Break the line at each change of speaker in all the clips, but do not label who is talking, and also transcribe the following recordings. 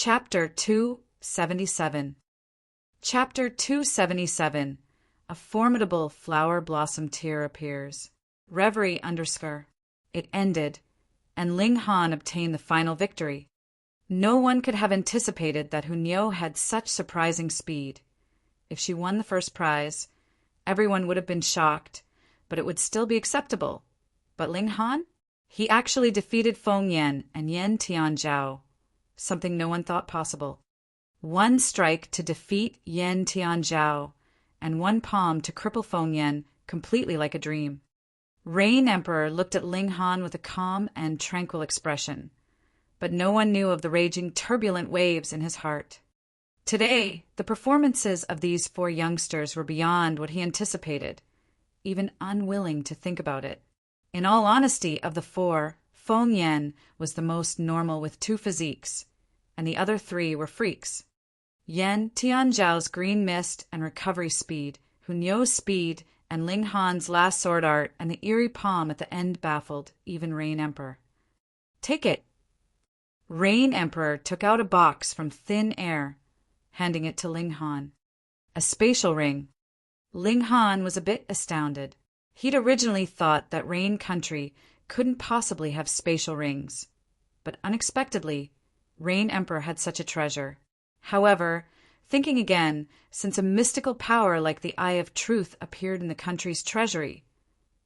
Chapter 277. Chapter 277. A formidable flower blossom tear appears. Reverie _ It ended, and Ling Han obtained the final victory. No one could have anticipated that Hunyo had such surprising speed. If she won the first prize, everyone would have been shocked, but it would still be acceptable. But Ling Han? He actually defeated Feng Yan and Yan Tianzhao, something no one thought possible. One strike to defeat Yan Tianzhao, and one palm to cripple Feng Yan completely like a dream. Rain Emperor looked at Ling Han with a calm and tranquil expression, but no one knew of the raging turbulent waves in his heart. Today, the performances of these four youngsters were beyond what he anticipated, even unwilling to think about it. In all honesty, of the four, Feng Yan was the most normal with two physiques, and the other three were freaks. Yan Tianzhao's green mist and recovery speed, Hunyo's speed, and Ling Han's last sword art and the eerie palm at the end baffled even Rain Emperor. "Take it." Rain Emperor took out a box from thin air, handing it to Ling Han. A spatial ring. Ling Han was a bit astounded. He'd originally thought that Rain Country couldn't possibly have spatial rings, but unexpectedly, Rain Emperor had such a treasure. However, thinking again, since a mystical power like the Eye of Truth appeared in the country's treasury,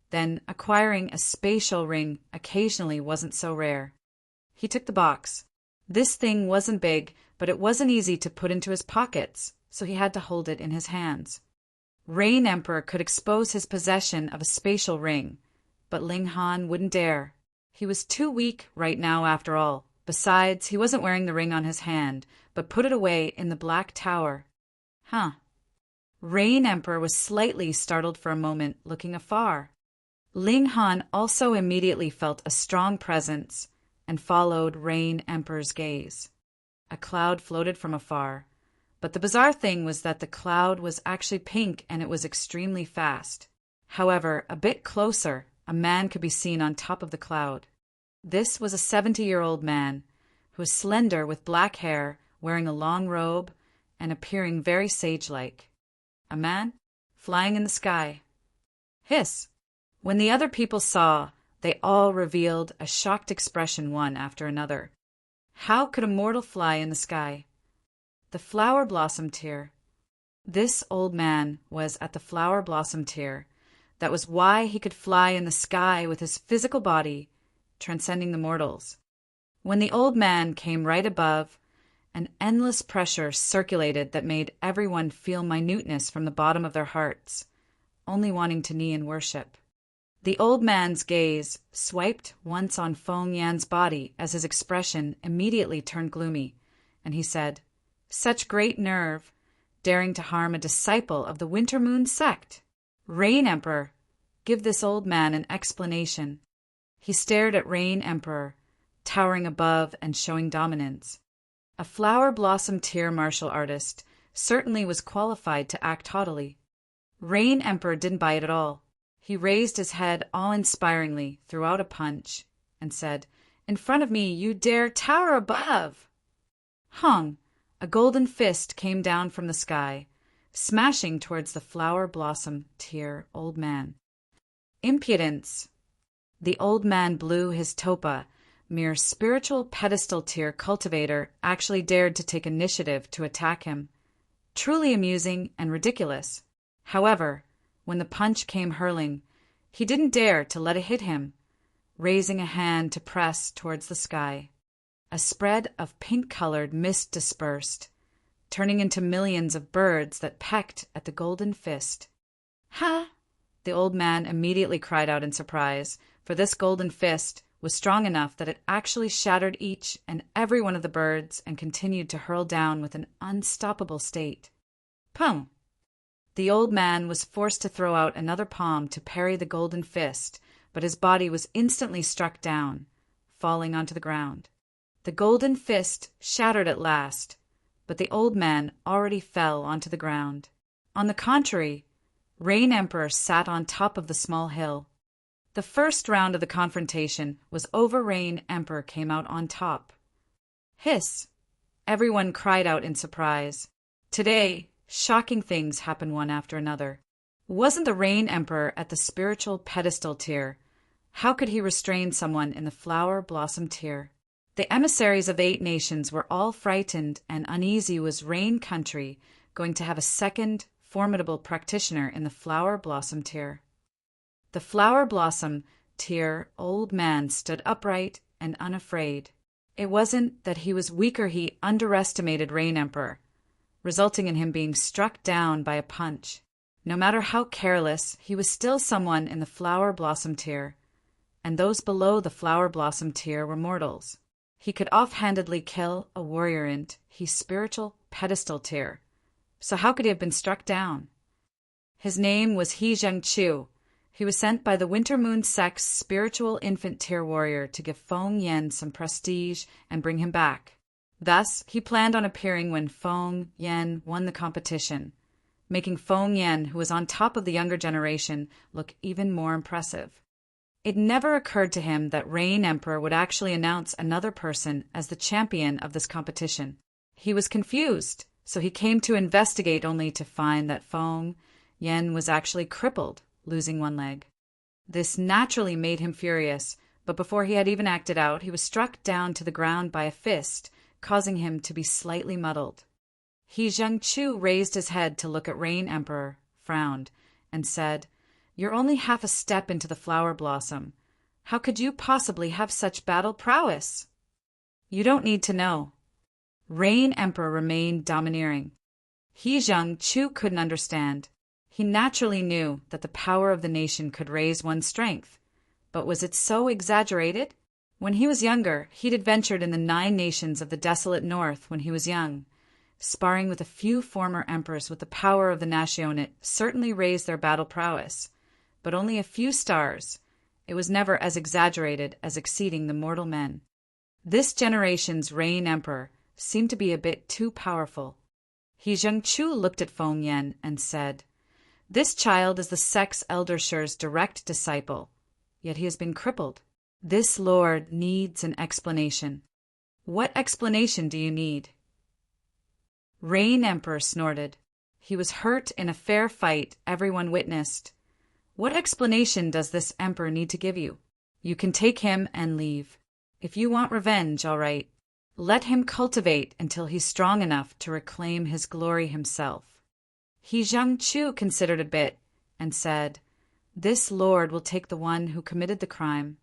then acquiring a spatial ring occasionally wasn't so rare. He took the box. This thing wasn't big, but it wasn't easy to put into his pockets, so he had to hold it in his hands. Rain Emperor could expose his possession of a spatial ring, but Ling Han wouldn't dare. He was too weak right now after all. Besides, he wasn't wearing the ring on his hand, but put it away in the Black Tower. Rain Emperor was slightly startled for a moment, looking afar. Ling Han also immediately felt a strong presence and followed Rain Emperor's gaze. A cloud floated from afar, but the bizarre thing was that the cloud was actually pink and it was extremely fast. However, a bit closer, a man could be seen on top of the cloud. This was a 70-year-old man, who was slender with black hair, wearing a long robe, and appearing very sage-like. A man flying in the sky. Hiss! When the other people saw, they all revealed a shocked expression one after another. How could a mortal fly in the sky? The flower blossom tier. This old man was at the flower blossom tier. That was why he could fly in the sky with his physical body, transcending the mortals. When the old man came right above, an endless pressure circulated that made everyone feel minuteness from the bottom of their hearts, only wanting to kneel in worship. The old man's gaze swiped once on Feng Yan's body as his expression immediately turned gloomy, and he said, "Such great nerve, daring to harm a disciple of the Winter Moon sect! Rain Emperor, give this old man an explanation." He stared at Rain Emperor, towering above and showing dominance. A flower blossom tier martial artist certainly was qualified to act haughtily. Rain Emperor didn't buy it at all. He raised his head awe-inspiringly, threw out a punch, and said, "In front of me you dare tower above!" Hong! A golden fist came down from the sky, smashing towards the flower blossom tier old man. Impudence! The old man blew his topa. Mere spiritual pedestal tier cultivator actually dared to take initiative to attack him. Truly amusing and ridiculous. However, when the punch came hurling, he didn't dare to let it hit him, raising a hand to press towards the sky. A spread of pink-colored mist dispersed, turning into millions of birds that pecked at the golden fist. "Ha!" The old man immediately cried out in surprise, for this golden fist was strong enough that it actually shattered each and every one of the birds and continued to hurl down with an unstoppable state. Pum! The old man was forced to throw out another palm to parry the golden fist, but his body was instantly struck down, falling onto the ground. The golden fist shattered at last, but the old man already fell onto the ground. On the contrary, Rain Emperor sat on top of the small hill. The first round of the confrontation was over. Rain Emperor came out on top. Hiss! Everyone cried out in surprise. Today, shocking things happened one after another. Wasn't the Rain Emperor at the spiritual pedestal tier? How could he restrain someone in the flower blossom tier? The emissaries of the 8 nations were all frightened, and uneasy was Rain Country going to have a second formidable practitioner in the flower blossom tier. The flower blossom tier old man stood upright and unafraid. It wasn't that he was weaker, he underestimated Rain Emperor, resulting in him being struck down by a punch. No matter how careless, he was still someone in the flower blossom tier, and those below the flower blossom tier were mortals. He could offhandedly kill a warrior in his spiritual pedestal tier. So how could he have been struck down? His name was He Zheng-Chu. He was sent by the Winter Moon Sect's spiritual infant tier warrior to give Feng Yan some prestige and bring him back. Thus, he planned on appearing when Feng Yan won the competition, making Feng Yan, who was on top of the younger generation, look even more impressive. It never occurred to him that Rain Emperor would actually announce another person as the champion of this competition. He was confused, so he came to investigate only to find that Feng Yan was actually crippled, losing one leg. This naturally made him furious, but before he had even acted out, he was struck down to the ground by a fist, causing him to be slightly muddled. He Zheng-Chu raised his head to look at Rain Emperor, frowned, and said, "You're only half a step into the flower blossom. How could you possibly have such battle prowess?" "You don't need to know." Rain Emperor remained domineering. He Zheng-Chu couldn't understand. He naturally knew that the power of the nation could raise one's strength, but was it so exaggerated? When he was younger, he'd adventured in the 9 nations of the desolate north when he was young. Sparring with a few former emperors with the power of the Nationate certainly raised their battle prowess, but only a few stars. It was never as exaggerated as exceeding the mortal men. This generation's Rain Emperor seemed to be a bit too powerful. He Zheng-Chu looked at Feng Yan and said, "This child is the Sect's Eldershire's direct disciple, yet he has been crippled. This lord needs an explanation." "What explanation do you need?" Rain Emperor snorted. He was hurt in a fair fight everyone witnessed. "What explanation does this emperor need to give you? You can take him and leave. If you want revenge, all right. Let him cultivate until he's strong enough to reclaim his glory himself." He Zheng-Chu considered a bit and said, "This lord will take the one who committed the crime."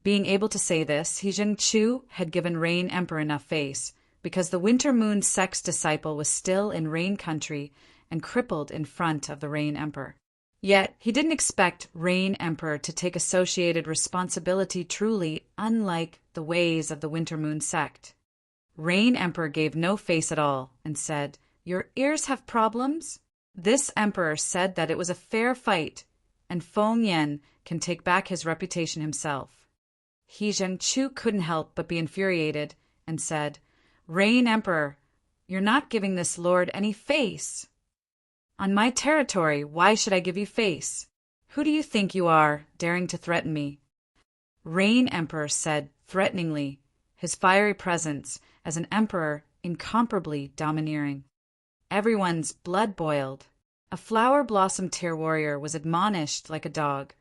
Being able to say this, He Zheng-Chu had given Rain Emperor enough face, because the Winter Moon Sect's disciple was still in Rain Country and crippled in front of the Rain Emperor. Yet he didn't expect Rain Emperor to take associated responsibility, truly unlike the ways of the Winter Moon Sect. Rain Emperor gave no face at all and said, "Your ears have problems?" This emperor said that it was a fair fight, and Feng Yan can take back his reputation himself. He Zheng-Chu couldn't help but be infuriated and said, "Rain Emperor, you're not giving this lord any face." "On my territory, why should I give you face? Who do you think you are, daring to threaten me?" Rain Emperor said threateningly, his fiery presence as an emperor incomparably domineering. Everyone's blood boiled. A flower blossom tier warrior was admonished like a dog.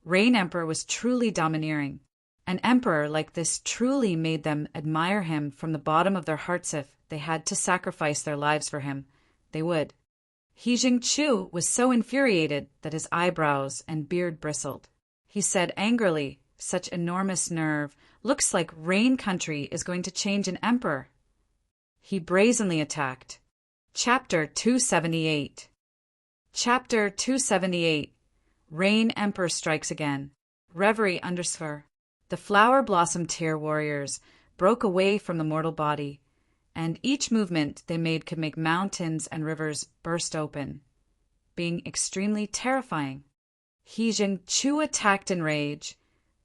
Rain Emperor was truly domineering. An emperor like this truly made them admire him from the bottom of their hearts. If they had to sacrifice their lives for him, they would. He Zheng-Chu was so infuriated that his eyebrows and beard bristled. He said angrily, "Such enormous nerve. Looks like Rain Country is going to change an emperor." He brazenly attacked. Chapter 278. Chapter 278. Rain Emperor strikes again. Reverie _ The flower blossom tier warriors broke away from the mortal body, and each movement they made could make mountains and rivers burst open, being extremely terrifying. He Zheng-Chu attacked in rage,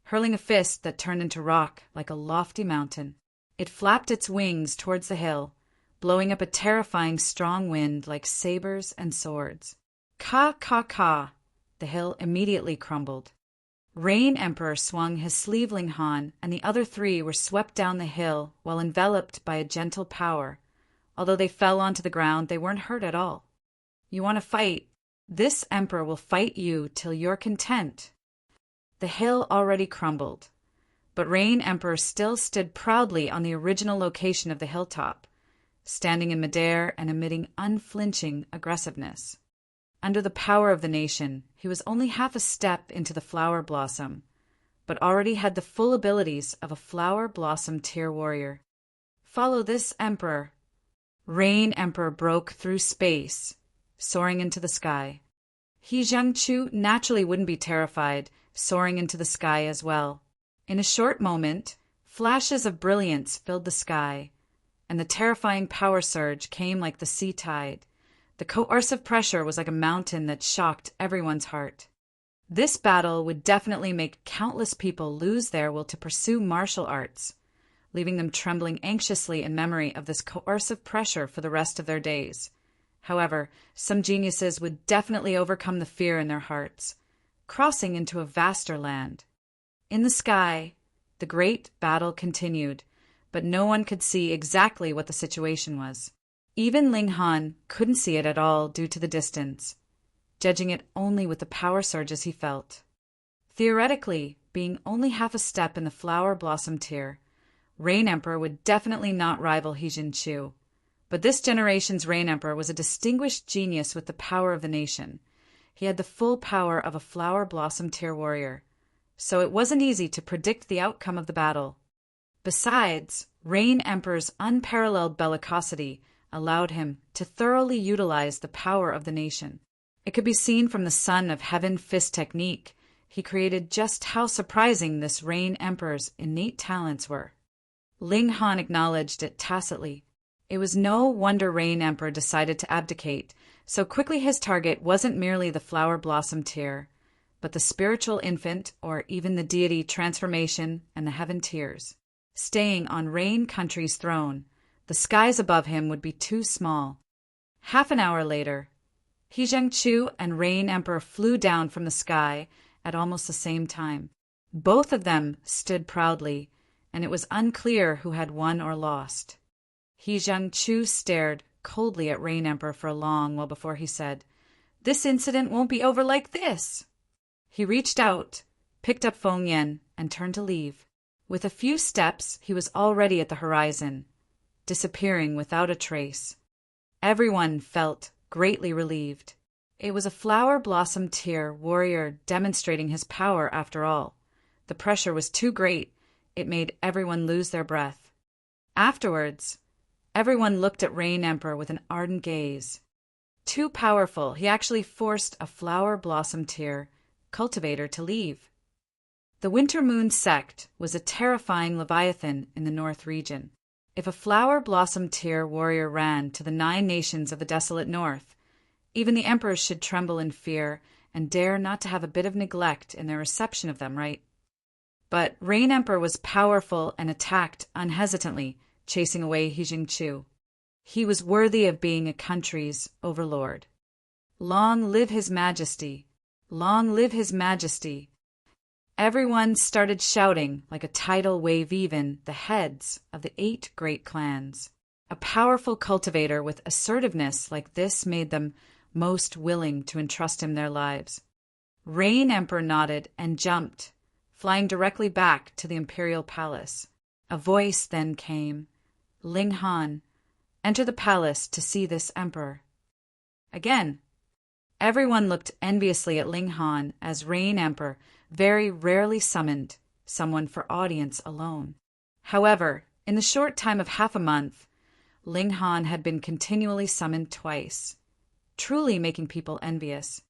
hurling a fist that turned into rock like a lofty mountain. It flapped its wings towards the hill, blowing up a terrifying strong wind like sabers and swords. Ka, ka, ka! The hill immediately crumbled. Rain Emperor swung his sleeve Ling Han, and the other three were swept down the hill while enveloped by a gentle power. Although they fell onto the ground, they weren't hurt at all. You want to fight? This emperor will fight you till you're content. The hill already crumbled, but Rain Emperor still stood proudly on the original location of the hilltop, standing in midair and emitting unflinching aggressiveness. Under the power of the nation, he was only half a step into the flower blossom, but already had the full abilities of a flower blossom tier warrior. Follow this emperor. Rain Emperor broke through space, soaring into the sky. He Zhengqiu naturally wouldn't be terrified, soaring into the sky as well. In a short moment, flashes of brilliance filled the sky, and the terrifying power surge came like the sea tide. The coercive pressure was like a mountain that shocked everyone's heart. This battle would definitely make countless people lose their will to pursue martial arts, leaving them trembling anxiously in memory of this coercive pressure for the rest of their days. However, some geniuses would definitely overcome the fear in their hearts, crossing into a vaster land. In the sky, the great battle continued, but no one could see exactly what the situation was. Even Ling Han couldn't see it at all due to the distance, judging it only with the power surges he felt. Theoretically, being only half a step in the flower blossom tier, Rain Emperor would definitely not rival He Zhengqiu. But this generation's Rain Emperor was a distinguished genius with the power of the nation. He had the full power of a flower blossom tier warrior, so it wasn't easy to predict the outcome of the battle. Besides, Rain Emperor's unparalleled bellicosity allowed him to thoroughly utilize the power of the nation. It could be seen from the Son of Heaven fist technique he created just how surprising this Rain Emperor's innate talents were. Ling Han acknowledged it tacitly. It was no wonder Rain Emperor decided to abdicate, so quickly his target wasn't merely the flower blossom tier, but the spiritual infant or even the deity transformation and the heaven tiers. Staying on Rain Country's throne, the skies above him would be too small. Half an hour later, He Zhengqiu and Rain Emperor flew down from the sky at almost the same time. Both of them stood proudly, and it was unclear who had won or lost. He Zhengqiu stared coldly at Rain Emperor for a long while before he said, "This incident won't be over like this." He reached out, picked up Feng Yan, and turned to leave. With a few steps, he was already at the horizon, disappearing without a trace. Everyone felt greatly relieved. It was a flower blossom tier warrior demonstrating his power after all. The pressure was too great. It made everyone lose their breath. Afterwards, everyone looked at Rain Emperor with an ardent gaze. Too powerful, he actually forced a flower blossom tier cultivator to leave. The Winter Moon sect was a terrifying leviathan in the North region. If a flower blossom tier warrior ran to the 9 nations of the desolate North, even the emperors should tremble in fear and dare not to have a bit of neglect in their reception of them, right? But Rain Emperor was powerful and attacked unhesitantly, chasing away He Zhengqiu. He was worthy of being a country's overlord. Long live His Majesty! Long live His Majesty! Everyone started shouting like a tidal wave, even the heads of the 8 great clans. A powerful cultivator with assertiveness like this made them most willing to entrust him their lives. Rain Emperor nodded and jumped, flying directly back to the imperial palace. A voice then came, "Ling Han, enter the palace to see this emperor." Again, everyone looked enviously at Ling Han as Rain Emperor very rarely summoned someone for audience alone. However, in the short time of half a month, Ling Han had been continually summoned twice, truly making people envious.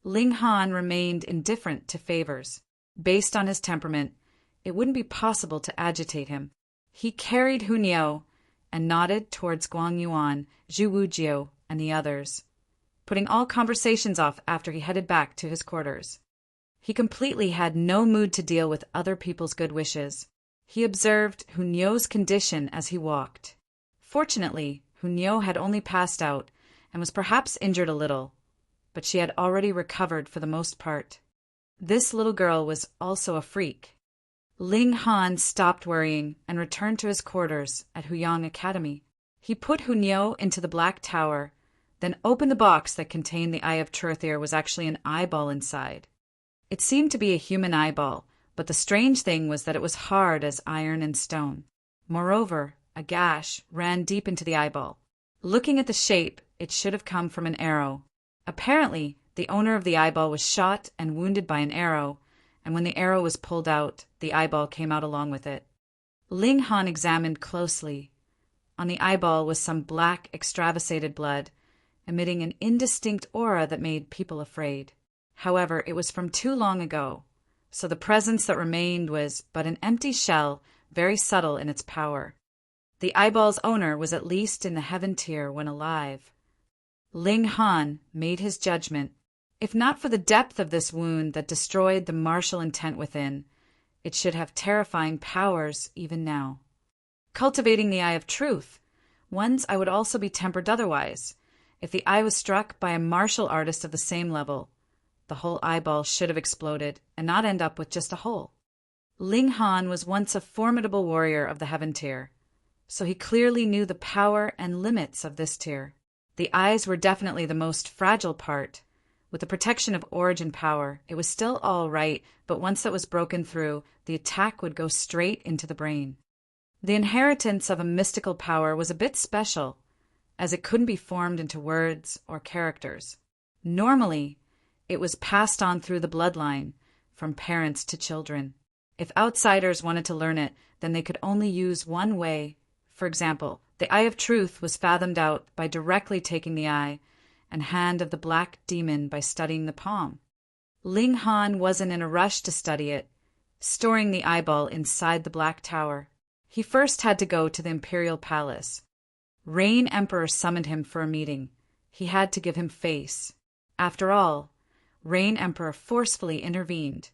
Ling Han remained indifferent to favors. Based on his temperament, it wouldn't be possible to agitate him. He carried Hu Niu and nodded towards Guang Yuan, Zhu Wujiu, and the others, putting all conversations off after he headed back to his quarters. He completely had no mood to deal with other people's good wishes. He observed Hu Niu's condition as he walked. Fortunately, Hu Niu had only passed out and was perhaps injured a little, but she had already recovered for the most part. This little girl was also a freak. Ling Han stopped worrying and returned to his quarters at Huyang Academy. He put Hunyeo into the Black Tower, then opened the box that contained the Eye of Truth. There was actually an eyeball inside. It seemed to be a human eyeball, but the strange thing was that it was hard as iron and stone. Moreover, a gash ran deep into the eyeball. Looking at the shape, it should have come from an arrow. Apparently, the owner of the eyeball was shot and wounded by an arrow, and when the arrow was pulled out, the eyeball came out along with it. Ling Han examined closely. On the eyeball was some black, extravasated blood, emitting an indistinct aura that made people afraid. However, it was from too long ago, so the presence that remained was but an empty shell, very subtle in its power. The eyeball's owner was at least in the heaven tier when alive. Ling Han made his judgment. If not for the depth of this wound that destroyed the martial intent within, it should have terrifying powers even now. Cultivating the Eye of Truth, one's eye would also be tempered otherwise. If the eye was struck by a martial artist of the same level, the whole eyeball should have exploded and not end up with just a hole. Ling Han was once a formidable warrior of the heaven tier, so he clearly knew the power and limits of this tier. The eyes were definitely the most fragile part. With the protection of origin power, it was still all right, but once that was broken through, the attack would go straight into the brain. The inheritance of a mystical power was a bit special, as it couldn't be formed into words or characters. Normally, it was passed on through the bloodline, from parents to children. If outsiders wanted to learn it, then they could only use one way. For example, the Eye of Truth was fathomed out by directly taking the eye, and Hand of the Black Demon by studying the palm. Ling Han wasn't in a rush to study it, storing the eyeball inside the Black Tower. He first had to go to the Imperial Palace. Rain Emperor summoned him for a meeting. He had to give him face. After all, Rain Emperor forcefully intervened,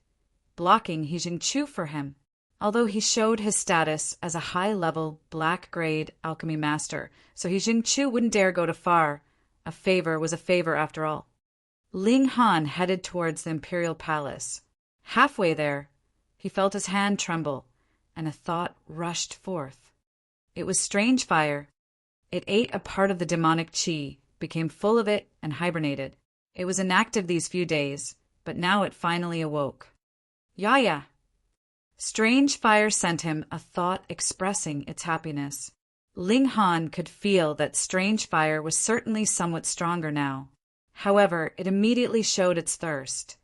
blocking He Jingchu for him. Although he showed his status as a high-level, black-grade alchemy master, so He Jingchu wouldn't dare go too far. A favor was a favor after all. Ling Han headed towards the Imperial Palace. Halfway there, he felt his hand tremble, and a thought rushed forth. It was strange fire. It ate a part of the demonic qi, became full of it, and hibernated. It was inactive these few days, but now it finally awoke. Yaya! Strange fire sent him a thought expressing its happiness. Ling Han could feel that strange fire was certainly somewhat stronger now. However, it immediately showed its thirst,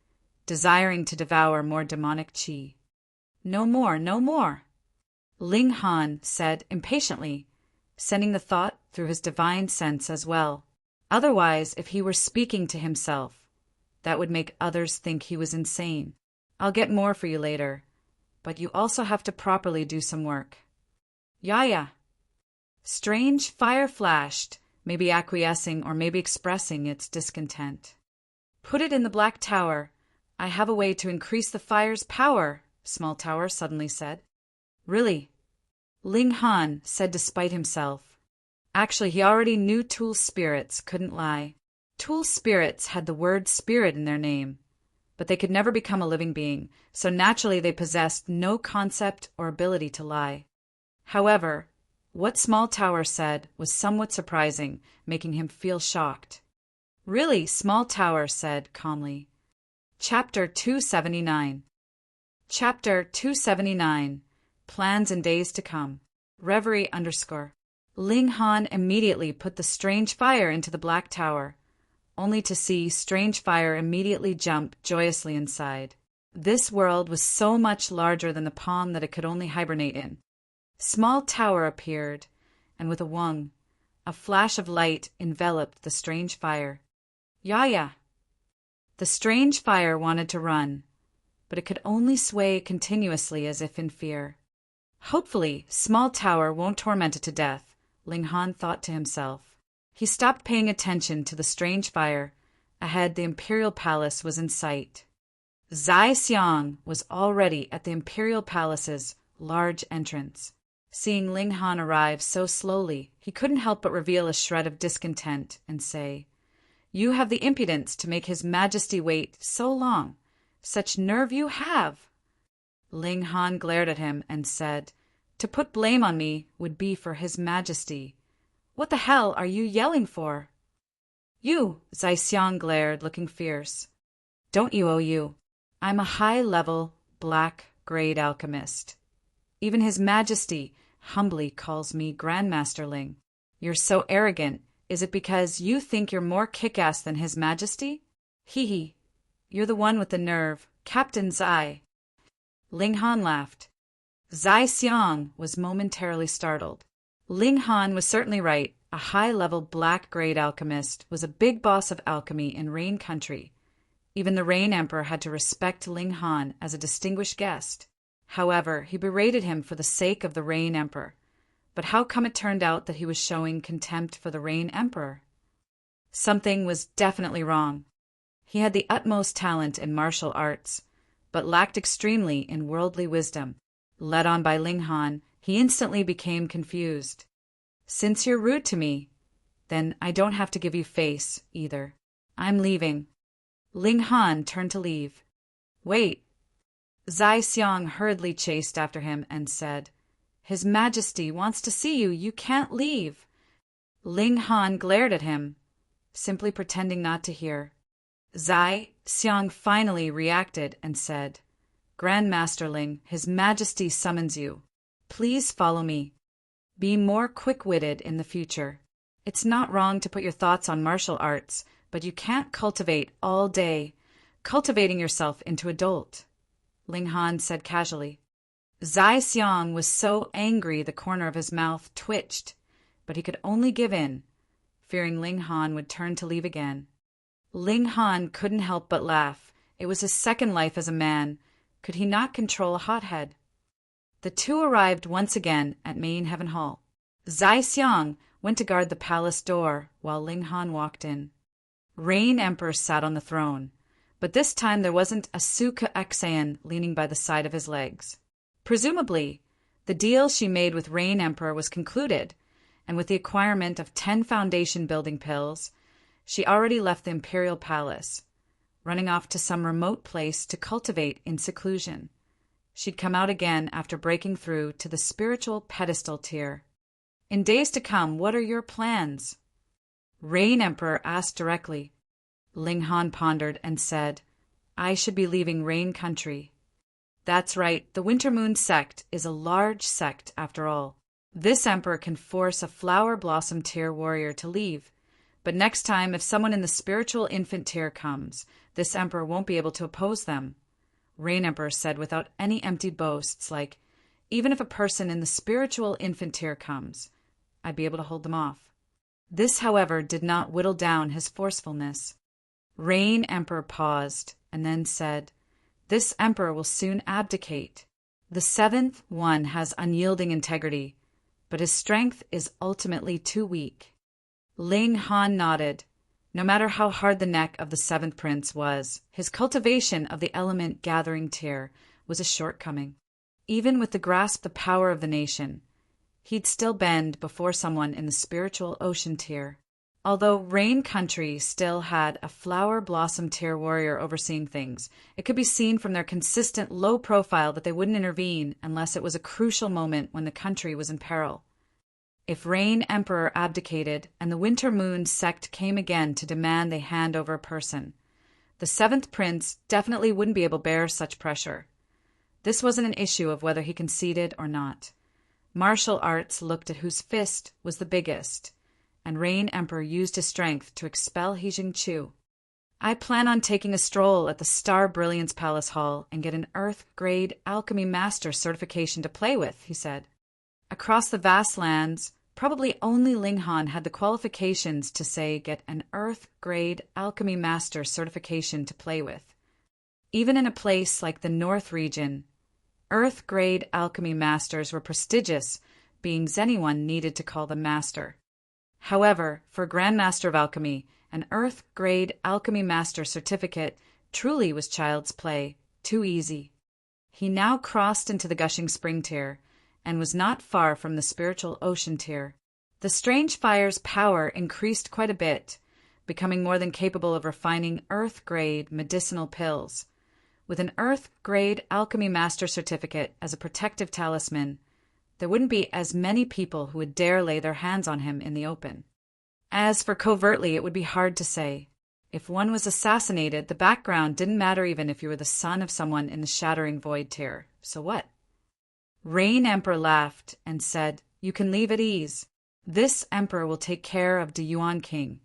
desiring to devour more demonic qi. No more, no more, Ling Han said impatiently, sending the thought through his divine sense as well. Otherwise, if he were speaking to himself, that would make others think he was insane. I'll get more for you later, but you also have to properly do some work. Yaya! Strange fire flashed, maybe acquiescing or maybe expressing its discontent. Put it in the Black Tower. I have a way to increase the fire's power, Small Tower suddenly said. Really? Ling Han said despite himself. Actually, he already knew Tool spirits couldn't lie. Tool spirits had the word spirit in their name, but they could never become a living being, so naturally they possessed no concept or ability to lie. However, what Small Tower said was somewhat surprising, making him feel shocked. Really, Small Tower said calmly. Chapter 279. Chapter 279. Plans and Days to Come. Reverie _ Ling Han immediately put the strange fire into the Black Tower, only to see strange fire immediately jump joyously inside. This world was so much larger than the palm that it could only hibernate in. Small Tower appeared, and with a wung, a flash of light enveloped the strange fire. Yaya! The strange fire wanted to run, but it could only sway continuously as if in fear. Hopefully, Small Tower won't torment it to death, Ling Han thought to himself. He stopped paying attention to the strange fire. Ahead, the Imperial Palace was in sight. Zai Xiang was already at the Imperial Palace's large entrance. Seeing Ling Han arrive so slowly, he couldn't help but reveal a shred of discontent and say, "You have the impudence to make His Majesty wait so long. Such nerve you have! Ling Han glared at him and said, "To put blame on me would be for His Majesty. What the hell are you yelling for?" "You," Zai Xiang glared, looking fierce. "Don't you, oh you? I'm a high-level, black-grade alchemist. Even His Majesty humbly calls me Grandmaster Ling. You're so arrogant. Is it because you think you're more kick-ass than His Majesty? Hee hee. You're the one with the nerve, Captain Zai." Ling Han laughed. Zai Xiang was momentarily startled. Ling Han was certainly right. A high-level black-grade alchemist was a big boss of alchemy in Rain Country. Even the Rain Emperor had to respect Ling Han as a distinguished guest. However, he berated him for the sake of the Rain Emperor. But how come it turned out that he was showing contempt for the Rain Emperor? Something was definitely wrong. He had the utmost talent in martial arts, but lacked extremely in worldly wisdom. Led on by Ling Han, he instantly became confused. "Since you're rude to me, then I don't have to give you face, either. I'm leaving." Ling Han turned to leave. "Wait." Zai Xiang hurriedly chased after him and said, "His Majesty wants to see you. You can't leave." Ling Han glared at him, simply pretending not to hear. Zai Xiang finally reacted and said, "Grandmaster Ling, His Majesty summons you. Please follow me. Be more quick-witted in the future. It's not wrong to put your thoughts on martial arts, but you can't cultivate all day, cultivating yourself into a dolt," Ling Han said casually. Zai Xiang was so angry the corner of his mouth twitched, but he could only give in, fearing Ling Han would turn to leave again. Ling Han couldn't help but laugh. It was his second life as a man. Could he not control a hothead? The two arrived once again at Main Heaven Hall. Zai Xiang went to guard the palace door while Ling Han walked in. Rain Emperor sat on the throne, but this time there wasn't a Suka Xan leaning by the side of his legs. Presumably, the deal she made with Rain Emperor was concluded, and with the acquirement of 10 foundation building pills, she already left the imperial palace, running off to some remote place to cultivate in seclusion. She'd come out again after breaking through to the spiritual pedestal tier. "In days to come, what are your plans?" Rain Emperor asked directly. Ling Han pondered and said, "I should be leaving Rain Country." "That's right, the Winter Moon sect is a large sect after all. This emperor can force a flower blossom tier warrior to leave, but next time if someone in the spiritual infant tier comes, this emperor won't be able to oppose them," Rain Emperor said without any empty boasts like, "Even if a person in the spiritual infant tier comes, I'd be able to hold them off." This, however, did not whittle down his forcefulness. Rain Emperor paused and then said, "This emperor will soon abdicate. The seventh one has unyielding integrity, but his strength is ultimately too weak." Ling Han nodded. No matter how hard the neck of the seventh prince was, his cultivation of the element gathering tier was a shortcoming. Even with the grasp the power of the nation, he'd still bend before someone in the spiritual ocean tier. Although Rain Country still had a flower blossom tier warrior overseeing things, it could be seen from their consistent low profile that they wouldn't intervene unless it was a crucial moment when the country was in peril. If Rain Emperor abdicated and the Winter Moon sect came again to demand they hand over a person, the seventh prince definitely wouldn't be able to bear such pressure. This wasn't an issue of whether he conceded or not. Martial arts looked at whose fist was the biggest, and Rain Emperor used his strength to expel He Jingqiu. "I plan on taking a stroll at the Star Brilliance Palace Hall and get an Earth-grade Alchemy Master certification to play with," he said. Across the vast lands, probably only Ling Han had the qualifications to say get an Earth-grade Alchemy Master certification to play with. Even in a place like the North region, Earth-grade Alchemy Masters were prestigious, beings anyone needed to call them Master. However, for Grandmaster of Alchemy, an Earth-grade Alchemy Master certificate truly was child's play, too easy. He now crossed into the Gushing Spring tier, and was not far from the spiritual ocean tier. The strange fire's power increased quite a bit, becoming more than capable of refining Earth-grade medicinal pills. With an Earth-grade alchemy master certificate as a protective talisman, there wouldn't be as many people who would dare lay their hands on him in the open. As for covertly, it would be hard to say. If one was assassinated, the background didn't matter even if you were the son of someone in the Shattering Void tier. So what? Rain Emperor laughed and said, "You can leave at ease. This emperor will take care of the Yuan King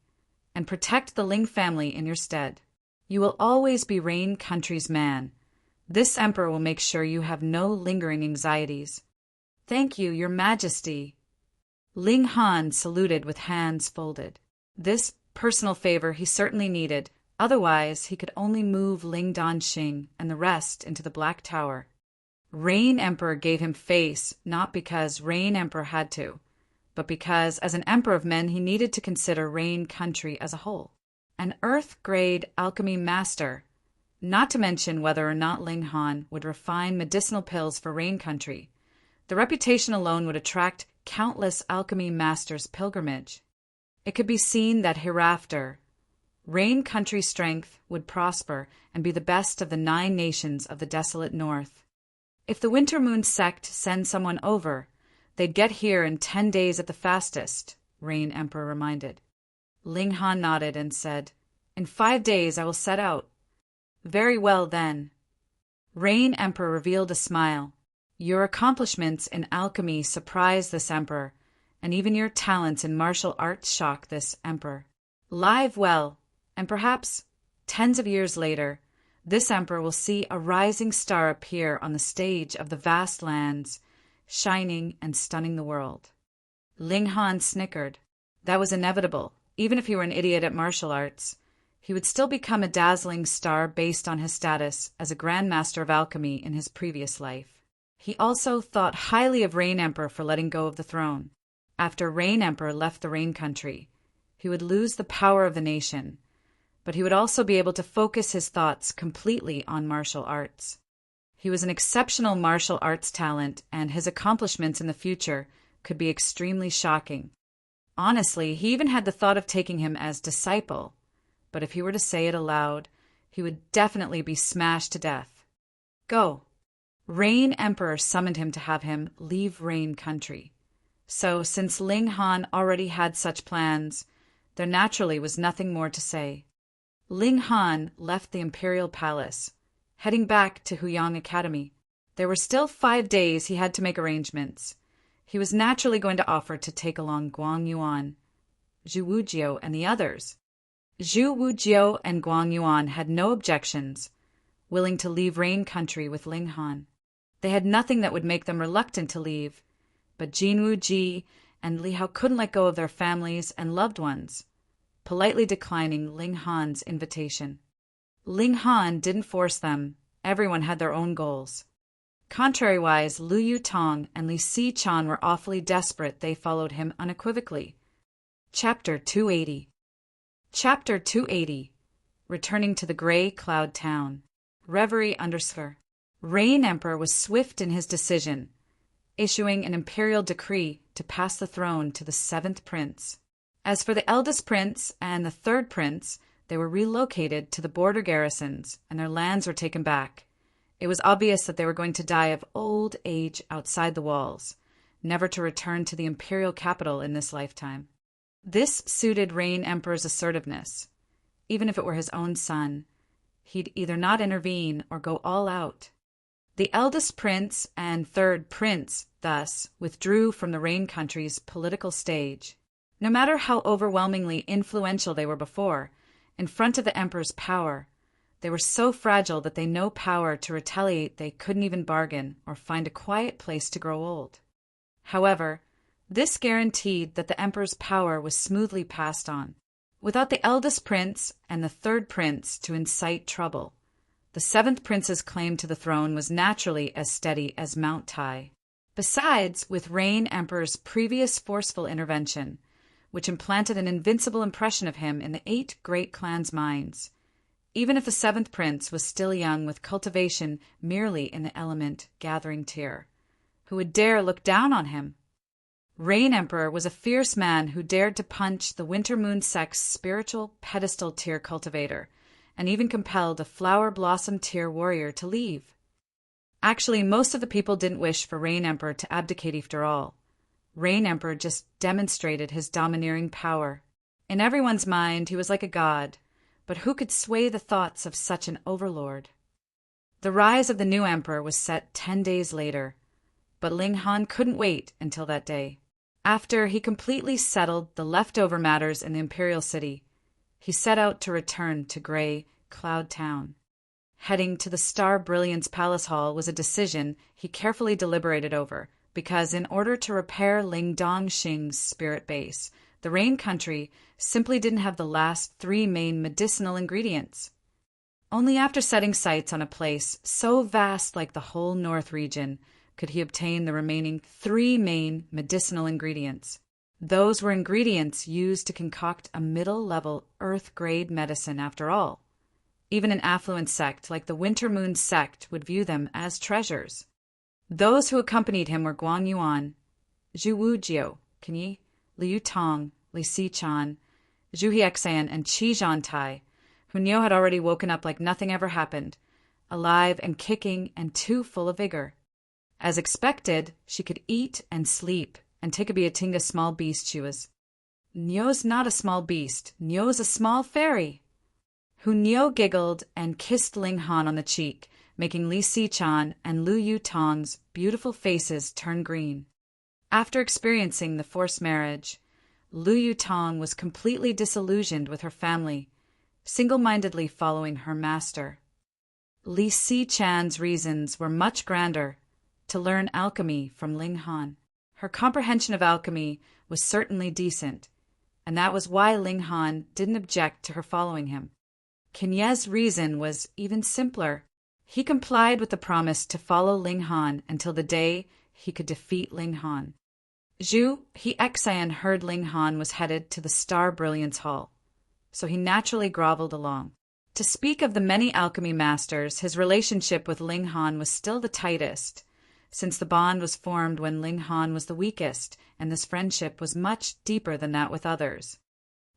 and protect the Ling family in your stead. You will always be Rain Country's man. This emperor will make sure you have no lingering anxieties." "Thank you, Your Majesty." Ling Han saluted with hands folded. This personal favor he certainly needed, otherwise he could only move Ling Danxing and the rest into the Black Tower. Rain Emperor gave him face, not because Rain Emperor had to, but because as an emperor of men he needed to consider Rain Country as a whole. An Earth-grade alchemy master, not to mention whether or not Ling Han would refine medicinal pills for Rain Country. The reputation alone would attract countless alchemy masters' pilgrimage. It could be seen that hereafter, Rain Country's strength would prosper and be the best of the 9 nations of the desolate north. If the Winter Moon sect sends someone over, they'd get here in 10 days at the fastest, Rain Emperor reminded. Ling Han nodded and said, "In 5 days I will set out." "Very well, then." Rain Emperor revealed a smile. "Your accomplishments in alchemy surprise this emperor, and even your talents in martial arts shock this emperor. Live well, and perhaps, tens of years later, this emperor will see a rising star appear on the stage of the vast lands, shining and stunning the world." Ling Han snickered. That was inevitable. Even if he were an idiot at martial arts, he would still become a dazzling star based on his status as a Grand Master of Alchemy in his previous life. He also thought highly of Rain Emperor for letting go of the throne. After Rain Emperor left the Rain Country, he would lose the power of the nation, but he would also be able to focus his thoughts completely on martial arts. He was an exceptional martial arts talent, and his accomplishments in the future could be extremely shocking. Honestly, he even had the thought of taking him as disciple, but if he were to say it aloud, he would definitely be smashed to death. Go. Rain Emperor summoned him to have him leave Rain Country. So, since Ling Han already had such plans, there naturally was nothing more to say. Ling Han left the Imperial Palace, heading back to Huyang Academy. There were still 5 days he had to make arrangements. He was naturally going to offer to take along Guang Yuan, Zhu Wujiu, and the others. Zhu Wujiu and Guang Yuan had no objections, willing to leave Rain Country with Ling Han. They had nothing that would make them reluctant to leave, but Jin Wuji and Li Hao couldn't let go of their families and loved ones, politely declining Ling Han's invitation. Ling Han didn't force them. Everyone had their own goals. Contrariwise, Lu Yutong and Li Xichan were awfully desperate. They followed him unequivocally. Chapter 280. Chapter 280. Returning to the Gray Cloud Town. Reverie _ Rain Emperor was swift in his decision, issuing an imperial decree to pass the throne to the 7th prince. As for the eldest prince and the 3rd prince, they were relocated to the border garrisons, and their lands were taken back. It was obvious that they were going to die of old age outside the walls, never to return to the imperial capital in this lifetime. This suited Rain Emperor's assertiveness. Even if it were his own son, he'd either not intervene or go all out. The eldest prince and 3rd prince, thus, withdrew from the Rain Country's political stage. No matter how overwhelmingly influential they were before, in front of the emperor's power, they were so fragile that they had no power to retaliate. They couldn't even bargain or find a quiet place to grow old. However, this guaranteed that the emperor's power was smoothly passed on. Without the eldest prince and the 3rd prince to incite trouble, the 7th prince's claim to the throne was naturally as steady as Mount Tai. Besides, with Rain Emperor's previous forceful intervention, which implanted an invincible impression of him in the 8 great clans' minds, even if the 7th prince was still young with cultivation merely in the element gathering tier, who would dare look down on him? Rain Emperor was a fierce man who dared to punch the Winter Moon sect's spiritual pedestal tier cultivator and even compelled a flower blossom tear warrior to leave. Actually, most of the people didn't wish for Rain Emperor to abdicate after all. Rain Emperor just demonstrated his domineering power. In everyone's mind, he was like a god, but who could sway the thoughts of such an overlord? The rise of the new emperor was set 10 days later, but Ling Han couldn't wait until that day. After he completely settled the leftover matters in the imperial city, he set out to return to Grey Cloud Town. Heading to the Star Brilliance Palace Hall was a decision he carefully deliberated over, because in order to repair Ling Dongxing's spirit base, the Rain Country simply didn't have the last 3 main medicinal ingredients. Only after setting sights on a place so vast like the whole North region could he obtain the remaining 3 main medicinal ingredients. Those were ingredients used to concoct a middle-level Earth-grade medicine after all. Even an affluent sect like the Winter Moon sect would view them as treasures. Those who accompanied him were Guang Yuan, Zhu Wujiu, Kenyi, Liu Tong, Li Xichan, Zhu Hiexan, and Qi Zhantai, who Niu had already woken up like nothing ever happened, alive and kicking and too full of vigor. As expected, she could eat and sleep and take a Biatinga small beast she was. Niu's not a small beast, Niu's a small fairy. Hu Niu giggled and kissed Ling Han on the cheek, making Li Xichan and Lu Yutong's beautiful faces turn green. After experiencing the forced marriage, Lu Yutong was completely disillusioned with her family, single-mindedly following her master. Li Xichan's reasons were much grander: to learn alchemy from Ling Han. Her comprehension of alchemy was certainly decent, and that was why Ling Han didn't object to her following him. Kenye's reason was even simpler. He complied with the promise to follow Ling Han until the day he could defeat Ling Han. Zhu Hiexan heard Ling Han was headed to the Star Brilliance Hall, so he naturally groveled along. To speak of the many alchemy masters, his relationship with Ling Han was still the tightest, since the bond was formed when Ling Han was the weakest, and this friendship was much deeper than that with others.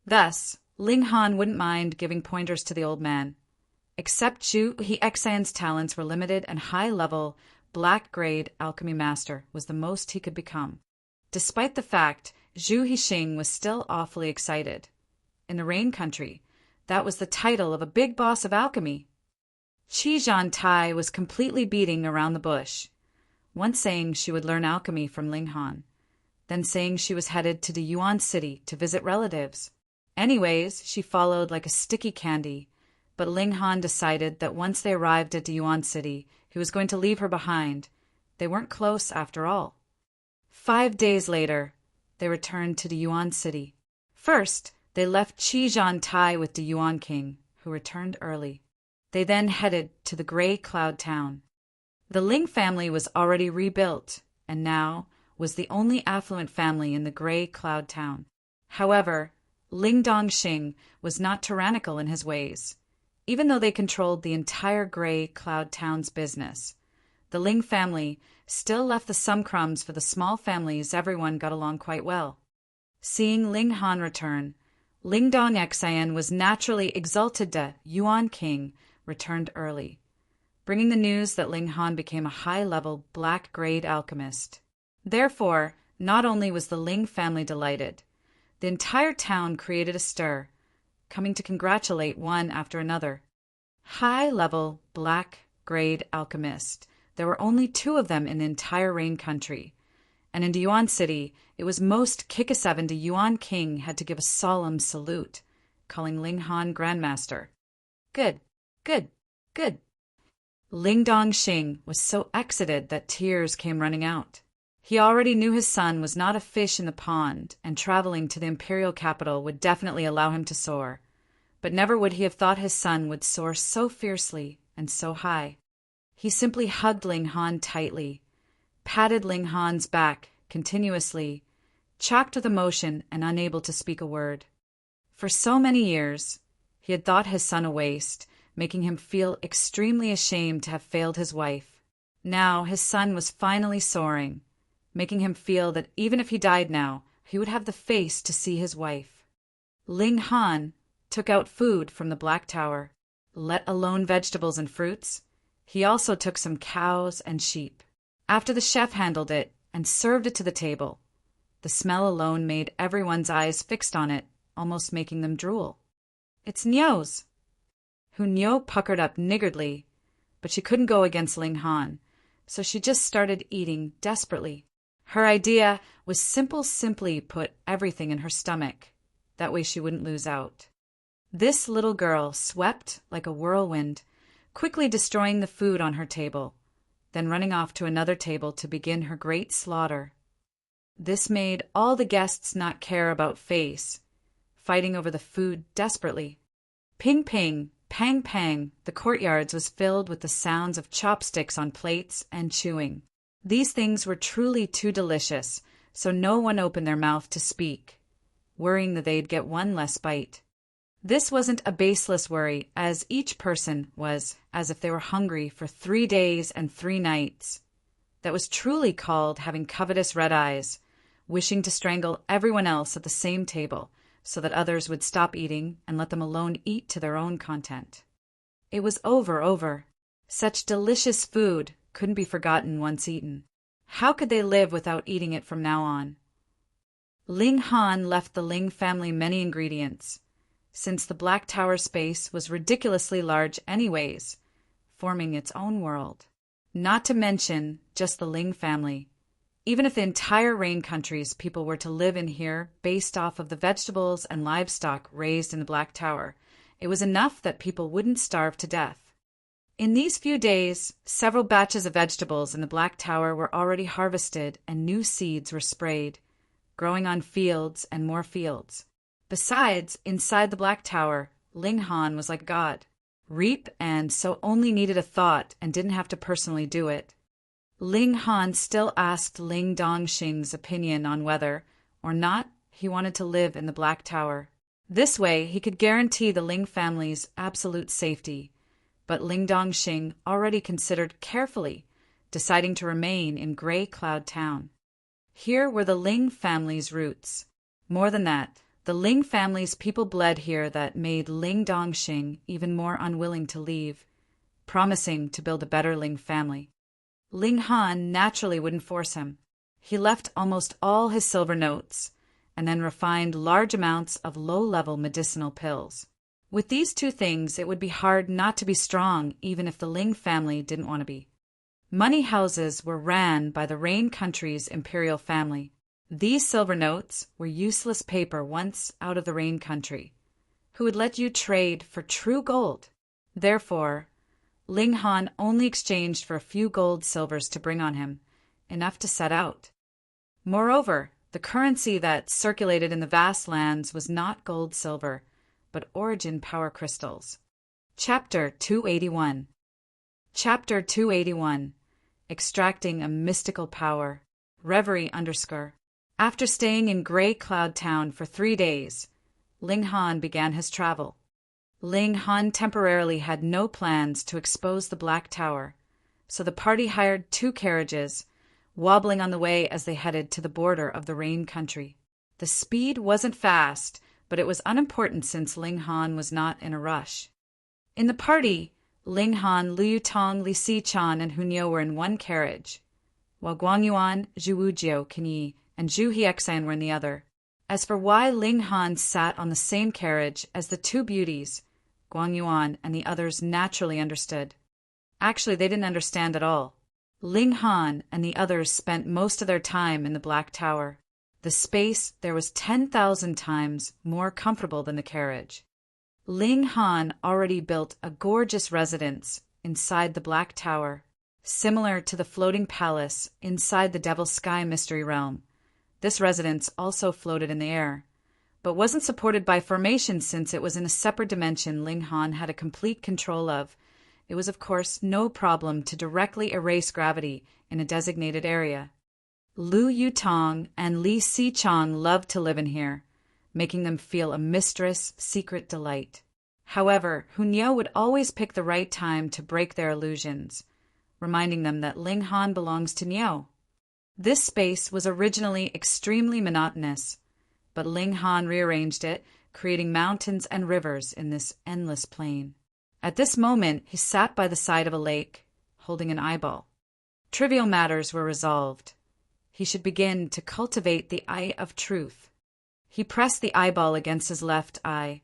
Thus, Ling Han wouldn't mind giving pointers to the old man. Except Zhu Hiexan's talents were limited, and high-level, black-grade alchemy master was the most he could become. Despite the fact, Zhu Hixing was still awfully excited. In the Rain Country, that was the title of a big boss of alchemy. Qi Zhantai was completely beating around the bush, once saying she would learn alchemy from Ling Han, then saying she was headed to the Yuan City to visit relatives. Anyways, she followed like a sticky candy, but Ling Han decided that once they arrived at the Yuan City, he was going to leave her behind. They weren't close after all. 5 days later, they returned to the Yuan City. First, they left Qi Zhantai with the Yuan King, who returned early. They then headed to the Grey Cloud Town. The Ling family was already rebuilt, and now was the only affluent family in the Grey Cloud Town. However, Ling Dongxing was not tyrannical in his ways. Even though they controlled the entire Grey Cloud Town's business, the Ling family still left some crumbs for the small families. Everyone got along quite well. Seeing Ling Han return, Ling Dongxing was naturally exalted. The Yuan King returned early, bringing the news that Ling Han became a high-level black-grade alchemist. Therefore, not only was the Ling family delighted, the entire town created a stir, coming to congratulate one after another. High-level black-grade alchemist. There were only 2 of them in the entire Rain Country, and in Yuan City, it was most Kikka-7 the Yuan King had to give a solemn salute, calling Ling Han Grandmaster. Good, good, good. Ling Dongxing was so excited that tears came running out. He already knew his son was not a fish in the pond, and traveling to the imperial capital would definitely allow him to soar. But never would he have thought his son would soar so fiercely and so high. He simply hugged Ling Han tightly, patted Ling Han's back continuously, chocked with emotion and unable to speak a word. For so many years, he had thought his son a waste, making him feel extremely ashamed to have failed his wife. Now his son was finally soaring, making him feel that even if he died now, he would have the face to see his wife. Ling Han took out food from the Black Tower. let alone vegetables and fruits. He also took some cows and sheep. After the chef handled it and served it to the table, the smell alone made everyone's eyes fixed on it, almost making them drool. "It's Niu's." Hunyo puckered up niggardly, but she couldn't go against Ling Han, so she just started eating desperately. Her idea was simply put everything in her stomach. That way she wouldn't lose out. This little girl swept like a whirlwind, quickly destroying the food on her table, then running off to another table to begin her great slaughter. This made all the guests not care about face, fighting over the food desperately. Ping ping, pang pang, the courtyards was filled with the sounds of chopsticks on plates and chewing. These things were truly too delicious, so no one opened their mouth to speak, worrying that they'd get one less bite. This wasn't a baseless worry, as each person was as if they were hungry for 3 days and 3 nights. That was truly called having covetous red eyes, wishing to strangle everyone else at the same table, so that others would stop eating and let them alone eat to their own content. It was over. Such delicious food couldn't be forgotten once eaten. How could they live without eating it from now on? Ling Han left the Ling family many ingredients, since the Black Tower space was ridiculously large anyways, forming its own world. Not to mention just the Ling family. Even if the entire Rain country's people were to live in here based off of the vegetables and livestock raised in the Black Tower, it was enough that people wouldn't starve to death. In these few days, several batches of vegetables in the Black Tower were already harvested and new seeds were sprayed, growing on fields and more fields. Besides, inside the Black Tower, Ling Han was like God. Reap and so only needed a thought and didn't have to personally do it. Ling Han still asked Ling Dongxing's opinion on whether or not he wanted to live in the Black Tower. This way, he could guarantee the Ling family's absolute safety. But Ling Dongxing already considered carefully, deciding to remain in Grey Cloud Town. Here were the Ling family's roots. More than that, the Ling family's people bled here that made Ling Dongxing even more unwilling to leave, promising to build a better Ling family. Ling Han naturally wouldn't force him. He left almost all his silver notes, and then refined large amounts of low-level medicinal pills. With these 2 things, it would be hard not to be strong even if the Ling family didn't want to be. Money houses were ran by the Rain country's imperial family. These silver notes were useless paper once out of the Rain country, who would let you trade for true gold. Therefore, Ling Han only exchanged for a few gold silvers to bring on him, enough to set out. Moreover, the currency that circulated in the vast lands was not gold-silver, but origin power crystals. Chapter 281. Chapter 281. Extracting a mystical power. Reverie _ After staying in Grey Cloud Town for 3 days, Ling Han began his travel. Ling Han temporarily had no plans to expose the Black Tower, so the party hired 2 carriages, wobbling on the way as they headed to the border of the Rain country. The speed wasn't fast, but it was unimportant since Ling Han was not in a rush. In the party, Ling Han, Liu Tong, Li Xichan, and Hunyo were in one carriage, while Guangyuan, Zhu Wujiu, Qinyi, and Zhu Hiexan were in the other. As for why Ling Han sat on the same carriage as the 2 beauties, Guangyuan and the others naturally understood. Actually, they didn't understand at all. Ling Han and the others spent most of their time in the Black Tower. The space there was 10,000 times more comfortable than the carriage. Ling Han already built a gorgeous residence inside the Black Tower, similar to the floating palace inside the Devil's Sky Mystery Realm. This residence also floated in the air, but wasn't supported by formation since it was in a separate dimension Ling Han had a complete control of. It was, of course, no problem to directly erase gravity in a designated area. Liu Yutong and Li Xichan loved to live in here, making them feel a mistress' secret delight. However, Hunyo would always pick the right time to break their illusions, reminding them that Ling Han belongs to Niu. This space was originally extremely monotonous, but Ling Han rearranged it, creating mountains and rivers in this endless plain. At this moment, he sat by the side of a lake, holding an eyeball. Trivial matters were resolved. He should begin to cultivate the eye of truth. He pressed the eyeball against his left eye,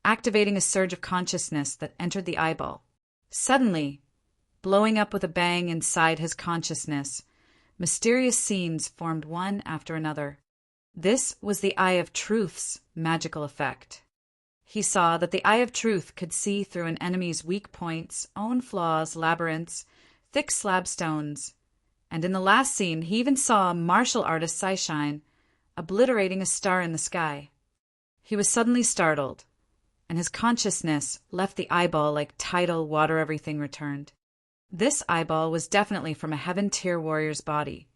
activating a surge of consciousness that entered the eyeball. Suddenly, blowing up with a bang inside his consciousness, mysterious scenes formed one after another. This was the Eye of Truth's magical effect. He saw that the Eye of Truth could see through an enemy's weak points, own flaws, labyrinths, thick slab stones, and in the last scene he even saw martial artist Saishine obliterating a star in the sky. He was suddenly startled, and his consciousness left the eyeball like tidal water. Everything returned. This eyeball was definitely from a Heaven-tier warrior's body,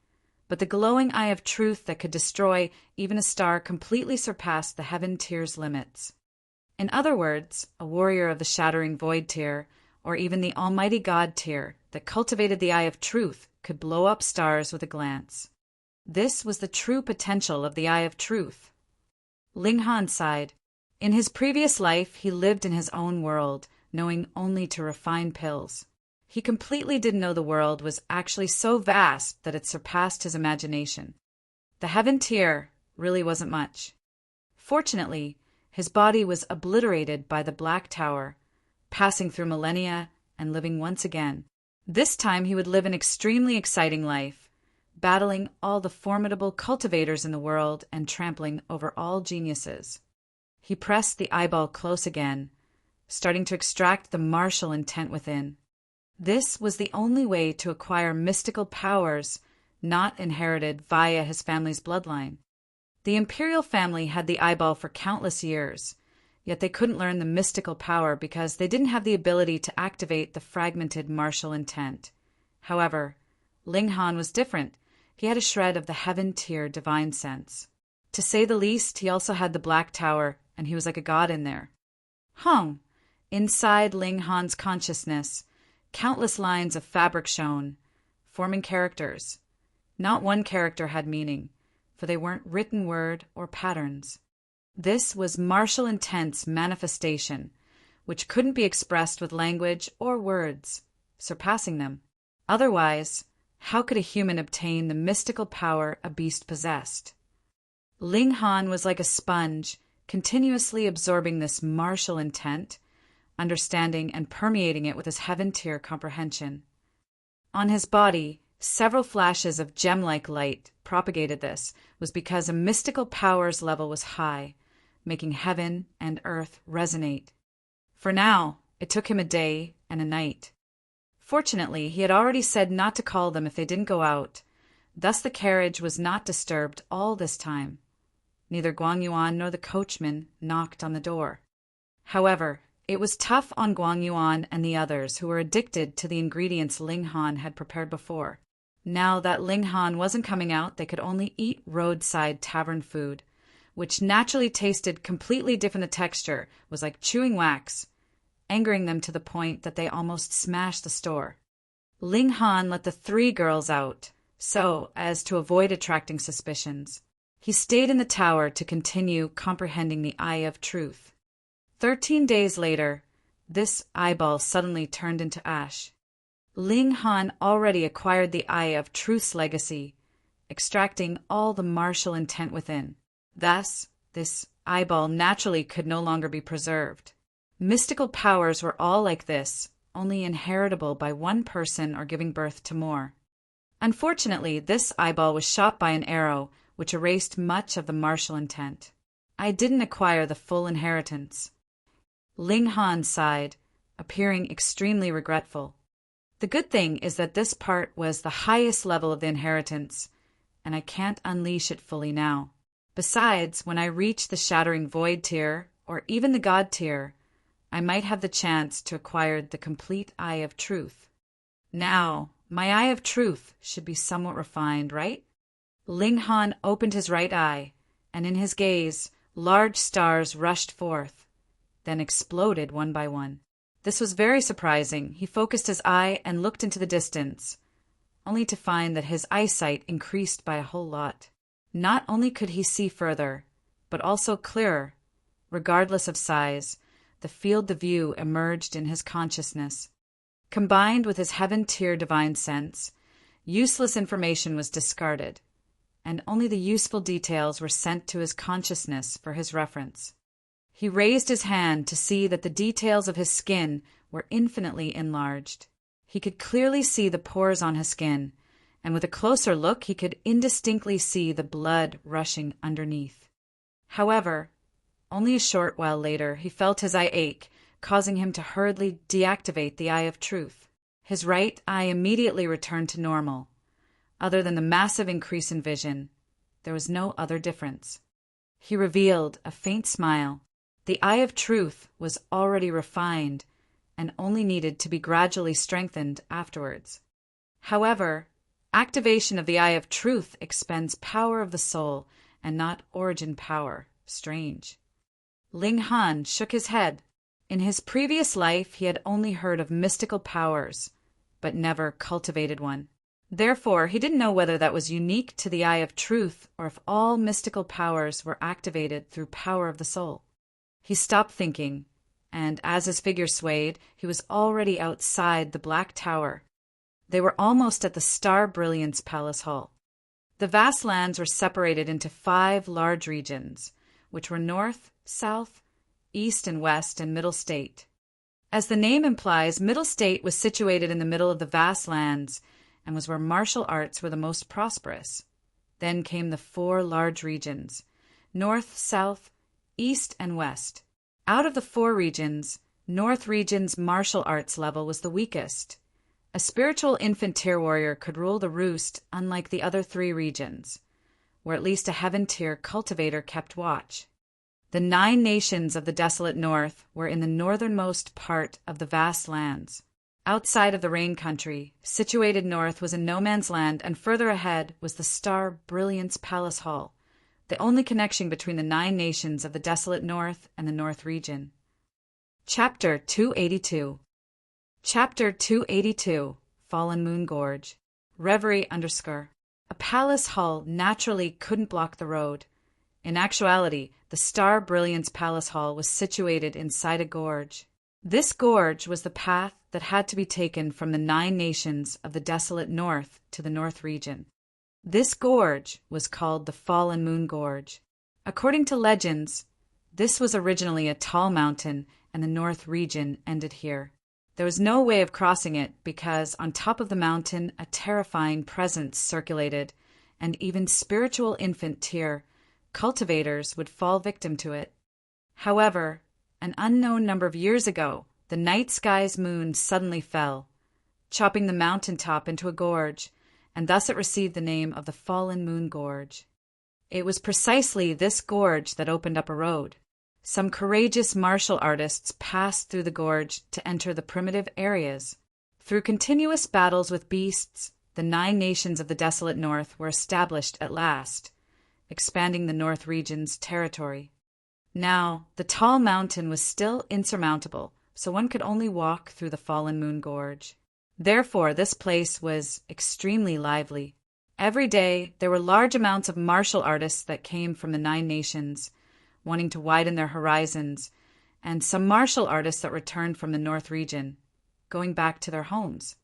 but the glowing Eye of Truth that could destroy even a star completely surpassed the Heaven-tier's limits. In other words, a warrior of the Shattering Void tier, or even the Almighty God tier that cultivated the Eye of Truth, could blow up stars with a glance. This was the true potential of the Eye of Truth. Ling Han sighed. In his previous life, he lived in his own world, knowing only to refine pills. He completely didn't know the world was actually so vast that it surpassed his imagination. The Heaven tier really wasn't much. Fortunately, his body was obliterated by the Black Tower, passing through millennia and living once again. This time he would live an extremely exciting life, battling all the formidable cultivators in the world and trampling over all geniuses. He pressed the eyeball close again, starting to extract the martial intent within. This was the only way to acquire mystical powers not inherited via his family's bloodline. The imperial family had the eyeball for countless years, yet they couldn't learn the mystical power because they didn't have the ability to activate the fragmented martial intent. However, Ling Han was different. He had a shred of the Heaven-tier divine sense. To say the least, he also had the Black Tower, and he was like a god in there. Inside Ling Han's consciousness, countless lines of fabric shone, forming characters. Not one character had meaning, for they weren't written word or patterns. This was martial intent's manifestation, which couldn't be expressed with language or words, surpassing them. Otherwise, how could a human obtain the mystical power a beast possessed? Ling Han was like a sponge, continuously absorbing this martial intent, understanding and permeating it with his Heaven-tier comprehension. On his body, several flashes of gem-like light propagated. This was because a mystical power's level was high, making heaven and earth resonate. For now, it took him a day and a night. Fortunately, he had already said not to call them if they didn't go out. Thus the carriage was not disturbed all this time. Neither Guang Yuan nor the coachman knocked on the door. However, it was tough on Guang Yuan and the others who were addicted to the ingredients Ling Han had prepared before. Now that Ling Han wasn't coming out, they could only eat roadside tavern food, which naturally tasted completely different. The texture was like chewing wax, angering them to the point that they almost smashed the store. Ling Han let the 3 girls out, so as to avoid attracting suspicions. He stayed in the tower to continue comprehending the Eye of Truth. 13 days later, this eyeball suddenly turned into ash. Ling Han already acquired the Eye of Truth's legacy, extracting all the martial intent within. Thus, this eyeball naturally could no longer be preserved. Mystical powers were all like this, only inheritable by one person or giving birth to more. Unfortunately, this eyeball was shot by an arrow, which erased much of the martial intent. I didn't acquire the full inheritance. Ling Han sighed, appearing extremely regretful. The good thing is that this part was the highest level of the inheritance, and I can't unleash it fully now. Besides, when I reach the Shattering Void tier, or even the God tier, I might have the chance to acquire the complete Eye of Truth. Now, my Eye of Truth should be somewhat refined, right? Ling Han opened his right eye, and in his gaze, large stars rushed forth, then exploded one by one. This was very surprising. He focused his eye and looked into the distance, only to find that his eyesight increased by a whole lot. Not only could he see further, but also clearer. Regardless of size, the field of view emerged in his consciousness. Combined with his heaven-tier divine sense, useless information was discarded, and only the useful details were sent to his consciousness for his reference. He raised his hand to see that the details of his skin were infinitely enlarged. He could clearly see the pores on his skin, and with a closer look he could indistinctly see the blood rushing underneath. However, only a short while later he felt his eye ache, causing him to hurriedly deactivate the Eye of Truth. His right eye immediately returned to normal. Other than the massive increase in vision, there was no other difference. He revealed a faint smile. The Eye of Truth was already refined and only needed to be gradually strengthened afterwards. However, activation of the Eye of Truth expends power of the soul and not origin power. Strange. Ling Han shook his head. In his previous life he had only heard of mystical powers, but never cultivated one. Therefore, he didn't know whether that was unique to the Eye of Truth or if all mystical powers were activated through power of the soul. He stopped thinking, and as his figure swayed, he was already outside the Black Tower. They were almost at the Star Brilliance Palace Hall. The vast lands were separated into 5 large regions, which were North, South, East and West, and Middle State. As the name implies, Middle State was situated in the middle of the vast lands and was where martial arts were the most prosperous. Then came the 4 large regions, North, South, East, and West. Out of the 4 regions, North region's martial arts level was the weakest. A spiritual infant tier warrior could rule the roost, unlike the other 3 regions, where at least a heaven tier cultivator kept watch. The 9 nations of the desolate north were in the northernmost part of the vast lands. Outside of the rain country, situated north was a no man's land, and further ahead was the Star Brilliance Palace Hall, the only connection between the 9 nations of the desolate north and the north region. Chapter 282. Chapter 282, Fallen Moon Gorge. Reverie _ A palace hall naturally couldn't block the road. In actuality, the Star Brilliance Palace Hall was situated inside a gorge. This gorge was the path that had to be taken from the 9 nations of the desolate north to the north region. This gorge was called the Fallen Moon Gorge. According to legends, this was originally a tall mountain, and the north region ended here. There was no way of crossing it because on top of the mountain a terrifying presence circulated, and even spiritual infant tier cultivators would fall victim to it. However, an unknown number of years ago, the night sky's moon suddenly fell, chopping the mountain top into a gorge, and thus it received the name of the Fallen Moon Gorge. It was precisely this gorge that opened up a road. Some courageous martial artists passed through the gorge to enter the primitive areas. Through continuous battles with beasts, the 9 nations of the desolate north were established at last, expanding the north region's territory. Now, the tall mountain was still insurmountable, so one could only walk through the Fallen Moon Gorge. Therefore, this place was extremely lively. Every day, there were large amounts of martial artists that came from the 9 nations, wanting to widen their horizons, and some martial artists that returned from the north region, going back to their homes.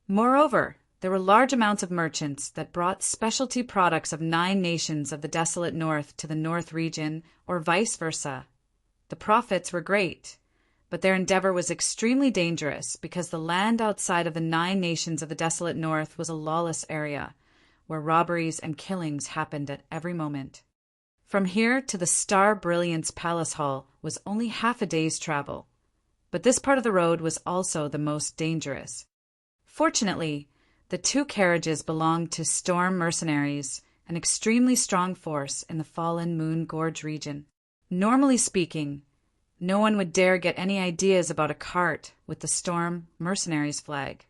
Moreover, there were large amounts of merchants that brought specialty products of 9 nations of the desolate north to the north region, or vice versa. The profits were great, but their endeavor was extremely dangerous because the land outside of the 9 nations of the desolate north was a lawless area, where robberies and killings happened at every moment. From here to the Star Brilliance Palace Hall was only half a day's travel, but this part of the road was also the most dangerous. Fortunately, the 2 carriages belonged to Storm Mercenaries, an extremely strong force in the Fallen Moon Gorge region. Normally speaking, no one would dare get any ideas about a cart with the Storm Mercenaries flag.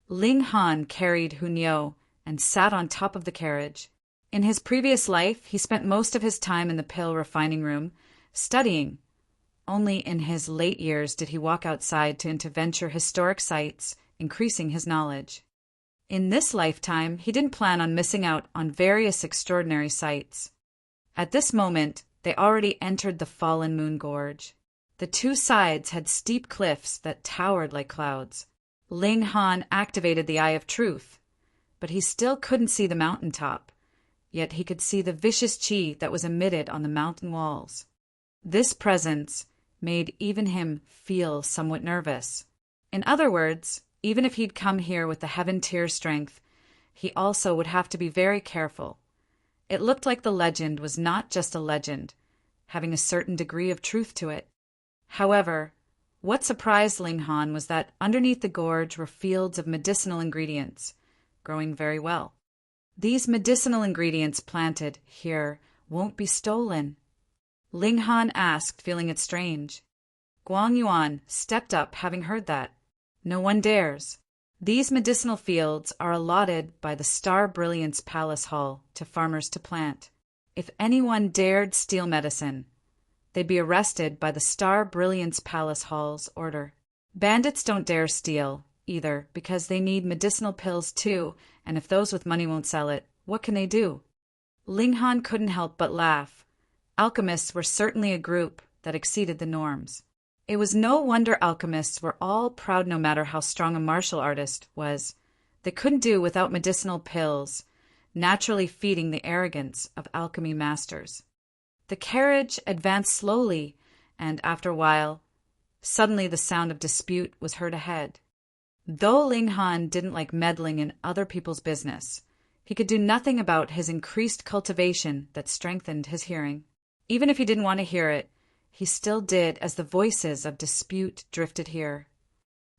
Ling Han carried Hunyo and sat on top of the carriage. In his previous life, he spent most of his time in the pill refining room, studying. Only in his late years did he walk outside to venture historic sites, increasing his knowledge. In this lifetime, he didn't plan on missing out on various extraordinary sights. At this moment, they already entered the Fallen Moon Gorge. The two sides had steep cliffs that towered like clouds. Ling Han activated the Eye of Truth, but he still couldn't see the mountaintop, yet he could see the vicious qi that was emitted on the mountain walls. This presence made even him feel somewhat nervous. In other words, even if he'd come here with the heaven tier strength, he also would have to be very careful. It looked like the legend was not just a legend, having a certain degree of truth to it. However, what surprised Ling Han was that underneath the gorge were fields of medicinal ingredients, growing very well. These medicinal ingredients planted here won't be stolen. Ling Han asked, feeling it strange. Guang Yuan stepped up, having heard that. No one dares. These medicinal fields are allotted by the Star Brilliance Palace Hall to farmers to plant. If anyone dared steal medicine, they'd be arrested by the Star Brilliance Palace Hall's order. Bandits don't dare steal, either, because they need medicinal pills too, and if those with money won't sell it, what can they do? Ling Han couldn't help but laugh. Alchemists were certainly a group that exceeded the norms. It was no wonder alchemists were all proud no matter how strong a martial artist was. They couldn't do without medicinal pills, naturally feeding the arrogance of alchemy masters. The carriage advanced slowly, and after a while, suddenly the sound of dispute was heard ahead. Though Ling Han didn't like meddling in other people's business, he could do nothing about his increased cultivation that strengthened his hearing. Even if he didn't want to hear it, he still did as the voices of dispute drifted here.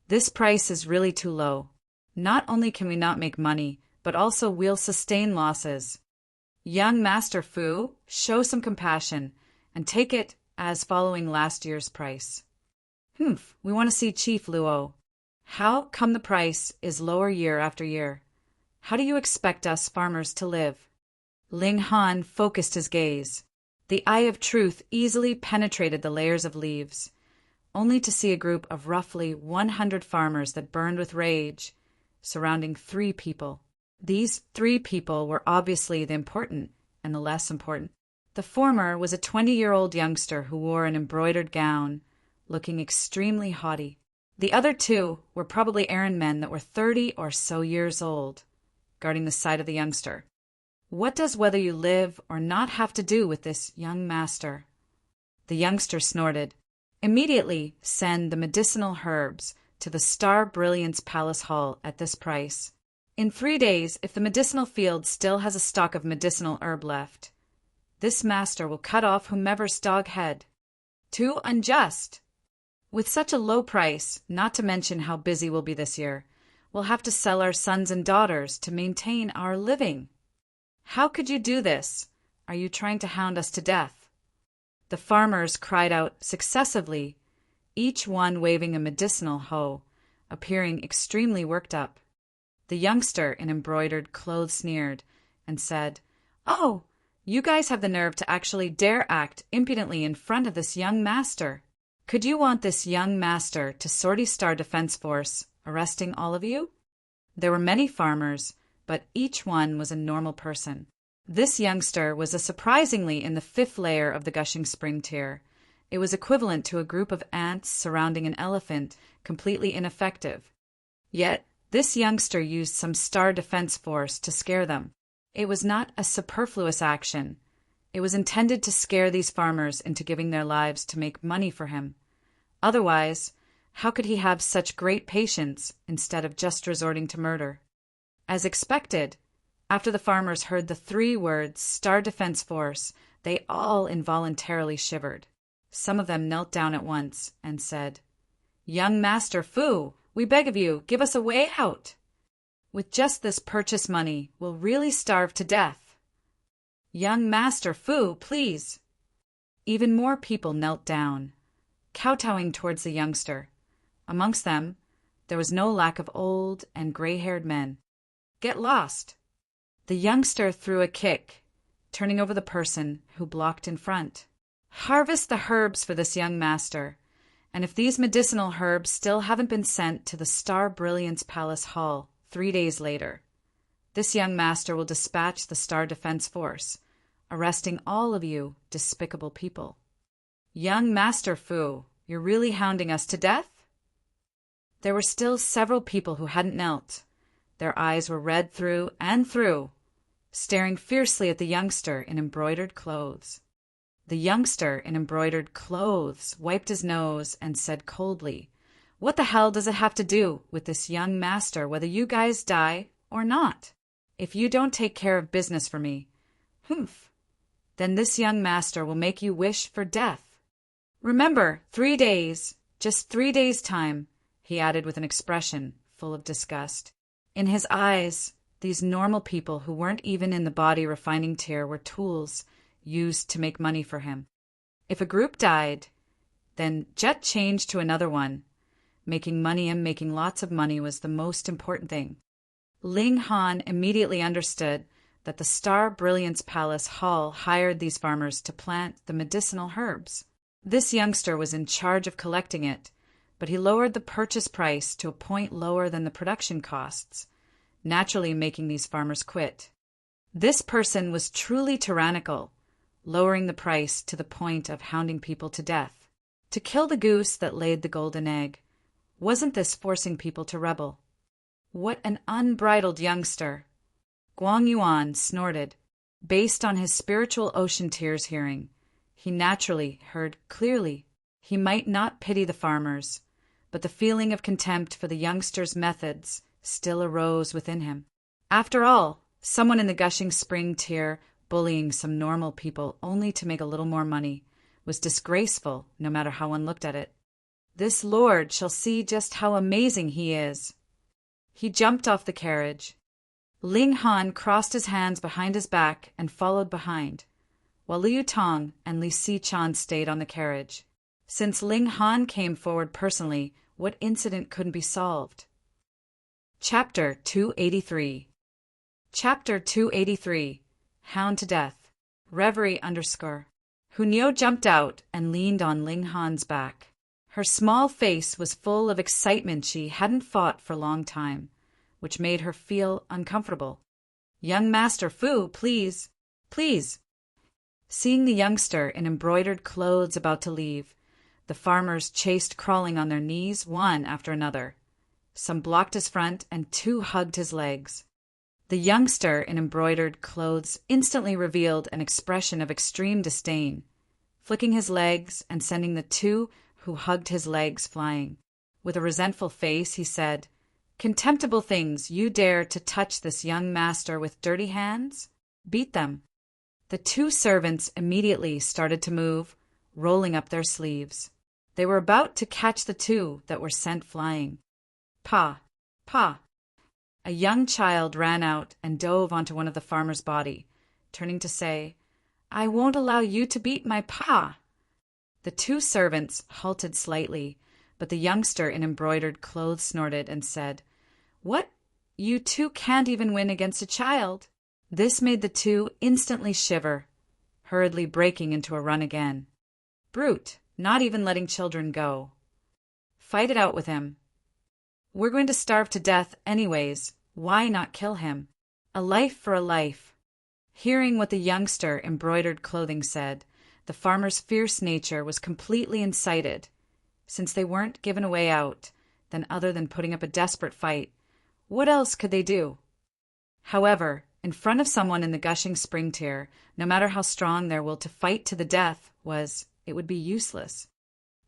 This price is really too low. Not only can we not make money, but also we'll sustain losses. Young Master Fu, show some compassion and take it as following last year's price. We want to see Chief Luo. How come the price is lower year after year? How do you expect us farmers to live? Ling Han focused his gaze. The Eye of Truth easily penetrated the layers of leaves, only to see a group of roughly 100 farmers that burned with rage, surrounding 3 people. These 3 people were obviously the important and the less important. The former was a 20-year-old youngster who wore an embroidered gown, looking extremely haughty. The other 2 were probably errand men that were 30 or so years old, guarding the side of the youngster. What does whether you live or not have to do with this young master? The youngster snorted. Immediately send the medicinal herbs to the Star Brilliance Palace Hall at this price. In 3 days, if the medicinal field still has a stock of medicinal herb left, this master will cut off whomever's dog head. Too unjust. With such a low price, not to mention how busy we'll be this year, we'll have to sell our sons and daughters to maintain our living. How could you do this? Are you trying to hound us to death? The farmers cried out successively, each one waving a medicinal hoe, appearing extremely worked up. The youngster in embroidered clothes sneered and said, "Oh, you guys have the nerve to actually dare act impudently in front of this young master. Could you want this young master to sortie Star Defense Force, arresting all of you?" There were many farmers, but each one was a normal person. This youngster was a surprisingly in the 5th layer of the Gushing Spring tier. It was equivalent to a group of ants surrounding an elephant, completely ineffective. Yet, this youngster used some Star Defense Force to scare them. It was not a superfluous action. It was intended to scare these farmers into giving their lives to make money for him. Otherwise, how could he have such great patience instead of just resorting to murder? As expected, after the farmers heard the 3 words Star Defense Force, they all involuntarily shivered. Some of them knelt down at once and said, "Young Master Fu, we beg of you, give us a way out. With just this purchase money, we'll really starve to death. Young Master Fu, please." Even more people knelt down, kowtowing towards the youngster. Amongst them, there was no lack of old and gray-haired men. "Get lost." The youngster threw a kick, turning over the person who blocked in front. "Harvest the herbs for this young master, and if these medicinal herbs still haven't been sent to the Star Brilliance Palace Hall 3 days later, this young master will dispatch the Star Defense Force, arresting all of you despicable people." "Young Master Fu, You're really hounding us to death?" There were still several people who hadn't knelt. Their eyes were red through and through, staring fiercely at the youngster in embroidered clothes. The youngster in embroidered clothes wiped his nose and said coldly, "What the hell does it have to do with this young master whether you guys die or not? If you don't take care of business for me, then this young master will make you wish for death. Remember, 3 days, just 3 days' time," he added with an expression full of disgust. In his eyes, these normal people who weren't even in the body refining tier were tools used to make money for him. If a group died, then jet change to another one. Making money and making lots of money was the most important thing. Ling Han immediately understood that the Star Brilliance Palace Hall hired these farmers to plant the medicinal herbs. This youngster was in charge of collecting it, but he lowered the purchase price to a point lower than the production costs, naturally making these farmers quit. This person was truly tyrannical, lowering the price to the point of hounding people to death. To kill the goose that laid the golden egg, wasn't this forcing people to rebel? What an unbridled youngster! Guang Yuan snorted. Based on his spiritual ocean tears hearing, he naturally heard clearly. He might not pity the farmers, but the feeling of contempt for the youngster's methods still arose within him. After all, someone in the Gushing Spring tier bullying some normal people only to make a little more money was disgraceful, no matter how one looked at it. This lord shall see just how amazing he is. He jumped off the carriage. Ling Han crossed his hands behind his back and followed behind, while Liu Tong and Li Xichan stayed on the carriage. Since Ling Han came forward personally, what incident couldn't be solved? Chapter 283. Chapter 283. Hound to Death. Reverie _ Hunyo jumped out and leaned on Ling Han's back. Her small face was full of excitement. She hadn't fought for a long time, which made her feel uncomfortable. "Young Master Fu, please, please." Seeing the youngster in embroidered clothes about to leave, the farmers chased crawling on their knees one after another. Some blocked his front and 2 hugged his legs. The youngster in embroidered clothes instantly revealed an expression of extreme disdain, flicking his legs and sending the 2 who hugged his legs flying. With a resentful face, he said, "Contemptible things, you dare to touch this young master with dirty hands? Beat them." The 2 servants immediately started to move, rolling up their sleeves. They were about to catch the 2 that were sent flying. "Pa! Pa!" A young child ran out and dove onto one of the farmer's body, turning to say, "I won't allow you to beat my pa." The 2 servants halted slightly, but the youngster in embroidered clothes snorted and said, "What? You 2 can't even win against a child." This made the 2 instantly shiver, hurriedly breaking into a run again. Brute, not even letting children go. Fight it out with him. We're going to starve to death anyways. Why not kill him? A life for a life. Hearing what the youngster embroidered clothing said, the farmer's fierce nature was completely incited. Since they weren't given a way out, then other than putting up a desperate fight, what else could they do? However, in front of someone in the Gushing Spring tier, no matter how strong their will to fight to the death it would be useless.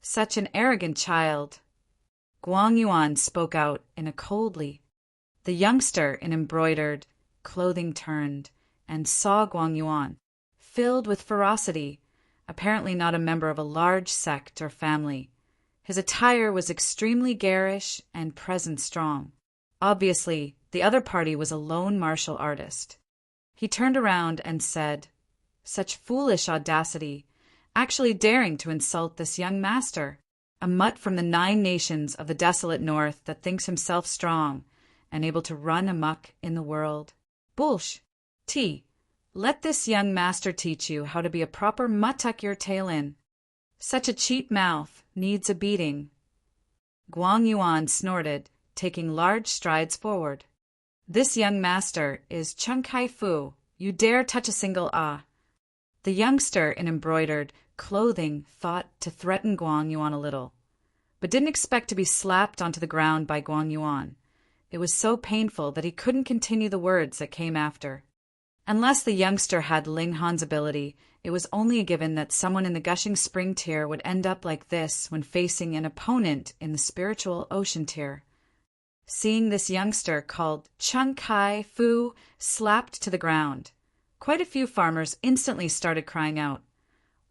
Such an arrogant child. Guang Yuan spoke out in a coldly. The youngster in embroidered clothing turned and saw Guang Yuan, filled with ferocity, apparently not a member of a large sect or family. His attire was extremely garish and presence strong. Obviously, the other party was a lone martial artist. He turned around and said, "Such foolish audacity, actually daring to insult this young master, a mutt from the 9 nations of the desolate north that thinks himself strong and able to run amok in the world. Bullsh! Let this young master teach you how to be a proper mutt. Tuck your tail in. Such a cheap mouth needs a beating." Guang Yuan snorted, taking large strides forward. "This young master is Chung Kai Fu. You dare touch a single ah." The youngster in embroidered clothing thought to threaten Guang Yuan a little, but didn't expect to be slapped onto the ground by Guang Yuan. It was so painful that he couldn't continue the words that came after. Unless the youngster had Ling Han's ability, it was only a given that someone in the gushing spring tier would end up like this when facing an opponent in the spiritual ocean tier. Seeing this youngster, called Chung Kai Fu, slapped to the ground, quite a few farmers instantly started crying out,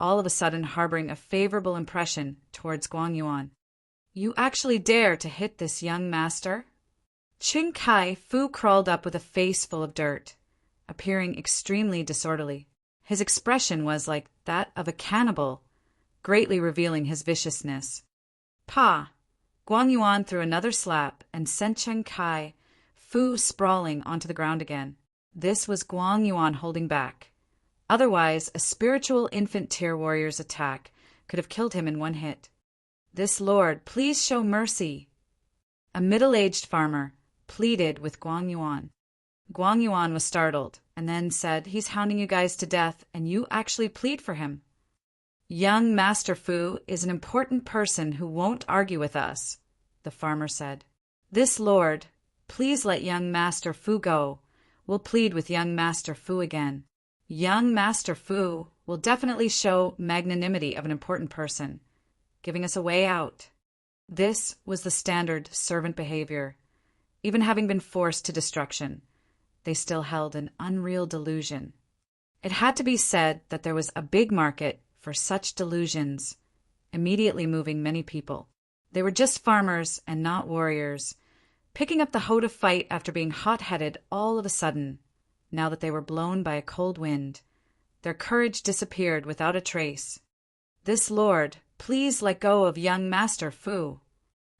all of a sudden harboring a favorable impression towards Guang Yuan. "You actually dare to hit this young master?" Chung Kai Fu crawled up with a face full of dirt, appearing extremely disorderly. His expression was like that of a cannibal, greatly revealing his viciousness. "Pa!" Guang Yuan threw another slap and sent Chung Kai Fu sprawling onto the ground again. This was Guang Yuan holding back. Otherwise, a spiritual infant tier warrior's attack could have killed him in one hit. "This lord, please show mercy." A middle-aged farmer pleaded with Guang Yuan. Guang Yuan was startled and then said, "He's hounding you guys to death and you actually plead for him." "Young Master Fu is an important person who won't argue with us," the farmer said. "This lord, please let young Master Fu go. We'll plead with young Master Fu again. Young Master Fu will definitely show magnanimity of an important person, giving us a way out." This was the standard servant behavior. Even having been forced to destruction, they still held an unreal delusion. It had to be said that there was a big market for such delusions, immediately moving many people. They were just farmers and not warriors, picking up the hoe to fight after being hot-headed all of a sudden. Now that they were blown by a cold wind, their courage disappeared without a trace. "This lord, please let go of young Master Fu."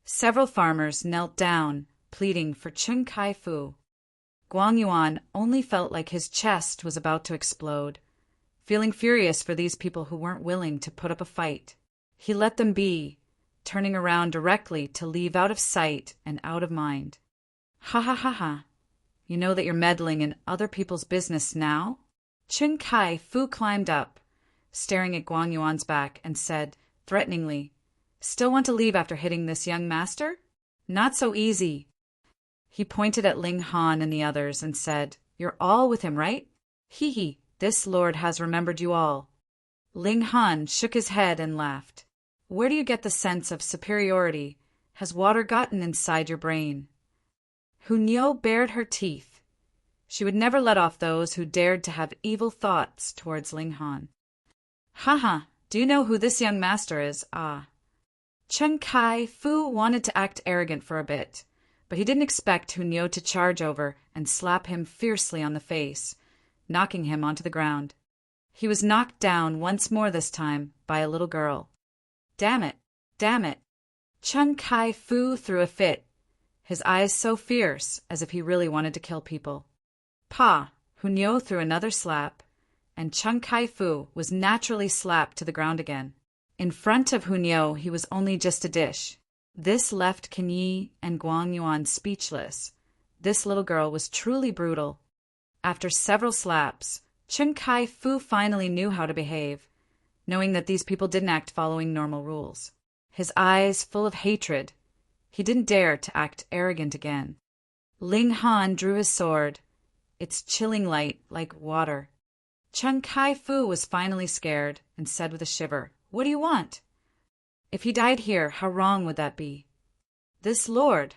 Several farmers knelt down, pleading for Chung Kai Fu. Guang Yuan only felt like his chest was about to explode, feeling furious for these people who weren't willing to put up a fight. He let them be, turning around directly to leave out of sight and out of mind. "Ha ha ha ha. You know that you're meddling in other people's business now?" Chung Kai Fu climbed up, staring at Guang Yuan's back, and said, threateningly, "Still want to leave after hitting this young master? Not so easy." He pointed at Ling Han and the others and said, "You're all with him, right? Hee hee, this lord has remembered you all." Ling Han shook his head and laughed. "Where do you get the sense of superiority? Has water gotten inside your brain?" Hunyo bared her teeth. She would never let off those who dared to have evil thoughts towards Ling Han. "Haha, do you know who this young master is? Ah." Chung Kai Fu wanted to act arrogant for a bit, but he didn't expect Hunyo to charge over and slap him fiercely on the face, knocking him onto the ground. He was knocked down once more this time by a little girl. Damn it! Damn it! Chung Kai Fu threw a fit, his eyes so fierce as if he really wanted to kill people. "Pa!" Hunyo threw another slap, and Chung Kai Fu was naturally slapped to the ground again. In front of Hunyo, he was only just a dish. This left Kan Yi and Guang Yuan speechless. This little girl was truly brutal. After several slaps, Chung Kai Fu finally knew how to behave, knowing that these people didn't act following normal rules. His eyes full of hatred, he didn't dare to act arrogant again. Ling Han drew his sword, its chilling light like water. Chung Kai Fu was finally scared and said with a shiver, "What do you want?" "If he died here, how wrong would that be?" "This lord."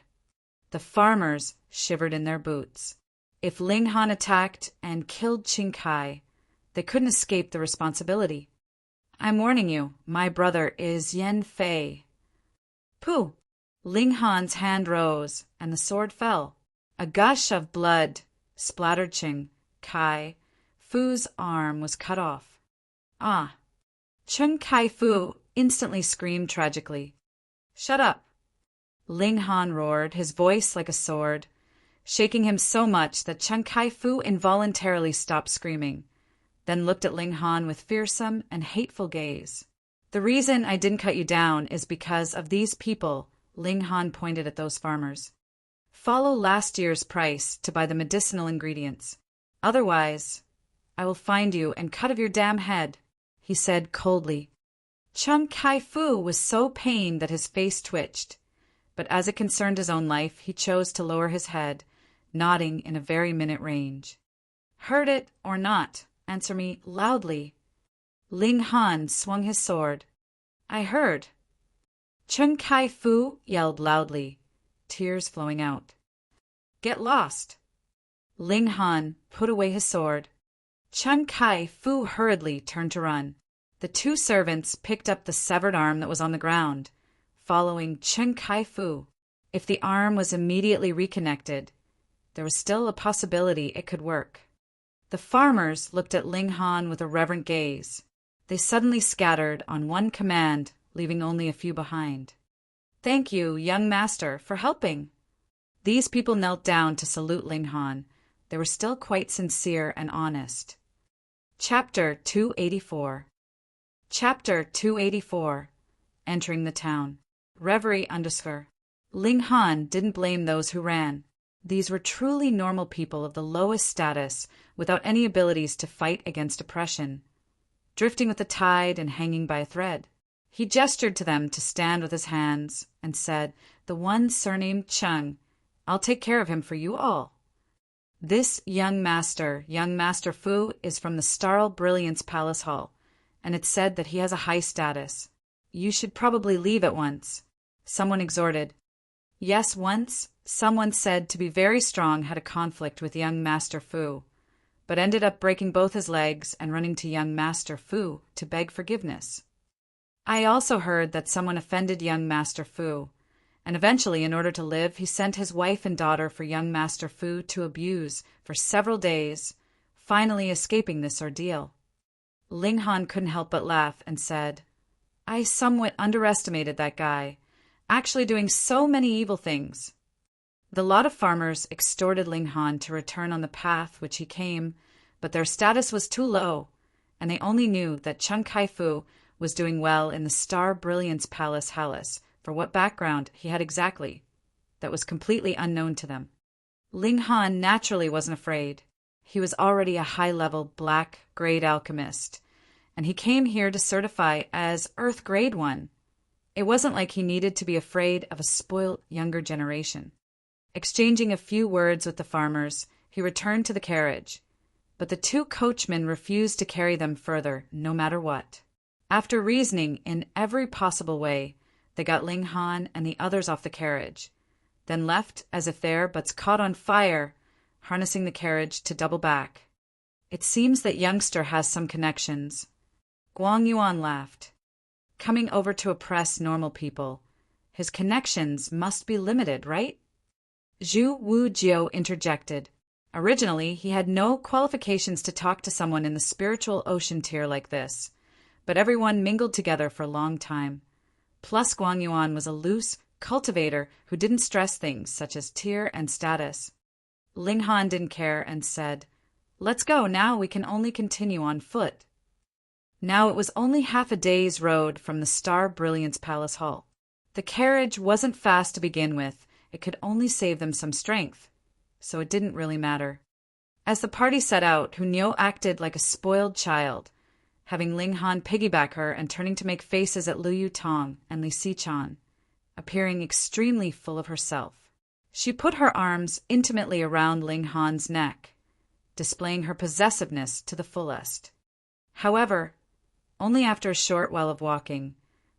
The farmers shivered in their boots. If Ling Han attacked and killed Chung Kai, they couldn't escape the responsibility. "I'm warning you, my brother is Yan Fei." "Pooh!" Ling Han's hand rose, and the sword fell. A gush of blood splattered Chung Kai Fu's arm was cut off. "Ah!" Chung Kai Fu instantly screamed tragically. "Shut up!" Ling Han roared, his voice like a sword, shaking him so much that Chung Kai Fu involuntarily stopped screaming, then looked at Ling Han with fearsome and hateful gaze. "The reason I didn't cut you down is because of these people," Ling Han pointed at those farmers. "Follow last year's price to buy the medicinal ingredients. Otherwise, I will find you and cut off your damn head," he said coldly. Chung Kai-fu was so pained that his face twitched, but as it concerned his own life, he chose to lower his head, nodding in a very minute range. Heard it or not? Answer me loudly. Ling Han swung his sword. I heard. Chung Kai-fu yelled loudly, tears flowing out. Get lost. Ling Han put away his sword. Chung Kai-fu hurriedly turned to run. The two servants picked up the severed arm that was on the ground, following Chung Kai-fu. If the arm was immediately reconnected, there was still a possibility it could work. The farmers looked at Ling Han with a reverent gaze. They suddenly scattered on one command, leaving only a few behind. Thank you, young master, for helping. These people knelt down to salute Ling Han. They were still quite sincere and honest. Chapter 284. Chapter 284. Entering the town. Reverie _ Ling Han didn't blame those who ran. These were truly normal people of the lowest status, without any abilities to fight against oppression, drifting with the tide and hanging by a thread. He gestured to them to stand with his hands and said, The one surnamed Chung, I'll take care of him for you all. This young master Fu, is from the Starl Brilliance Palace Hall, and it's said that he has a high status. You should probably leave at once. Someone exhorted. Yes, once, someone said to be very strong had a conflict with young Master Fu, but ended up breaking both his legs and running to young Master Fu to beg forgiveness. I also heard that someone offended young Master Fu, and eventually, in order to live, he sent his wife and daughter for young Master Fu to abuse for several days, finally escaping this ordeal. Ling Han couldn't help but laugh and said, I somewhat underestimated that guy, actually doing so many evil things. The lot of farmers extorted Ling Han to return on the path which he came, but their status was too low, and they only knew that Chung Kai-fu was doing well in the Star Brilliance Palace for what background he had exactly. That was completely unknown to them. Ling Han naturally wasn't afraid. He was already a high-level black grade alchemist, and he came here to certify as Earth Grade 1. It wasn't like he needed to be afraid of a spoilt younger generation. Exchanging a few words with the farmers, he returned to the carriage, but the two coachmen refused to carry them further, no matter what. After reasoning in every possible way, they got Ling Han and the others off the carriage, then left as if their butts caught on fire, harnessing the carriage to double back. It seems that youngster has some connections. Guang Yuan laughed. Coming over to oppress normal people, his connections must be limited, right? Zhu Wujiu interjected. Originally, he had no qualifications to talk to someone in the spiritual ocean tier like this, but everyone mingled together for a long time. Plus, Guang Yuan was a loose cultivator who didn't stress things such as tier and status. Ling Han didn't care and said, Let's go now, we can only continue on foot. Now it was only half a day's road from the Star Brilliance Palace Hall. The carriage wasn't fast to begin with, it could only save them some strength, so it didn't really matter. As the party set out, Hunyo acted like a spoiled child, having Ling Han piggyback her and turning to make faces at Liu Yutong and Li Xichan, appearing extremely full of herself. She put her arms intimately around Ling Han's neck, displaying her possessiveness to the fullest. However, only after a short while of walking,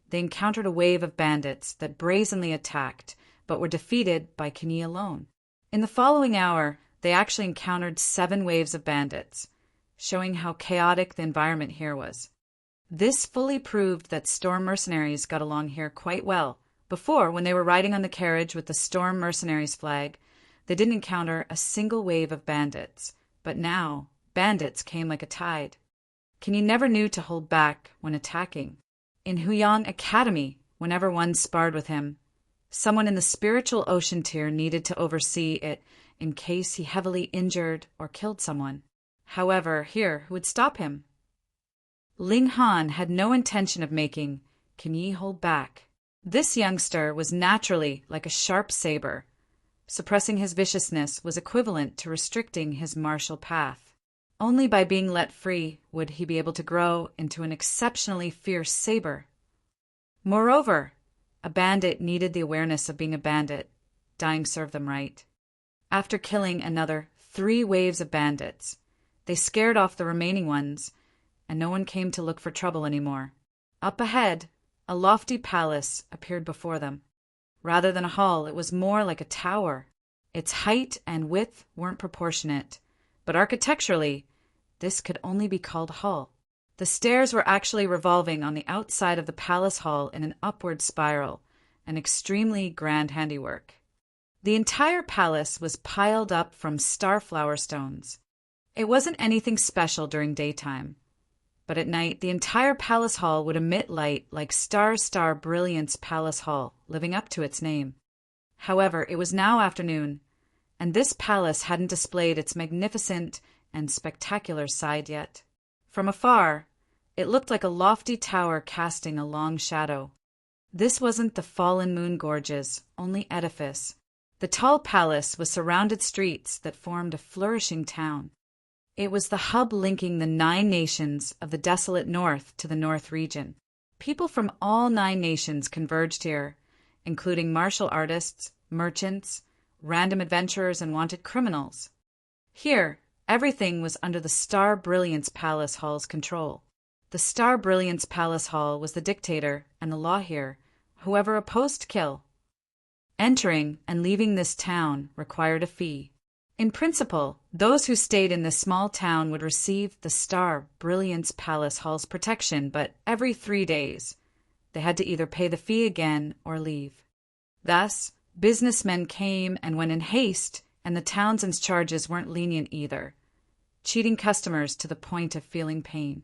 they encountered a wave of bandits that brazenly attacked, but were defeated by Kenyi alone. In the following hour, they actually encountered 7 waves of bandits, showing how chaotic the environment here was. This fully proved that Storm Mercenaries got along here quite well. Before, when they were riding on the carriage with the Storm Mercenaries flag, they didn't encounter a single wave of bandits, but now, bandits came like a tide. Kenyi never knew to hold back when attacking. In Huyang Academy, whenever one sparred with him, someone in the spiritual ocean tier needed to oversee it in case he heavily injured or killed someone. However, here, who would stop him? Ling Han had no intention of making Kenyi hold back. This youngster was naturally like a sharp saber. Suppressing his viciousness was equivalent to restricting his martial path. Only by being let free would he be able to grow into an exceptionally fierce saber. Moreover, a bandit needed the awareness of being a bandit. Dying served them right. After killing another 3 waves of bandits, they scared off the remaining ones, and no one came to look for trouble anymore. Up ahead, a lofty palace appeared before them. Rather than a hall, it was more like a tower. Its height and width weren't proportionate, but architecturally, this could only be called a hall. The stairs were actually revolving on the outside of the palace hall in an upward spiral, an extremely grand handiwork. The entire palace was piled up from starflower stones. It wasn't anything special during daytime, but at night the entire palace hall would emit light like Star Brilliance Palace Hall, living up to its name. However, it was now afternoon, and this palace hadn't displayed its magnificent and spectacular side yet. From afar, it looked like a lofty tower casting a long shadow. This wasn't the fallen moon gorges, only edifice. The tall palace was surrounded streets that formed a flourishing town. It was the hub linking the 9 nations of the desolate north to the north region. People from all 9 nations converged here, including martial artists, merchants, random adventurers, and wanted criminals. Here, everything was under the Star Brilliance Palace Hall's control. The Star Brilliance Palace Hall was the dictator and the law here. Whoever opposed to kill. Entering and leaving this town required a fee. In principle, those who stayed in this small town would receive the Star Brilliance Palace Hall's protection, but every 3 days, they had to either pay the fee again or leave. Thus, businessmen came and went in haste, and the townsend's charges weren't lenient either, cheating customers to the point of feeling pain.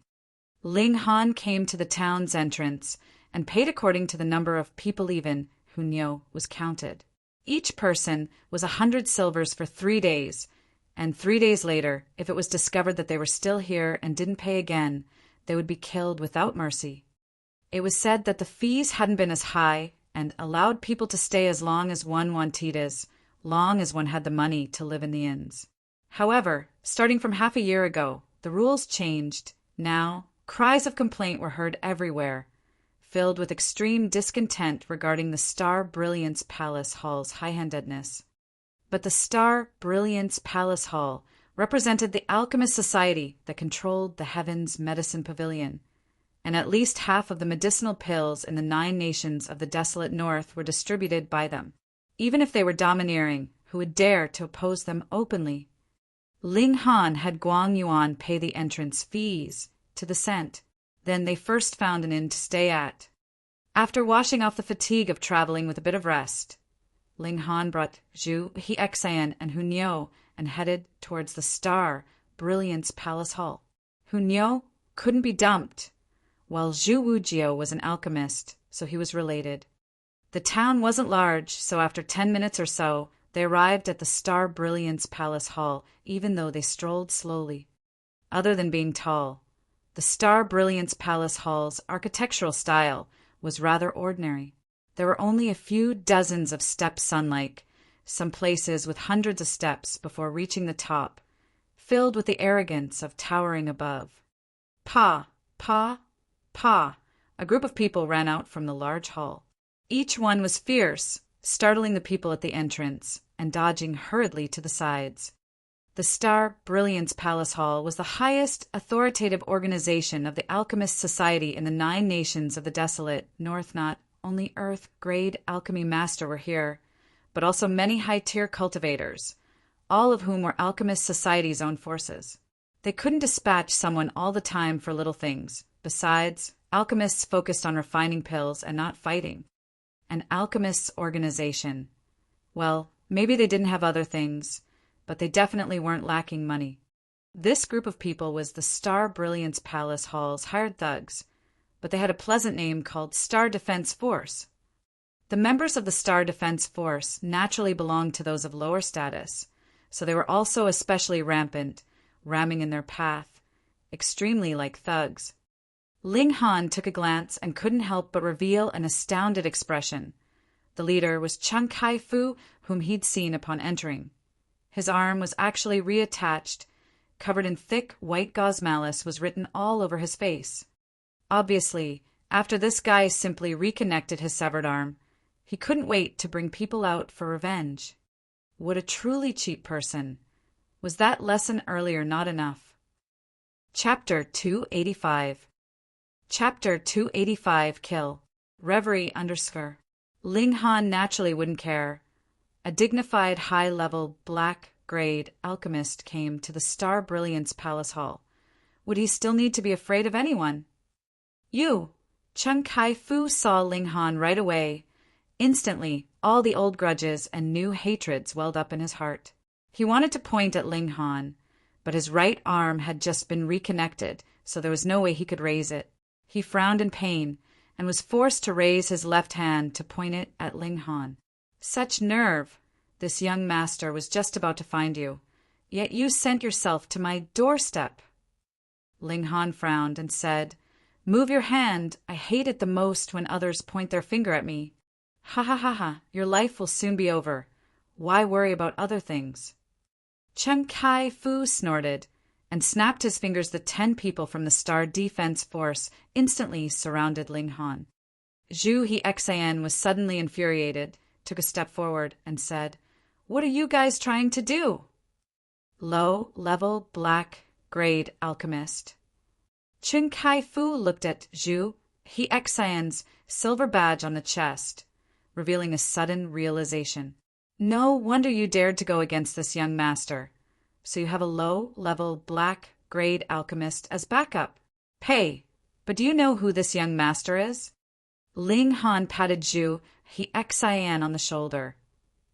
Ling Han came to the town's entrance and paid according to the number of people even who Nyo was counted. Each person was 100 silvers for 3 days, and 3 days later, if it was discovered that they were still here and didn't pay again, they would be killed without mercy. It was said that the fees hadn't been as high and allowed people to stay as long as one wanted, as long as one had the money to live in the inns. However, starting from half a year ago, the rules changed. Now, cries of complaint were heard everywhere, filled with extreme discontent regarding the Star Brilliance Palace Hall's high-handedness. But the Star Brilliance Palace Hall represented the Alchemist society that controlled the Heaven's Medicine Pavilion, and at least half of the medicinal pills in the 9 nations of the desolate north were distributed by them. Even if they were domineering, who would dare to oppose them openly? Ling Han had Guang Yuan pay the entrance fees to the cent. Then they first found an inn to stay at. After washing off the fatigue of traveling with a bit of rest, Ling Han brought Zhu Hiexian and Hu Niu and headed towards the Star Brilliance Palace Hall. Hu Niu couldn't be dumped, while Zhu Wujiu was an alchemist, so he was related. The town wasn't large, so after 10 minutes or so, they arrived at the Star Brilliance Palace Hall, even though they strolled slowly. Other than being tall, the Star Brilliance Palace Hall's architectural style was rather ordinary. There were only a few dozens of steps sunlike, some places with hundreds of steps before reaching the top, filled with the arrogance of towering above. Pa, pa, pa, a group of people ran out from the large hall. Each one was fierce, startling the people at the entrance and dodging hurriedly to the sides. The Star Brilliance Palace Hall was the highest authoritative organization of the Alchemist Society in the 9 nations of the desolate north. Not only Earth-grade alchemy master were here, but also many high-tier cultivators, all of whom were Alchemist Society's own forces. They couldn't dispatch someone all the time for little things. Besides, alchemists focused on refining pills and not fighting. An alchemist's organization. Well, maybe they didn't have other things, but they definitely weren't lacking money. This group of people was the Star Brilliance Palace Hall's hired thugs, but they had a pleasant name called Star Defense Force. The members of the Star Defense Force naturally belonged to those of lower status, so they were also especially rampant, ramming in their path, extremely like thugs. Ling Han took a glance and couldn't help but reveal an astounded expression. The leader was Chung Kai-Fu, whom he'd seen upon entering. His arm was actually reattached, covered in thick white gauze malice was written all over his face. Obviously, After this guy simply reconnected his severed arm, he couldn't wait to bring people out for revenge. What a truly cheap person. Was that lesson earlier not enough? Chapter 285. Chapter 285 Kill. Reverie _ Ling Han naturally wouldn't care. A dignified, high-level, black-grade alchemist came to the Star Brilliance Palace Hall. Would he still need to be afraid of anyone? You! Chung Kai-Fu saw Ling Han right away. Instantly, all the old grudges and new hatreds welled up in his heart. He wanted to point at Ling Han, but his right arm had just been reconnected, so there was no way he could raise it. He frowned in pain and was forced to raise his left hand to point it at Ling Han. Such nerve! This young master was just about to find you, yet you sent yourself to my doorstep. Ling Han frowned and said, "Move your hand. I hate it the most when others point their finger at me. Ha ha ha ha, your life will soon be over. Why worry about other things?" Chung Kai-Fu snorted and snapped his fingers. The 10 people from the Star Defense Force instantly surrounded Ling Han. Zhu He was suddenly infuriated, took a step forward, and said, "What are you guys trying to do?" Low-level black-grade alchemist. Chung Kai-Fu looked at Zhu He silver badge on the chest, revealing a sudden realization. No wonder you dared to go against this young master. So you have a low-level black-grade alchemist as backup. Pay, but do you know who this young master is? Ling Han patted Zhu He on the shoulder,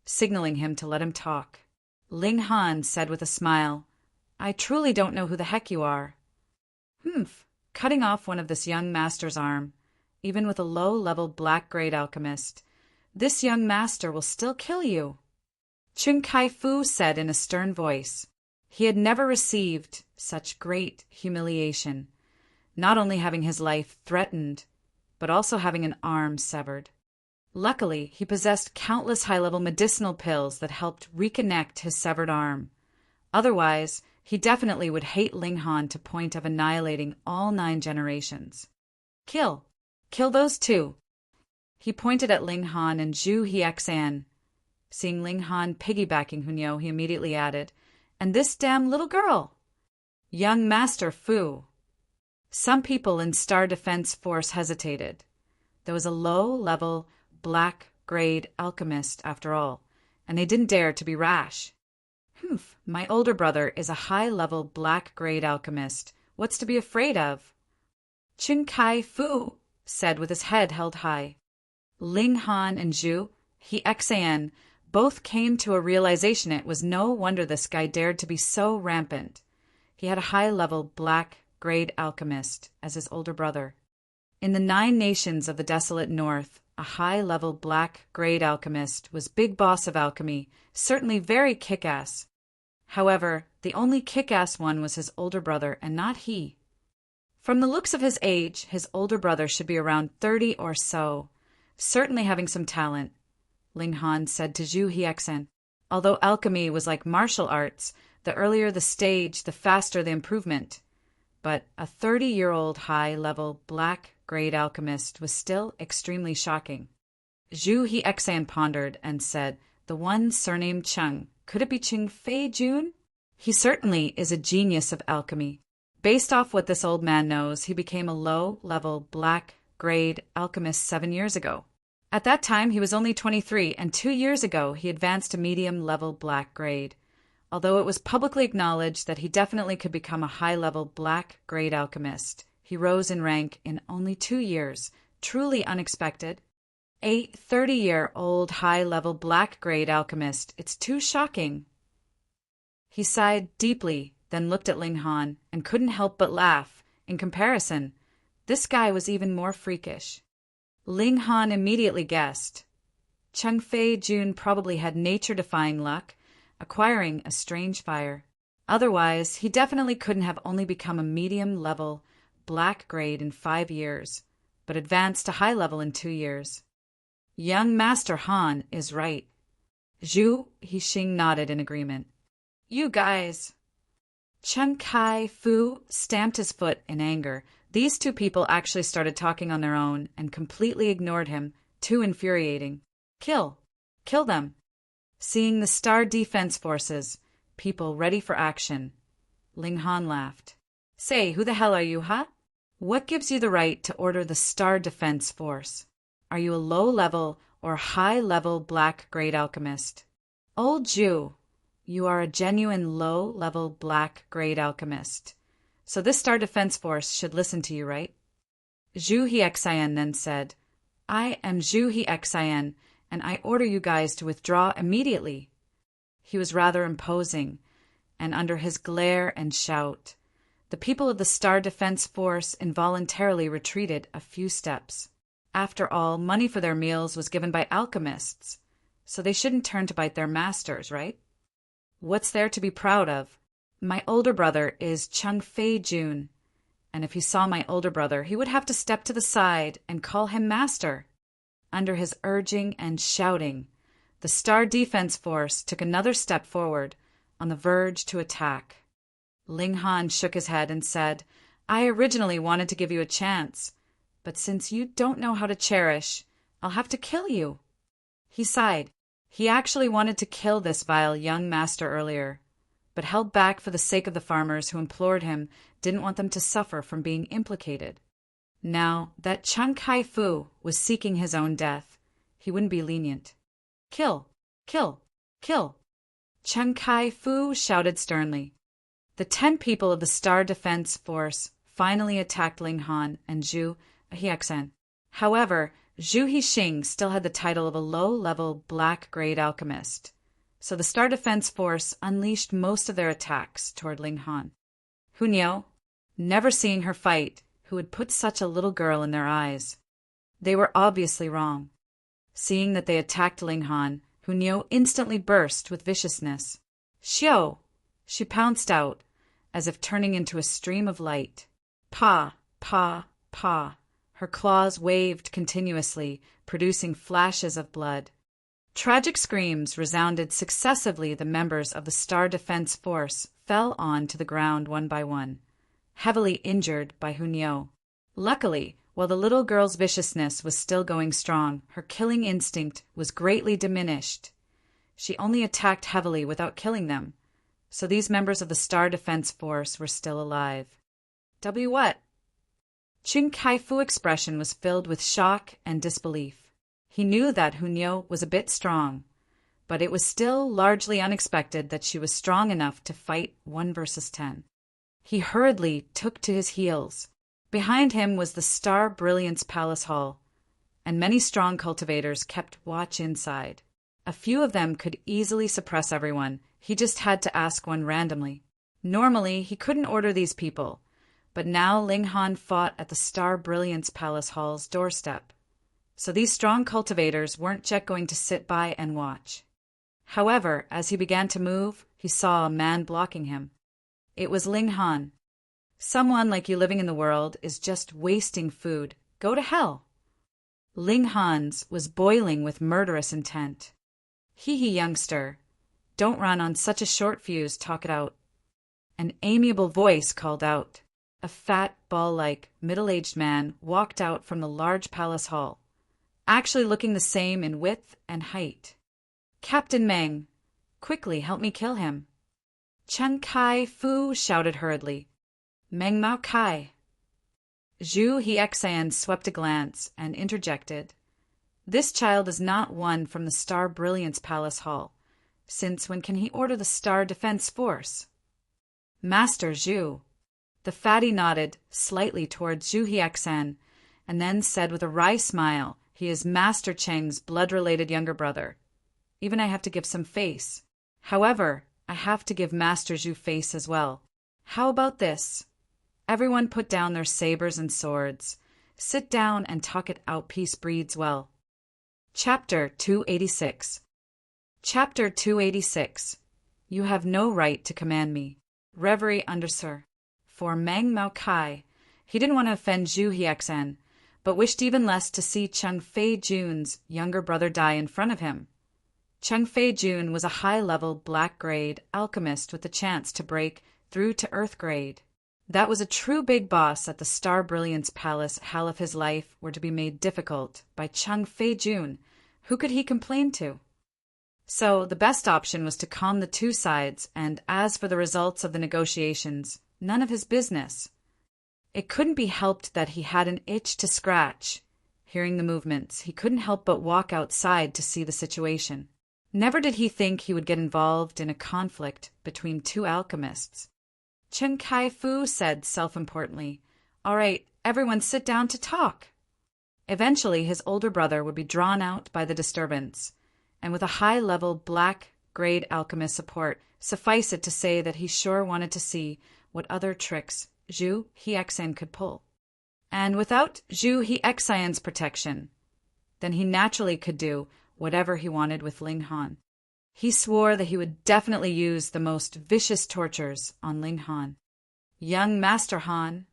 signaling him to let him talk. Ling Han said with a smile, "I truly don't know who the heck you are." Humph, cutting off one of this young master's arm, even with a low-level black-grade alchemist. This young master will still kill you. Chung Kai-Fu said in a stern voice. He had never received such great humiliation, not only having his life threatened, but also having an arm severed. Luckily, he possessed countless high-level medicinal pills that helped reconnect his severed arm. Otherwise, he definitely would hate Ling Han to the point of annihilating all 9 generations. Kill those 2. He pointed at Ling Han and Zhu He. Seeing Ling Han piggybacking Hunyo, he immediately added, "And this damn little girl." Young Master Fu. Some people in Star Defense Force hesitated. There was a low-level, black-grade alchemist after all, and they didn't dare to be rash. Humph, my older brother is a high-level black-grade alchemist. What's to be afraid of? Chung Kai-Fu said with his head held high. Ling Han and Zhu He both came to a realization. It was no wonder this guy dared to be so rampant. He had a high-level black-grade alchemist as his older brother. In the 9 nations of the desolate north, a high-level black-grade alchemist was big boss of alchemy, certainly very kick-ass. However, the only kick-ass one was his older brother, and not he. From the looks of his age, his older brother should be around 30 or so, certainly having some talent. Ling Han said to Zhu He. Although alchemy was like martial arts, the earlier the stage, the faster the improvement. But a 30-year-old high-level black-grade alchemist was still extremely shocking. Zhu He pondered and said, "The one surnamed Chung, could it be Ching Fei Jun? He certainly is a genius of alchemy." Based off what this old man knows, he became a low-level black-grade alchemist 7 years ago. At that time, he was only 23, and 2 years ago, he advanced to medium-level black-grade. Although it was publicly acknowledged that he definitely could become a high-level black-grade alchemist, he rose in rank in only 2 years, truly unexpected. A 30-year-old high-level black-grade alchemist, it's too shocking. He sighed deeply, then looked at Ling Han, and couldn't help but laugh. In comparison, this guy was even more freakish. Ling Han immediately guessed. Cheng Fei Jun probably had nature-defying luck, acquiring a strange fire. Otherwise, he definitely couldn't have only become a medium-level black grade in 5 years, but advanced to high level in 2 years. Young Master Han is right. Zhu Hixing nodded in agreement. You guys. Chung Kai-Fu stamped his foot in anger, These two people actually started talking on their own and completely ignored him, too infuriating. Kill! Kill them! Seeing the Star Defense Forces, people ready for action, Ling Han laughed. Say, who the hell are you, huh? What gives you the right to order the Star Defense Force? Are you a low-level or high-level black-grade alchemist? Old Jew, you are a genuine low-level black-grade alchemist. So this Star Defense Force should listen to you, right? Zhu Hiexian then said, I am Zhu Hiexian, and I order you guys to withdraw immediately. He was rather imposing, and under his glare and shout, the people of the Star Defense Force involuntarily retreated a few steps. After all, money for their meals was given by alchemists, so they shouldn't turn to bite their masters, right? What's there to be proud of? My older brother is Chung Fei Jun, and if he saw my older brother, he would have to step to the side and call him master. Under his urging and shouting, the Star Defense Force took another step forward, on the verge to attack. Ling Han shook his head and said, I originally wanted to give you a chance, but since you don't know how to cherish, I'll have to kill you. He sighed. He actually wanted to kill this vile young master earlier, but held back for the sake of the farmers who implored him, didn't want them to suffer from being implicated. Now that Chung Kai-Fu was seeking his own death, he wouldn't be lenient. Kill! Kill! Kill! Chung Kai-Fu shouted sternly. The 10 people of the Star Defense Force finally attacked Ling Han and Zhu Hiexian. However, Zhu Hixing still had the title of a low-level black-grade alchemist, so the Star Defense Force unleashed most of their attacks toward Ling Han. Hunyao, never seeing her fight, who had put such a little girl in their eyes. They were obviously wrong. Seeing that they attacked Ling Han, Hunyao instantly burst with viciousness. Xiao! She pounced out, as if turning into a stream of light. Pa! Pa! Pa! Her claws waved continuously, producing flashes of blood. Tragic screams resounded successively. The members of the Star Defense Force fell on to the ground one by one, heavily injured by Hunyao. Luckily, while the little girl's viciousness was still going strong, her killing instinct was greatly diminished. She only attacked heavily without killing them, so these members of the Star Defense Force were still alive. What? Chung Kai-Fu's expression was filled with shock and disbelief. He knew that Hunyao was a bit strong, but it was still largely unexpected that she was strong enough to fight 1 versus 10. He hurriedly took to his heels. Behind him was the Star Brilliance Palace Hall, and many strong cultivators kept watch inside. A few of them could easily suppress everyone. He just had to ask one randomly. Normally, he couldn't order these people, but now Ling Han fought at the Star Brilliance Palace Hall's doorstep. So these strong cultivators weren't just going to sit by and watch. However, as he began to move, he saw a man blocking him. It was Ling Han. Someone like you living in the world is just wasting food. Go to hell. Ling Han's was boiling with murderous intent. Hee, youngster. Don't run on such a short fuse, talk it out. An amiable voice called out. A fat, ball-like, middle-aged man walked out from the large palace hall, actually looking the same in width and height. Captain Meng, quickly help me kill him. Chung Kai-Fu shouted hurriedly. Meng Mao Kai. Zhu Hiexian swept a glance and interjected. This child is not one from the Star Brilliance Palace Hall, since when can he order the Star Defense Force? Master Zhu. The fatty nodded slightly towards Zhu Hiexian, and then said with a wry smile, he is Master Cheng's blood-related younger brother. Even I have to give some face. However, I have to give Master Zhu face as well. How about this? Everyone put down their sabers and swords. Sit down and talk it out. Peace breeds well. Chapter 286. Chapter 286. You have no right to command me. Reverie Undersir. For Meng Mao Kai, he didn't want to offend Zhu Hiexian, but wished even less to see Chung Fei Jun's younger brother die in front of him. Chung Fei Jun was a high-level black-grade alchemist with the chance to break through to earth grade. That was a true big boss at the Star Brilliance Palace. Hell of his life were to be made difficult by Chung Fei-jun. Who could he complain to? So the best option was to calm the two sides, and as for the results of the negotiations, none of his business. It couldn't be helped that he had an itch to scratch. Hearing the movements, he couldn't help but walk outside to see the situation. Never did he think he would get involved in a conflict between two alchemists. Chen Kai-fu said self-importantly, "All right, everyone sit down to talk." Eventually, his older brother would be drawn out by the disturbance, and with a high-level black-grade alchemist support, suffice it to say that he sure wanted to see what other tricks Zhu Hexen could pull. And without Zhu Hexen's protection, then he naturally could do whatever he wanted with Ling Han. He swore that he would definitely use the most vicious tortures on Ling Han. "Young Master Han."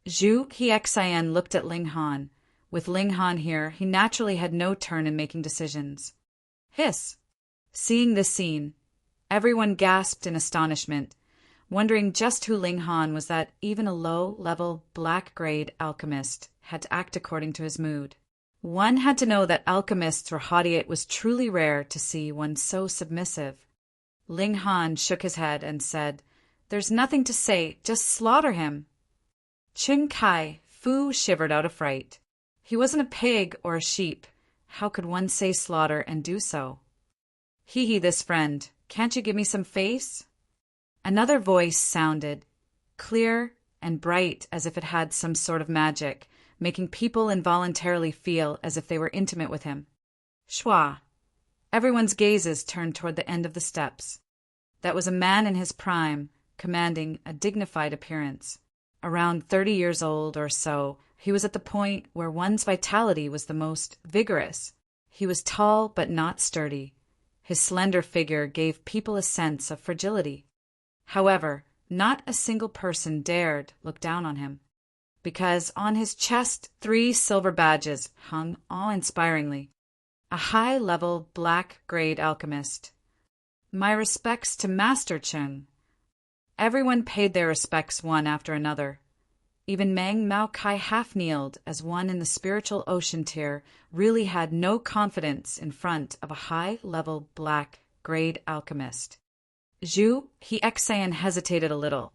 Zhu Hexen looked at Ling Han. With Ling Han here, he naturally had no turn in making decisions. Hiss. Seeing this scene, everyone gasped in astonishment, wondering just who Ling Han was that even a low-level black-grade alchemist had to act according to his mood. One had to know that alchemists were haughty. It was truly rare to see one so submissive. Ling Han shook his head and said, "There's nothing to say, just slaughter him." Chen Kai-fu shivered out of fright. He wasn't a pig or a sheep. How could one say slaughter and do so? "Hee this friend, can't you give me some face?" Another voice sounded, clear and bright as if it had some sort of magic, making people involuntarily feel as if they were intimate with him. Schwa. Everyone's gazes turned toward the end of the steps. That was a man in his prime, commanding a dignified appearance. Around 30 years old or so, he was at the point where one's vitality was the most vigorous. He was tall but not sturdy. His slender figure gave people a sense of fragility. However, not a single person dared look down on him, because on his chest 3 silver badges hung awe-inspiringly. A high-level black-grade alchemist. "My respects to Master Chung." Everyone paid their respects one after another. Even Meng Mao Kai half-kneeled, as one in the spiritual ocean tier really had no confidence in front of a high-level black-grade alchemist. Zhu Hexen hesitated a little,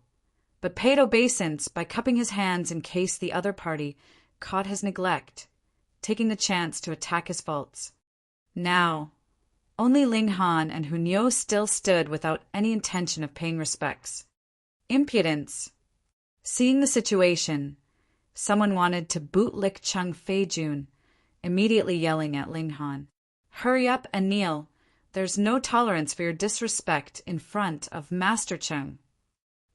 but paid obeisance by cupping his hands in case the other party caught his neglect, taking the chance to attack his faults. Now, only Ling Han and Hunyo still stood without any intention of paying respects. Impudence. Seeing the situation, someone wanted to bootlick Chung Fei-jun, immediately yelling at Ling Han, "Hurry up and kneel. There's no tolerance for your disrespect in front of Master Chung."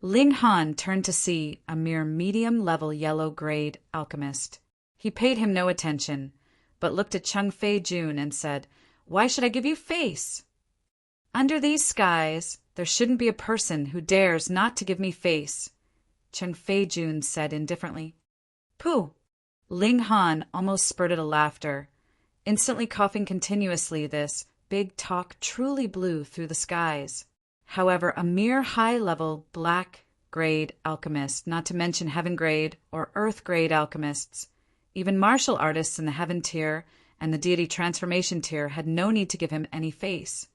Ling Han turned to see a mere medium-level yellow-grade alchemist. He paid him no attention, but looked at Chung Fei-jun and said, "Why should I give you face? Under these skies, there shouldn't be a person who dares not to give me face," Chung Fei-jun said indifferently. "Pooh!" Ling Han almost spurted a laughter, instantly coughing continuously. This big talk truly blew through the skies. However, a mere high-level black-grade alchemist, not to mention heaven-grade or earth-grade alchemists, even martial artists in the heaven tier and the deity transformation tier had no need to give him any face.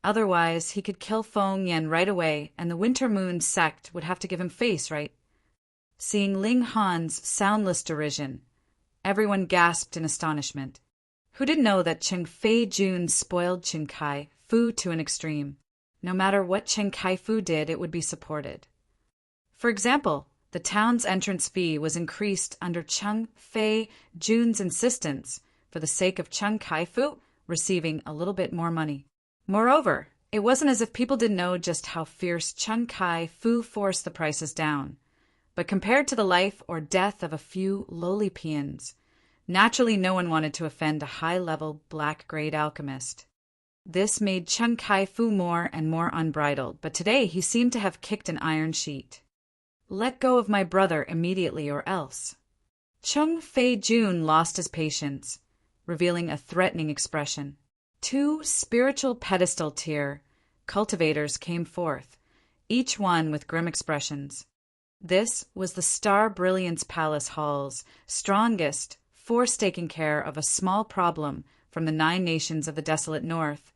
Otherwise, he could kill Feng Yen right away, and the Winter Moon sect would have to give him face, right? Seeing Ling Han's soundless derision, everyone gasped in astonishment. Who didn't know that Chung Fei-jun spoiled Chen Kai-fu to an extreme? No matter what Chen Kai-fu did, it would be supported. For example, the town's entrance fee was increased under Chung Fei-jun's insistence for the sake of Chen Kai-fu receiving a little bit more money. Moreover, it wasn't as if people didn't know just how fierce Chen Kai-fu forced the prices down. But compared to the life or death of a few lowly peons, naturally no one wanted to offend a high-level black-grade alchemist. This made Chen Kai-fu more and more unbridled, but today he seemed to have kicked an iron sheet. "Let go of my brother immediately or else." Chung Fei-jun lost his patience, revealing a threatening expression. 2 spiritual pedestal tier cultivators came forth, each one with grim expressions. This was the Star Brilliance Palace Hall's strongest force taking care of a small problem from the 9 nations of the desolate north.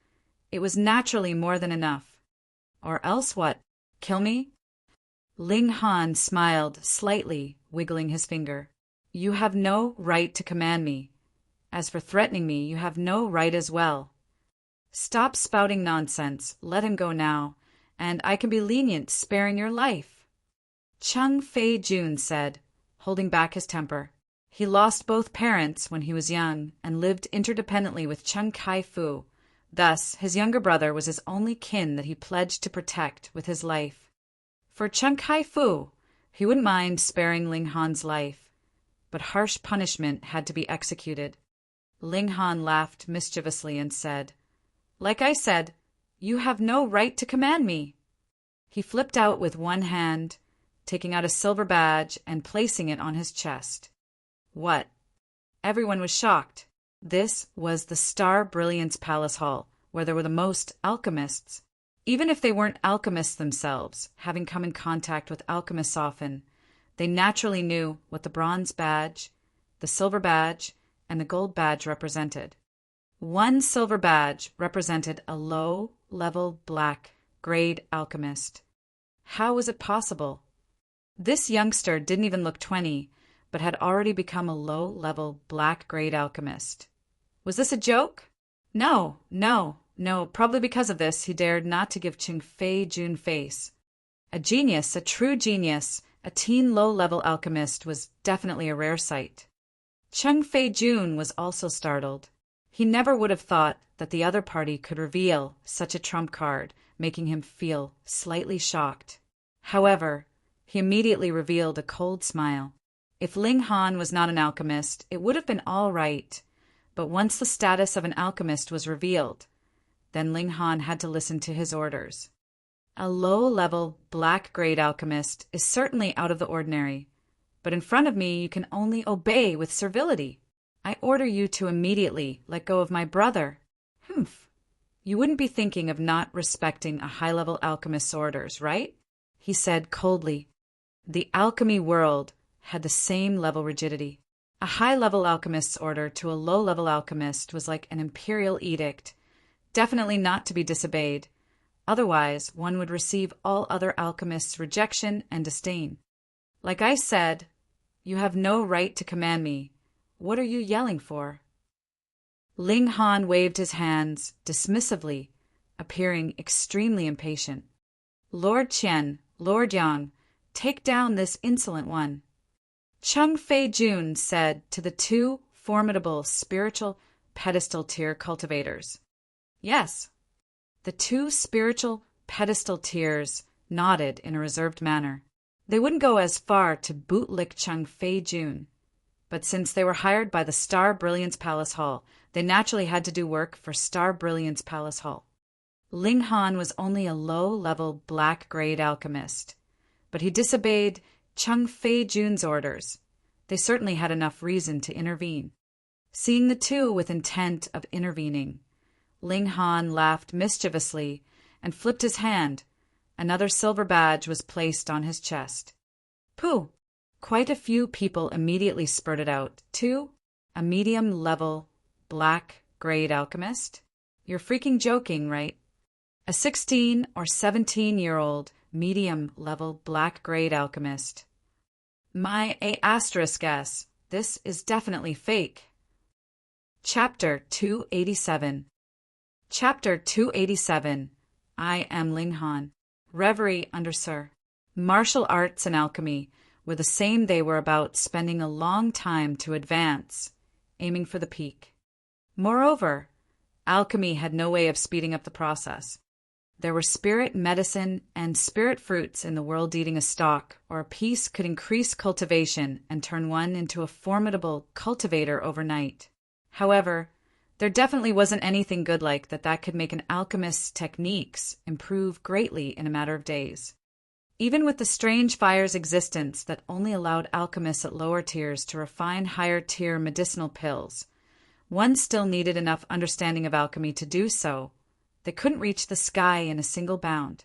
It was naturally more than enough. Or else what? Kill me? Ling Han smiled slightly, wiggling his finger. You have no right to command me. As for threatening me, you have no right as well. Stop spouting nonsense, let him go now, and I can be lenient, sparing your life. Chung Fei-jun said, holding back his temper. He lost both parents when he was young and lived interdependently with Chung Kai-fu. Thus, his younger brother was his only kin that he pledged to protect with his life. For Chung Kai-fu, he wouldn't mind sparing Ling Han's life, but harsh punishment had to be executed. Ling Han laughed mischievously and said, Like I said, you have no right to command me. He flipped out with one hand, taking out a silver badge and placing it on his chest. What? Everyone was shocked. This was the Star Brilliance Palace Hall, where there were the most alchemists. Even if they weren't alchemists themselves, having come in contact with alchemists often, they naturally knew what the bronze badge, the silver badge, and the gold badge represented. One silver badge represented a low-level black-grade alchemist. How was it possible? This youngster didn't even look 20, but had already become a low-level black-grade alchemist. Was this a joke? No, probably because of this he dared not to give Chung Fei-jun face. A genius, a true genius, a teen low-level alchemist was definitely a rare sight. Chung Fei-jun was also startled. He never would have thought that the other party could reveal such a trump card, making him feel slightly shocked. However, he immediately revealed a cold smile. If Ling Han was not an alchemist, it would have been all right. But once the status of an alchemist was revealed, then Ling Han had to listen to his orders. A low-level, black-grade alchemist is certainly out of the ordinary, but in front of me you can only obey with servility. I order you to immediately let go of my brother. Humph. You wouldn't be thinking of not respecting a high-level alchemist's orders, right? He said coldly. The alchemy world had the same level rigidity. A high-level alchemist's order to a low-level alchemist was like an imperial edict, definitely not to be disobeyed. Otherwise, one would receive all other alchemists' rejection and disdain. Like I said, you have no right to command me. What are you yelling for? Ling Han waved his hands dismissively, appearing extremely impatient. Lord Qian, Lord Yang, take down this insolent one. Chung Fei-jun said to the 2 formidable spiritual pedestal tier cultivators. Yes. The 2 spiritual pedestal tiers nodded in a reserved manner. They wouldn't go as far to bootlick Chung Fei-jun, but since they were hired by the Star Brilliance Palace Hall, they naturally had to do work for Star Brilliance Palace Hall. Ling Han was only a low-level black-grade alchemist, but he disobeyed Chung Fei-jun's orders. They certainly had enough reason to intervene. Seeing the 2 with intent of intervening, Ling Han laughed mischievously and flipped his hand. Another silver badge was placed on his chest. Pooh! Quite a few people immediately spurted out. 2, a medium-level black-grade alchemist? You're freaking joking, right? A 16 or 17-year-old medium-level black-grade alchemist. My A**S. This is definitely fake. Chapter 287. Chapter 287. I am Ling Han. Reverie under Sir. Martial arts and alchemy were the same. They were about spending a long time to advance, aiming for the peak. Moreover, alchemy had no way of speeding up the process. There were spirit medicine and spirit fruits in the world eating a stalk, or a piece could increase cultivation and turn one into a formidable cultivator overnight. However, there definitely wasn't anything good like that could make an alchemist's techniques improve greatly in a matter of days. Even with the strange fire's existence that only allowed alchemists at lower tiers to refine higher-tier medicinal pills, one still needed enough understanding of alchemy to do so. They couldn't reach the sky in a single bound.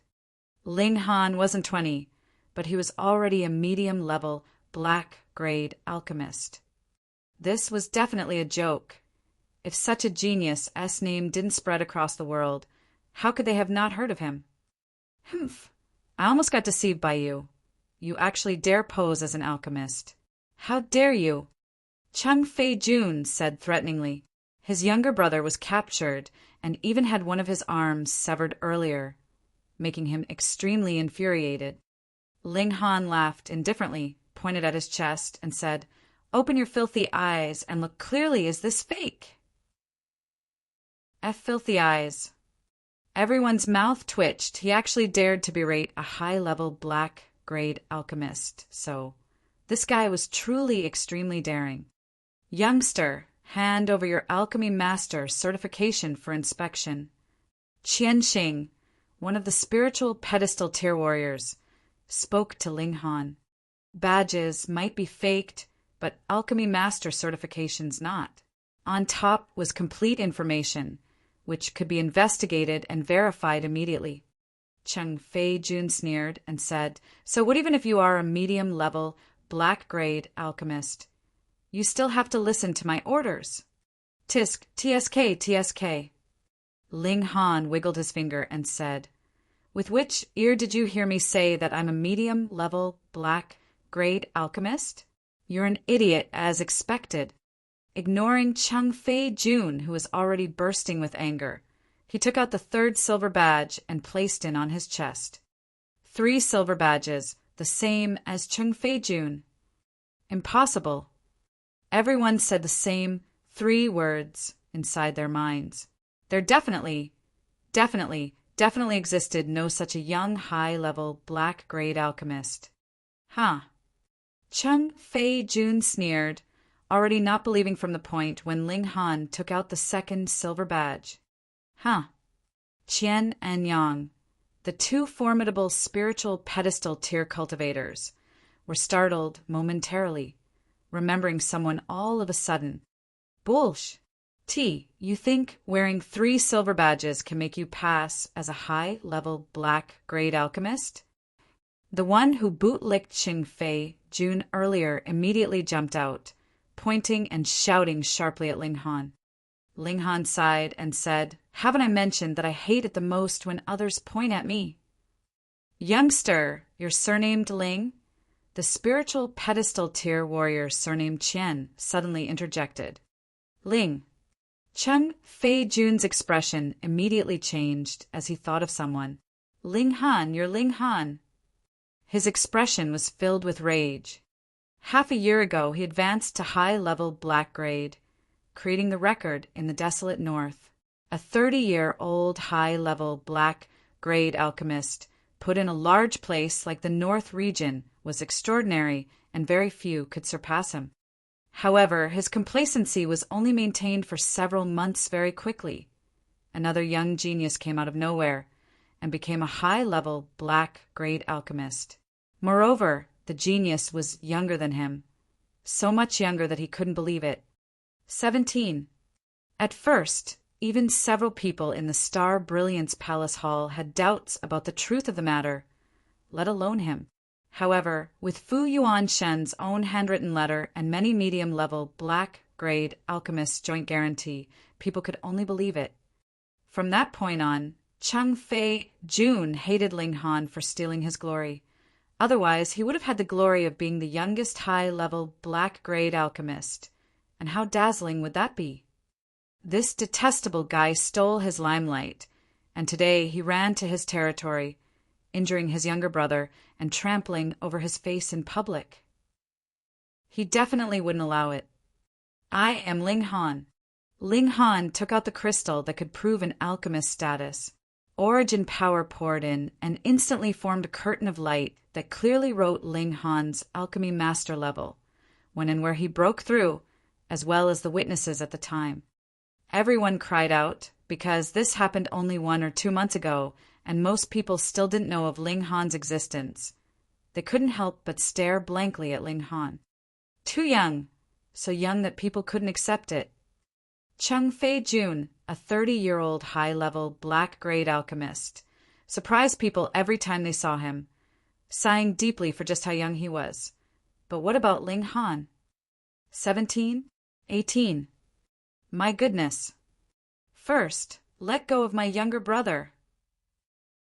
Ling Han wasn't 20, but he was already a medium-level, black-grade alchemist. This was definitely a joke. If such a genius' name didn't spread across the world, how could they have not heard of him? Humph! I almost got deceived by you. You actually dare pose as an alchemist. How dare you? Cheng Fei-jun said threateningly. His younger brother was captured and even had one of his arms severed earlier, making him extremely infuriated. Ling Han laughed indifferently, pointed at his chest, and said, "Open your filthy eyes and look clearly. Is this fake?" Filthy eyes. Everyone's mouth twitched. He actually dared to berate a high-level black-grade alchemist, so this guy was truly extremely daring. Youngster, hand over your alchemy master certification for inspection. Qianxing, one of the spiritual pedestal tier warriors, spoke to Ling Han. Badges might be faked, but alchemy master certification's not. On top was complete information, which could be investigated and verified immediately. Cheng Fei-jun sneered and said, "So what even if you are a medium-level, black-grade alchemist? You still have to listen to my orders." Tisk, TSK, TSK. Ling Han wiggled his finger and said, "With which ear did you hear me say that I'm a medium-level, black-grade alchemist? You're an idiot, as expected." Ignoring Cheng Fei-jun, who was already bursting with anger, he took out the third silver badge and placed it on his chest. 3 silver badges, the same as Cheng Fei-jun. Impossible. Everyone said the same 3 words inside their minds. There definitely existed no such a young, high-level, black-grade alchemist. Huh. Cheng Fei-jun sneered, already not believing from the point when Ling Han took out the second silver badge. Huh. Qian and Yang, the 2 formidable spiritual pedestal tier cultivators, were startled momentarily, remembering someone all of a sudden. Bullsh! You think wearing 3 silver badges can make you pass as a high-level black-grade alchemist? The one who bootlicked Cheng Fei-jun earlier immediately jumped out, pointing and shouting sharply at Ling Han. Ling Han sighed and said, "Haven't I mentioned that I hate it the most when others point at me?" "Youngster, you're surnamed Ling?" The spiritual pedestal tier warrior surnamed Qian suddenly interjected. "Ling." Cheng Fei-jun's expression immediately changed as he thought of someone. "Ling Han, you're Ling Han." His expression was filled with rage. Half a year ago, he advanced to high-level black-grade, creating the record in the desolate north. A 30-year-old high-level black-grade alchemist put in a large place like the North region was extraordinary, and very few could surpass him. However, his complacency was only maintained for several months very quickly. Another young genius came out of nowhere and became a high-level black-grade alchemist. Moreover, the genius was younger than him, so much younger that he couldn't believe it. 17. At first, even several people in the Star Brilliance Palace Hall had doubts about the truth of the matter, let alone him. However, with Fu Yuanshen's own handwritten letter and many medium-level black-grade alchemists' joint guarantee, people could only believe it. From that point on, Cheng Fei-jun hated Ling Han for stealing his glory. Otherwise, he would have had the glory of being the youngest high-level black-grade alchemist. And how dazzling would that be? This detestable guy stole his limelight, and today he ran to his territory, injuring his younger brother and trampling over his face in public. He definitely wouldn't allow it. "I am Ling Han." Ling Han took out the crystal that could prove an alchemist's status. Origin power poured in and instantly formed a curtain of light that clearly wrote Ling Han's alchemy master level, when and where he broke through, as well as the witnesses at the time. Everyone cried out, because this happened only 1 or 2 months ago, and most people still didn't know of Ling Han's existence. They couldn't help but stare blankly at Ling Han. Too young, so young that people couldn't accept it. Cheng Fei-jun, a 30-year-old high-level black-grade alchemist, surprised people every time they saw him, sighing deeply for just how young he was. But what about Ling Han? 17? 18? My goodness. First, let go of my younger brother.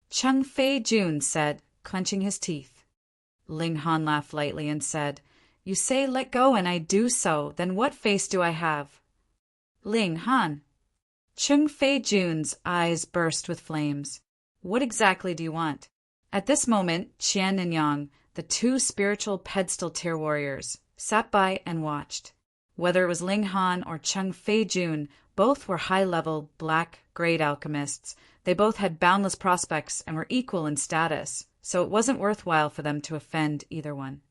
Cheng Fei-jun said, clenching his teeth. Ling Han laughed lightly and said, You say let go and I do so, then what face do I have? Ling Han. Cheng Fei-jun's eyes burst with flames. What exactly do you want? At this moment, Qian and Yang, the two spiritual pedestal tier warriors, sat by and watched. Whether it was Ling Han or Cheng Fei-jun, both were high-level, black-grade alchemists. They both had boundless prospects and were equal in status, so it wasn't worthwhile for them to offend either one.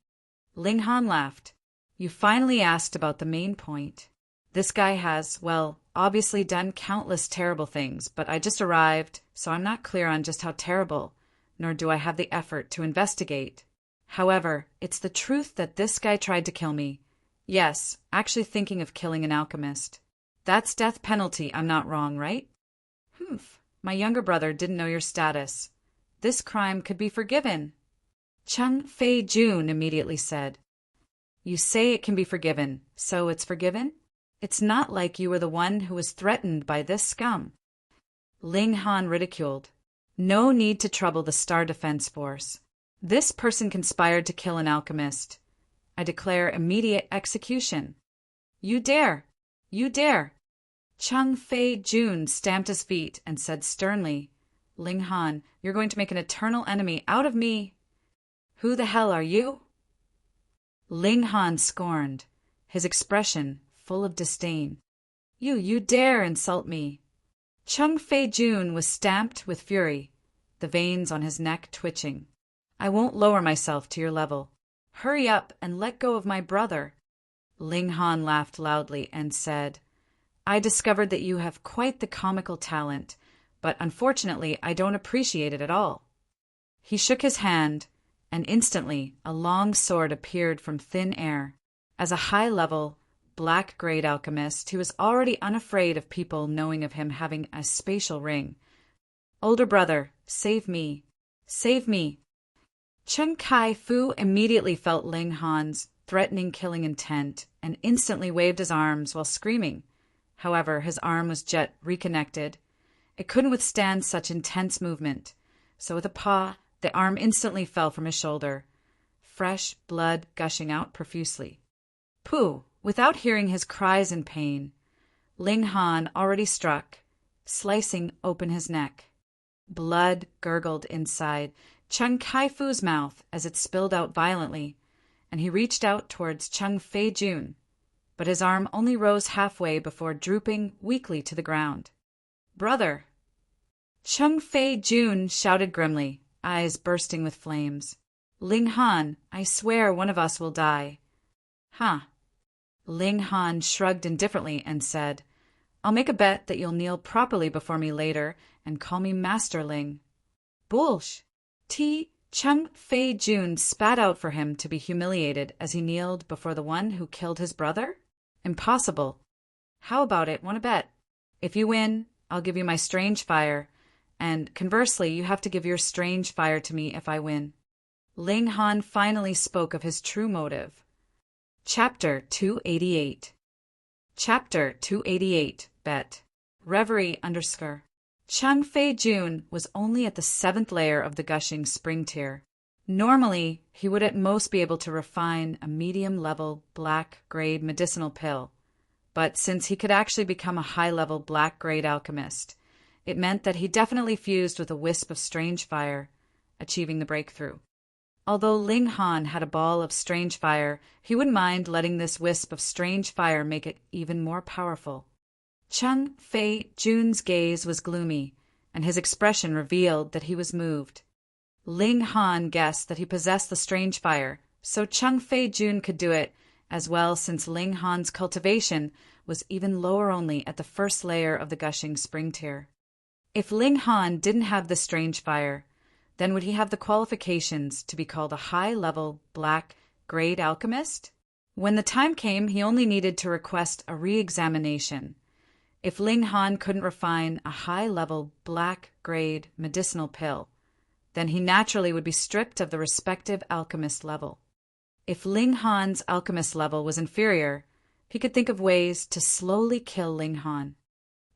Ling Han laughed. You finally asked about the main point. This guy has, well, obviously done countless terrible things, but I just arrived, so I'm not clear on just how terrible, nor do I have the effort to investigate. However, it's the truth that this guy tried to kill me. Yes, actually thinking of killing an alchemist. That's death penalty, I'm not wrong, right? Humph, my younger brother didn't know your status. This crime could be forgiven. Cheng Fei-jun immediately said. You say it can be forgiven, so it's forgiven? It's not like you were the one who was threatened by this scum. Ling Han ridiculed. No need to trouble the Star Defense Force. This person conspired to kill an alchemist. I declare immediate execution. You dare! You dare! Cheng Fei-jun stamped his feet and said sternly, Ling Han, you're going to make an eternal enemy out of me. Who the hell are you? Ling Han scorned, his expression full of disdain. You dare insult me. Cheng Fei-jun was stamped with fury, the veins on his neck twitching. I won't lower myself to your level. Hurry up and let go of my brother. Ling Han laughed loudly and said, I discovered that you have quite the comical talent, but unfortunately I don't appreciate it at all. He shook his hand, and instantly a long sword appeared from thin air. As a high-level, black-grade alchemist, he was already unafraid of people knowing of him having a spatial ring. Older brother, save me. Save me. Chen Kai-fu immediately felt Ling Han's threatening killing intent and instantly waved his arms while screaming. However, his arm was jet reconnected. It couldn't withstand such intense movement, so with a paw, the arm instantly fell from his shoulder, fresh blood gushing out profusely. Pooh! Without hearing his cries in pain, Ling Han already struck, slicing open his neck. Blood gurgled inside Cheng Kai-fu's mouth as it spilled out violently, and he reached out towards Cheng Fei-jun, but his arm only rose halfway before drooping weakly to the ground. Brother! Cheng Fei-jun shouted grimly, eyes bursting with flames. Ling Han, I swear one of us will die. Huh. Ling Han shrugged indifferently and said, I'll make a bet that you'll kneel properly before me later and call me Master Ling. Bullsh! Cheng Fei-jun spat out for him to be humiliated as he kneeled before the one who killed his brother? Impossible. How about it, want to bet? If you win, I'll give you my strange fire, and conversely, you have to give your strange fire to me if I win. Ling Han finally spoke of his true motive. Chapter 288. Chapter 288, Bet. Reverie _ Cheng Fei-jun was only at the 7th layer of the gushing spring tier. Normally, he would at most be able to refine a medium-level black-grade medicinal pill, but since he could actually become a high-level black-grade alchemist, it meant that he definitely fused with a wisp of strange fire, achieving the breakthrough. Although Ling Han had a ball of strange fire, he wouldn't mind letting this wisp of strange fire make it even more powerful. Cheng Fei-jun's gaze was gloomy, and his expression revealed that he was moved. Ling Han guessed that he possessed the strange fire, so Cheng Fei-jun could do it as well since Ling Han's cultivation was even lower only at the 1st layer of the gushing spring tier. If Ling Han didn't have the strange fire, then would he have the qualifications to be called a high-level, black-grade alchemist? When the time came, he only needed to request a re-examination. If Ling Han couldn't refine a high-level, black-grade medicinal pill, then he naturally would be stripped of the respective alchemist level. If Ling Han's alchemist level was inferior, he could think of ways to slowly kill Ling Han.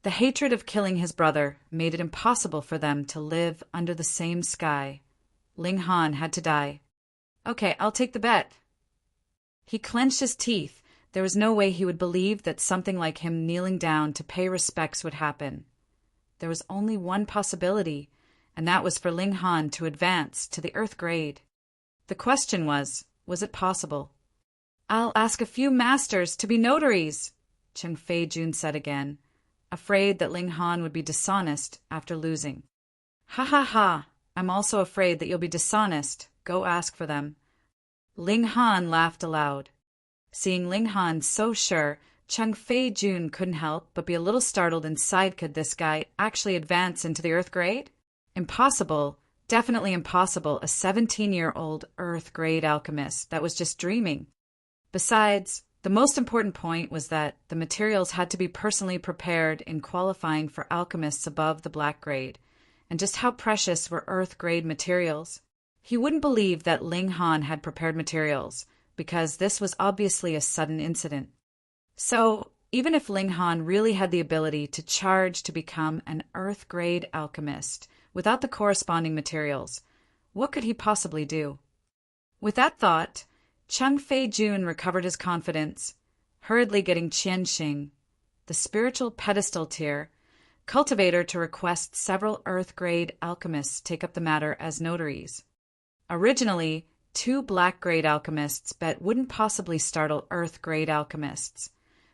The hatred of killing his brother made it impossible for them to live under the same sky. Ling Han had to die. Okay, I'll take the bet. He clenched his teeth. There was no way he would believe that something like him kneeling down to pay respects would happen. There was only one possibility, and that was for Ling Han to advance to the Earth grade. The question was it possible? "I'll ask a few masters to be notaries," Cheng Fei-jun said again, afraid that Ling Han would be dishonest after losing. "Ha ha ha, I'm also afraid that you'll be dishonest. Go ask for them." Ling Han laughed aloud. Seeing Ling Han so sure, Cheng Fei-jun couldn't help but be a little startled and sighed. Could this guy actually advance into the Earth grade? Impossible. Definitely impossible. A 17-year-old Earth grade alchemist. That was just dreaming. Besides, the most important point was that the materials had to be personally prepared in qualifying for alchemists above the black grade. And just how precious were Earth grade materials? He wouldn't believe that Ling Han had prepared materials, because this was obviously a sudden incident. So, even if Ling Han really had the ability to charge to become an Earth grade alchemist without the corresponding materials, what could he possibly do? With that thought, Cheng Fei-jun recovered his confidence, hurriedly getting Qian Xing, the spiritual pedestal tier, cultivator, to request several Earth grade alchemists take up the matter as notaries. Originally, 2 black grade alchemists bet wouldn't possibly startle Earth grade alchemists,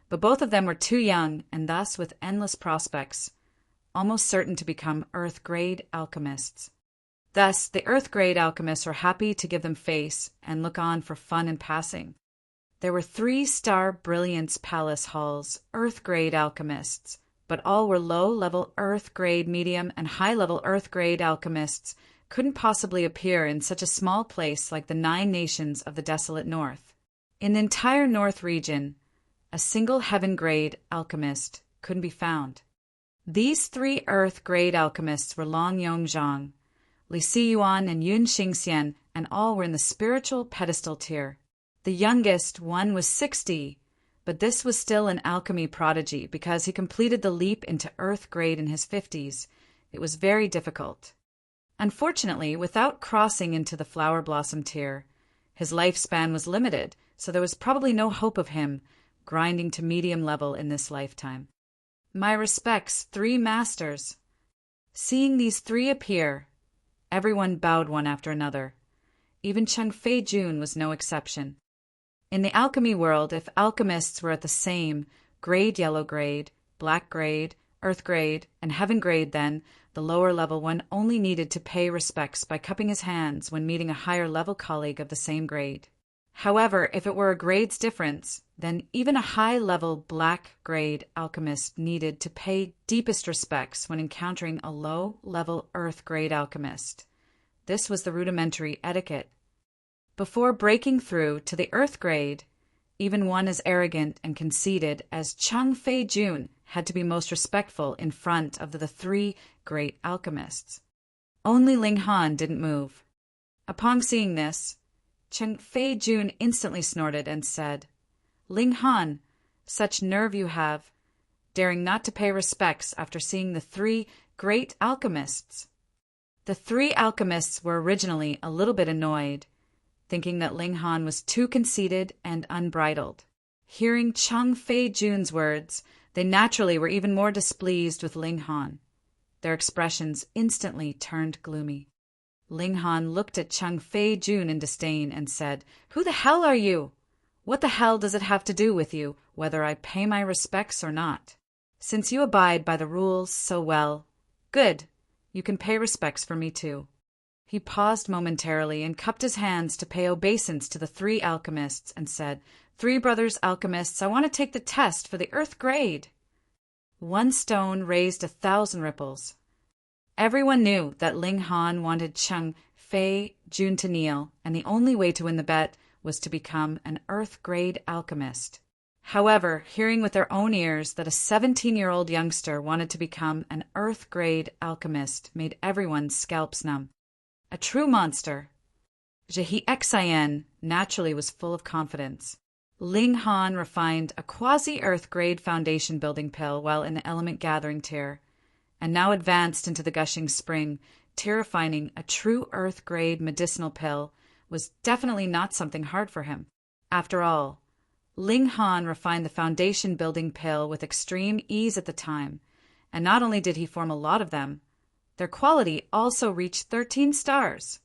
but both of them were too young and thus with endless prospects, almost certain to become Earth grade alchemists. Thus, the Earth grade alchemists were happy to give them face and look on for fun and passing. There were 3-star Brilliance Palace halls, Earth grade alchemists, but all were low-level Earth grade, medium, and high-level Earth grade alchemists couldn't possibly appear in such a small place like the 9 nations of the desolate North. In the entire North region, a single heaven grade alchemist couldn't be found. These 3 Earth grade alchemists were Long Yongzhang, Li Siyuan, and Yun Xingxian, and all were in the spiritual pedestal tier. The youngest one was 60, but this was still an alchemy prodigy because he completed the leap into Earth grade in his 50s. It was very difficult. Unfortunately, without crossing into the flower blossom tier, his lifespan was limited, so there was probably no hope of him grinding to medium level in this lifetime. My respects, 3 masters. Seeing these 3 appear, everyone bowed one after another. Even Cheng Fei-jun was no exception. In the alchemy world, if alchemists were at the same grade, yellow grade, black grade, Earth grade, and heaven grade, then the lower level one only needed to pay respects by cupping his hands when meeting a higher level colleague of the same grade. However, if it were a grade's difference, then even a high-level black grade alchemist needed to pay deepest respects when encountering a low-level Earth grade alchemist. This was the rudimentary etiquette. Before breaking through to the Earth grade, even one as arrogant and conceited as Cheng Fei-jun had to be most respectful in front of the 3 great alchemists. Only Ling Han didn't move. Upon seeing this, Cheng Fei-jun instantly snorted and said, "Ling Han, such nerve you have, daring not to pay respects after seeing the 3 great alchemists." The 3 alchemists were originally a little bit annoyed, thinking that Ling Han was too conceited and unbridled. Hearing Cheng Fei-jun's words, they naturally were even more displeased with Ling Han. Their expressions instantly turned gloomy. Ling Han looked at Cheng Fei-jun in disdain and said, "Who the hell are you? What the hell does it have to do with you, whether I pay my respects or not? Since you abide by the rules so well, good, you can pay respects for me too." He paused momentarily and cupped his hands to pay obeisance to the 3 alchemists and said, "3 brothers alchemists, I want to take the test for the Earth grade." One stone raised 1,000 ripples. Everyone knew that Ling Han wanted Cheng Fei-jun to kneel, and the only way to win the bet was to become an Earth grade alchemist. However, hearing with their own ears that a 17-year-old youngster wanted to become an Earth grade alchemist made everyone's scalps numb. A true monster. Xian naturally was full of confidence. Ling Han refined a quasi-Earth-grade foundation building pill while in the element gathering tier, and now advanced into the gushing spring. Tier refining a true Earth-grade medicinal pill was definitely not something hard for him. After all, Ling Han refined the foundation building pill with extreme ease at the time, and not only did he form a lot of them, their quality also reached 13 stars.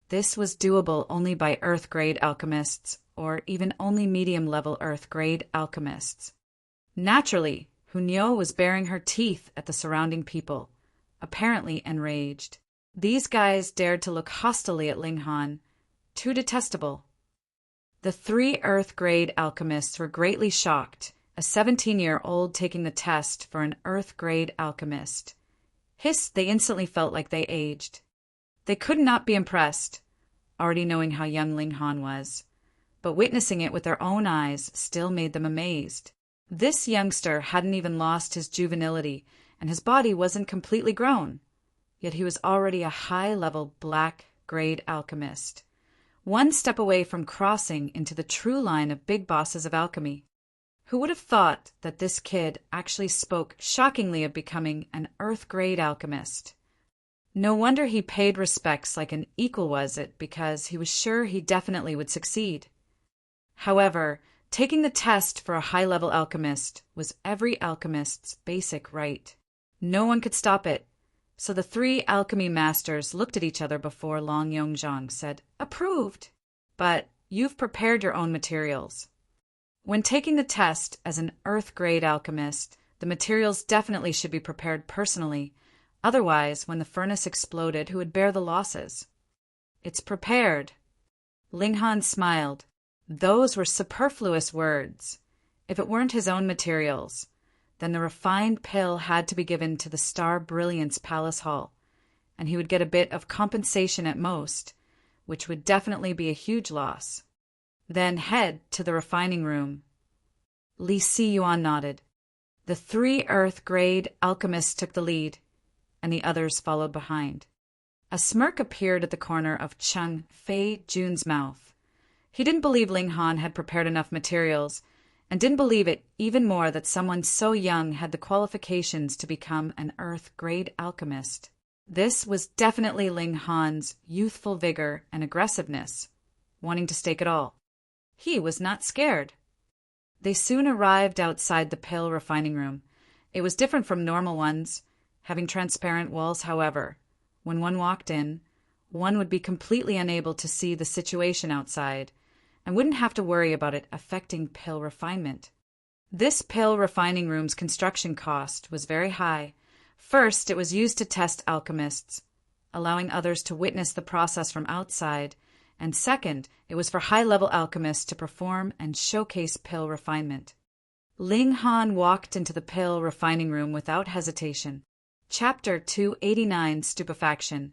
This was doable only by Earth-grade alchemists, or even only medium-level Earth-grade alchemists. Naturally, Hunyo was baring her teeth at the surrounding people, apparently enraged. These guys dared to look hostilely at Ling Han. Too detestable. The 3 Earth-grade alchemists were greatly shocked, a 17-year-old taking the test for an Earth-grade alchemist. They instantly felt like they aged. They could not be impressed, already knowing how young Ling Han was, but witnessing it with their own eyes still made them amazed. This youngster hadn't even lost his juvenility, and his body wasn't completely grown, yet he was already a high-level black-grade alchemist, one step away from crossing into the true line of big bosses of alchemy. Who would have thought that this kid actually spoke shockingly of becoming an Earth-grade alchemist? No wonder he paid respects like an equal, was it, because he was sure he definitely would succeed. However, taking the test for a high-level alchemist was every alchemist's basic right. No one could stop it, so the 3 alchemy masters looked at each other before Long Yongzhang said, "Approved. But you've prepared your own materials." When taking the test as an Earth-grade alchemist, the materials definitely should be prepared personally. Otherwise, when the furnace exploded, who would bear the losses? "It's prepared." Ling Han smiled. Those were superfluous words. If it weren't his own materials, then the refined pill had to be given to the Star Brilliance Palace Hall, and he would get a bit of compensation at most, which would definitely be a huge loss. Then head to the refining room. Li Si Yuan nodded. The 3 Earth-grade alchemists took the lead, and the others followed behind. A smirk appeared at the corner of Cheng Fei Jun's mouth. He didn't believe Ling Han had prepared enough materials, and didn't believe it even more that someone so young had the qualifications to become an Earth-grade alchemist. This was definitely Ling Han's youthful vigor and aggressiveness, wanting to stake it all. He was not scared. They soon arrived outside the pill refining room. It was different from normal ones, having transparent walls. However, when one walked in, one would be completely unable to see the situation outside, and wouldn't have to worry about it affecting pill refinement. This pill refining room's construction cost was very high. First, it was used to test alchemists, allowing others to witness the process from outside, and second, it was for high-level alchemists to perform and showcase pill refinement. Ling Han walked into the pill refining room without hesitation. Chapter 289, Stupefaction.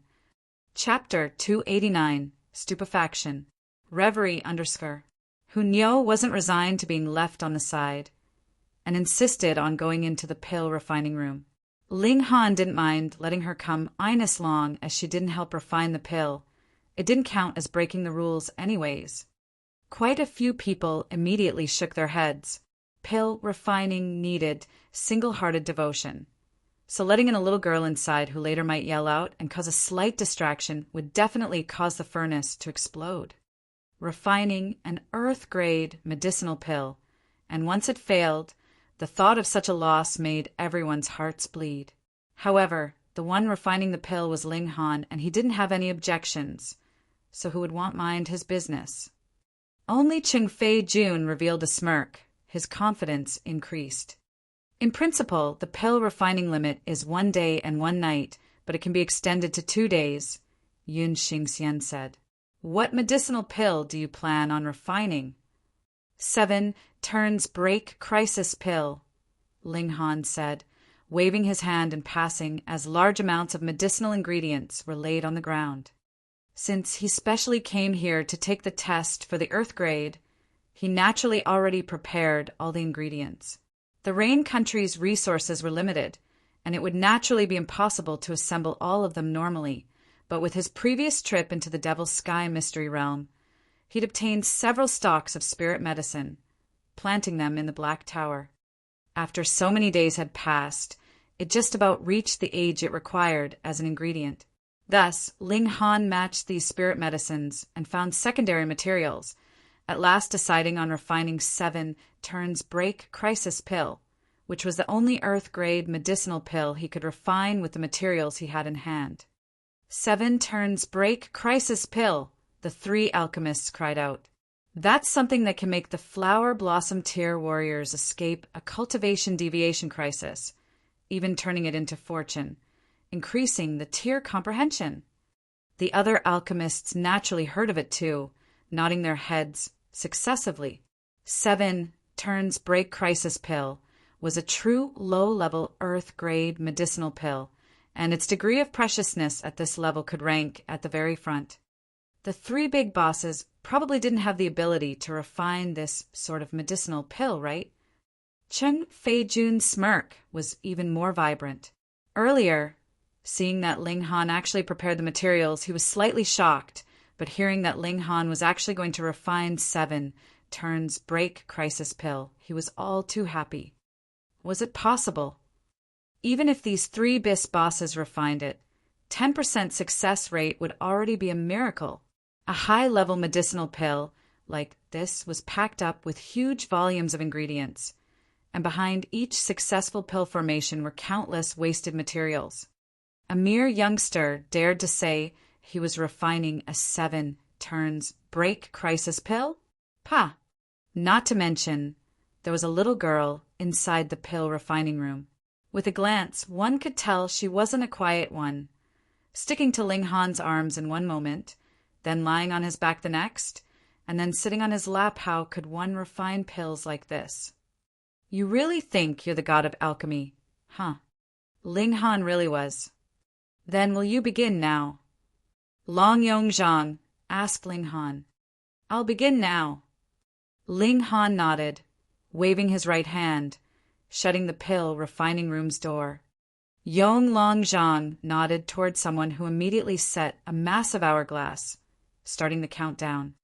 Chapter 289, Stupefaction. Reverie _ Hunyo wasn't resigned to being left on the side, and insisted on going into the pill refining room. Ling Han didn't mind letting her come in as long as she didn't help refine the pill. It didn't count as breaking the rules anyways. Quite a few people immediately shook their heads. Pill refining needed single-hearted devotion. So letting in a little girl inside who later might yell out and cause a slight distraction would definitely cause the furnace to explode. Refining an Earth-grade medicinal pill, and once it failed, the thought of such a loss made everyone's hearts bleed. However, the one refining the pill was Ling Han, and he didn't have any objections, so who would want mind his business? Only Cheng Fei Jun revealed a smirk. His confidence increased. In principle, the pill refining limit is 1 day and 1 night, but it can be extended to 2 days, Yun Xingxian said. What medicinal pill do you plan on refining? 7 turns break crisis pill, Ling Han said, waving his hand and passing as large amounts of medicinal ingredients were laid on the ground. Since he specially came here to take the test for the Earth grade, he naturally already prepared all the ingredients. The Rain country's resources were limited, and it would naturally be impossible to assemble all of them normally, but with his previous trip into the Devil's Sky mystery realm, he'd obtained several stalks of spirit medicine, planting them in the Black Tower. After so many days had passed, it just about reached the age it required as an ingredient. Thus, Ling Han matched these spirit medicines and found secondary materials, at last deciding on refining 7 turns break crisis pill, which was the only Earth-grade medicinal pill he could refine with the materials he had in hand. 7 turns break crisis pill, the 3 alchemists cried out. That's something that can make the flower blossom tier warriors escape a cultivation deviation crisis, even turning it into fortune, increasing the tier comprehension. The other alchemists naturally heard of it too, nodding their heads successively. 7 turns break crisis pill was a true low-level Earth-grade medicinal pill, and its degree of preciousness at this level could rank at the very front. The 3 big bosses probably didn't have the ability to refine this sort of medicinal pill, right? Cheng Feijun's smirk was even more vibrant. Earlier, seeing that Ling Han actually prepared the materials, he was slightly shocked, but hearing that Ling Han was actually going to refine 7 turns break crisis pill, he was all too happy. Was it possible? Even if these 3 BIS bosses refined it, 10% success rate would already be a miracle. A high-level medicinal pill like this was packed up with huge volumes of ingredients, and behind each successful pill formation were countless wasted materials. A mere youngster dared to say he was refining a 7 turns break crisis pill? Pah! Not to mention, there was a little girl inside the pill refining room. With a glance, one could tell she wasn't a quiet one, sticking to Ling Han's arms in one moment, then lying on his back the next, and then sitting on his lap. How could one refine pills like this? You really think you're the god of alchemy, huh? Ling Han really was. Then will you begin now? Long Yongzhang asked Ling Han. I'll begin now. Ling Han nodded, waving his right hand, shutting the pill refining room's door. Yong Longzhang nodded toward someone who immediately set a massive hourglass, starting the countdown.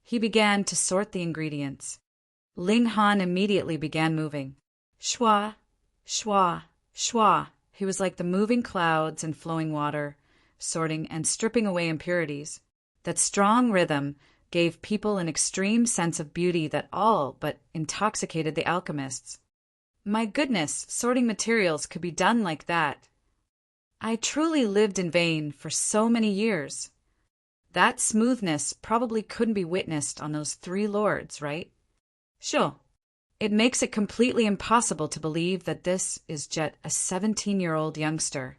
He began to sort the ingredients. Ling Han immediately began moving. Shwa, shwa, shwa. He was like the moving clouds and flowing water, sorting and stripping away impurities. That strong rhythm gave people an extreme sense of beauty that all but intoxicated the alchemists. My goodness, sorting materials could be done like that. I truly lived in vain for so many years. That smoothness probably couldn't be witnessed on those 3 lords, right? Sure. It makes it completely impossible to believe that this is just a 17-year-old youngster.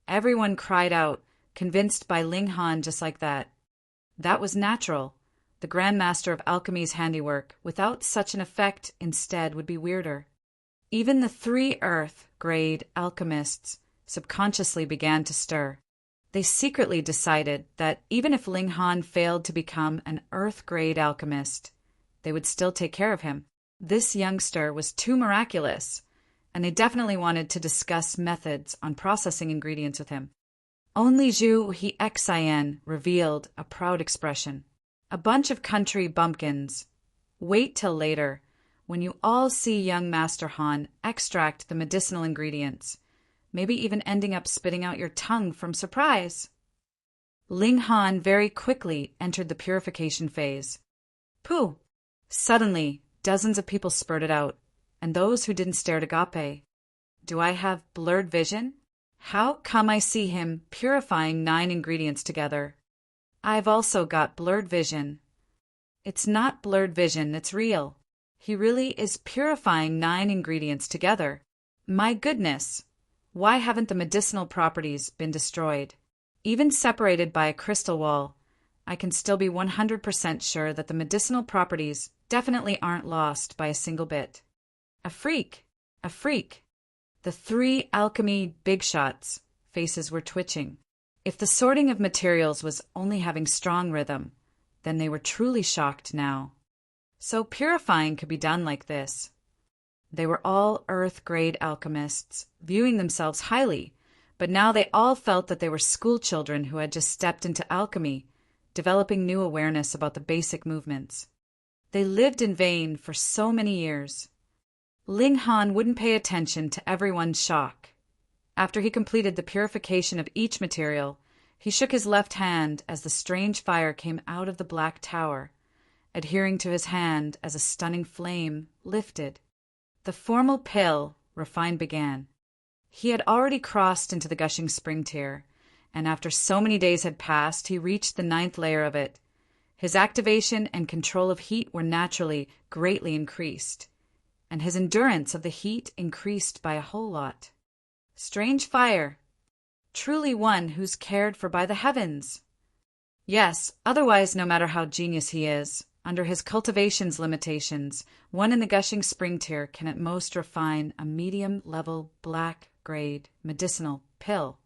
Everyone cried out, convinced by Ling Han just like that. That was natural. The Grandmaster of Alchemy's handiwork, without such an effect, instead would be weirder. Even the 3 Earth-grade alchemists subconsciously began to stir. They secretly decided that even if Ling Han failed to become an Earth-grade alchemist, they would still take care of him. This youngster was too miraculous, and they definitely wanted to discuss methods on processing ingredients with him. Only Zhu He revealed a proud expression. A bunch of country bumpkins. Wait till later, when you all see young Master Han extract the medicinal ingredients, maybe even ending up spitting out your tongue from surprise. Ling Han very quickly entered the purification phase. Pooh! Suddenly, dozens of people spurted out, and those who didn't stared agape. Do I have blurred vision? How come I see him purifying 9 ingredients together? I've also got blurred vision. It's not blurred vision, it's real. He really is purifying 9 ingredients together. My goodness! Why haven't the medicinal properties been destroyed? Even separated by a crystal wall, I can still be 100% sure that the medicinal properties definitely aren't lost by a single bit. A freak! A freak! The 3 alchemy big shots' faces were twitching. If the sorting of materials was only having strong rhythm, then they were truly shocked now. So purifying could be done like this. They were all Earth-grade alchemists, viewing themselves highly, But now they all felt that they were schoolchildren who had just stepped into alchemy, developing new awareness about the basic movements. They lived in vain for so many years. Ling Han wouldn't pay attention to everyone's shock. After he completed the purification of each material, he shook his left hand as the strange fire came out of the black tower, adhering to his hand as a stunning flame lifted. The formal pill refine began. He had already crossed into the gushing spring tier, and after so many days had passed, he reached the 9th layer of it. His activation and control of heat were naturally greatly increased, and his endurance of the heat increased by a whole lot. Strange fire, truly one who's cared for by the heavens. Yes, otherwise, no matter how genius he is, under his cultivation's limitations, one in the gushing spring tier can at most refine a medium-level black-grade medicinal pill.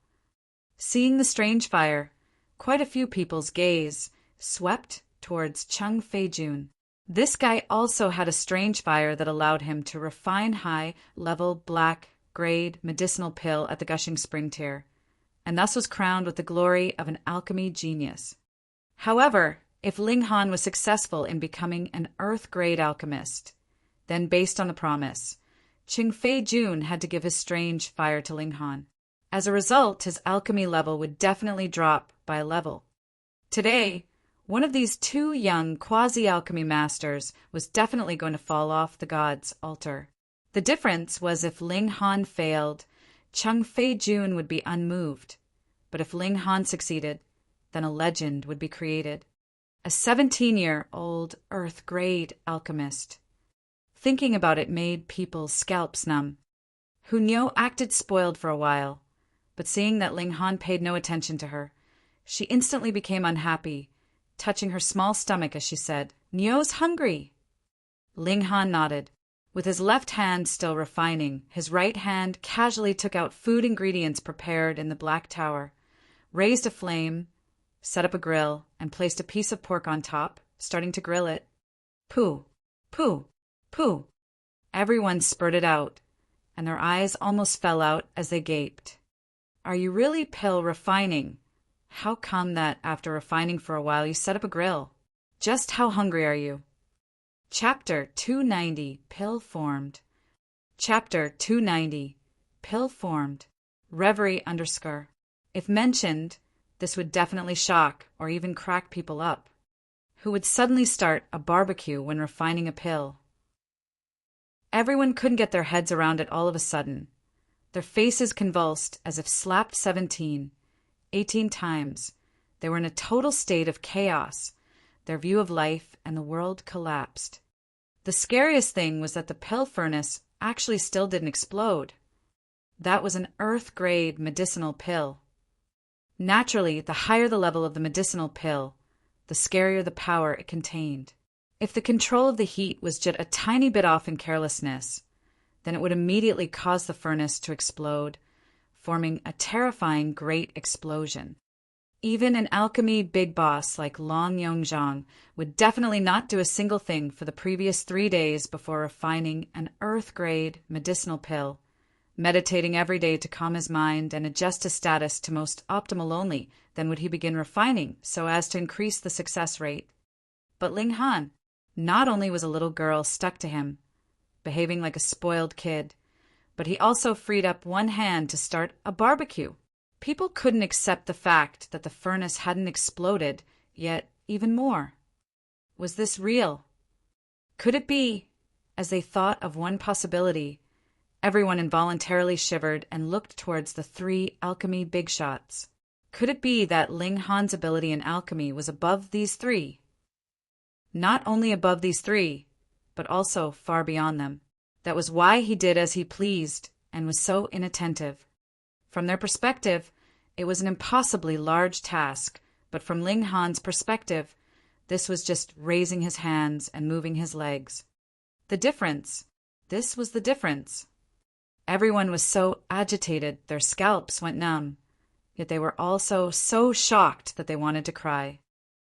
Seeing the strange fire, quite a few people's gaze swept towards Chung Fei-jun. This guy also had a strange fire that allowed him to refine high-level black-grade medicinal pill at the gushing spring tier, and thus was crowned with the glory of an alchemy genius. However, if Ling Han was successful in becoming an earth-grade alchemist, then based on the promise, Chung Fei-jun had to give his strange fire to Ling Han. As a result, his alchemy level would definitely drop by a level. Today, one of these two young quasi-alchemy masters was definitely going to fall off the god's altar. The difference was if Ling Han failed, Chung Fei-jun would be unmoved. But if Ling Han succeeded, then a legend would be created. A 17-year-old earth-grade alchemist. Thinking about it made people's scalps numb. Hunyo acted spoiled for a while, but seeing that Ling Han paid no attention to her, she instantly became unhappy, touching her small stomach as she said, "Nyo's hungry." Ling Han nodded. With his left hand still refining, his right hand casually took out food ingredients prepared in the Black Tower, raised a flame, set up a grill, and placed a piece of pork on top, starting to grill it. Pooh, pooh, pooh. Everyone spurted out, and their eyes almost fell out as they gaped. Are you really pill refining? How come that after refining for a while you set up a grill? Just how hungry are you? Chapter 290, Pill Formed. Chapter 290, Pill Formed. Reverie _ If mentioned, this would definitely shock or even crack people up, who would suddenly start a barbecue when refining a pill. Everyone couldn't get their heads around it all of a sudden. Their faces convulsed as if slapped 18 times. They were in a total state of chaos. Their view of life and the world collapsed. The scariest thing was that the pill furnace actually still didn't explode. That was an earth-grade medicinal pill. Naturally, the higher the level of the medicinal pill, the scarier the power it contained. If the control of the heat was just a tiny bit off in carelessness, then it would immediately cause the furnace to explode, forming a terrifying great explosion. Even an alchemy big boss like Long Yongzhang would definitely not do a single thing for the previous 3 days before refining an earth-grade medicinal pill, meditating every day to calm his mind and adjust his status to most optimal only, then would he begin refining so as to increase the success rate. But Ling Han, not only was a little girl stuck to him, behaving like a spoiled kid, but he also freed up one hand to start a barbecue. People couldn't accept the fact that the furnace hadn't exploded, yet even more. Was this real? Could it be? As they thought of one possibility, everyone involuntarily shivered and looked towards the 3 alchemy big shots. Could it be that Ling Han's ability in alchemy was above these 3? Not only above these 3, but also far beyond them. That was why he did as he pleased and was so inattentive. From their perspective, it was an impossibly large task, but from Ling Han's perspective, this was just raising his hands and moving his legs. The difference. This was the difference. Everyone was so agitated their scalps went numb, yet they were also so shocked that they wanted to cry.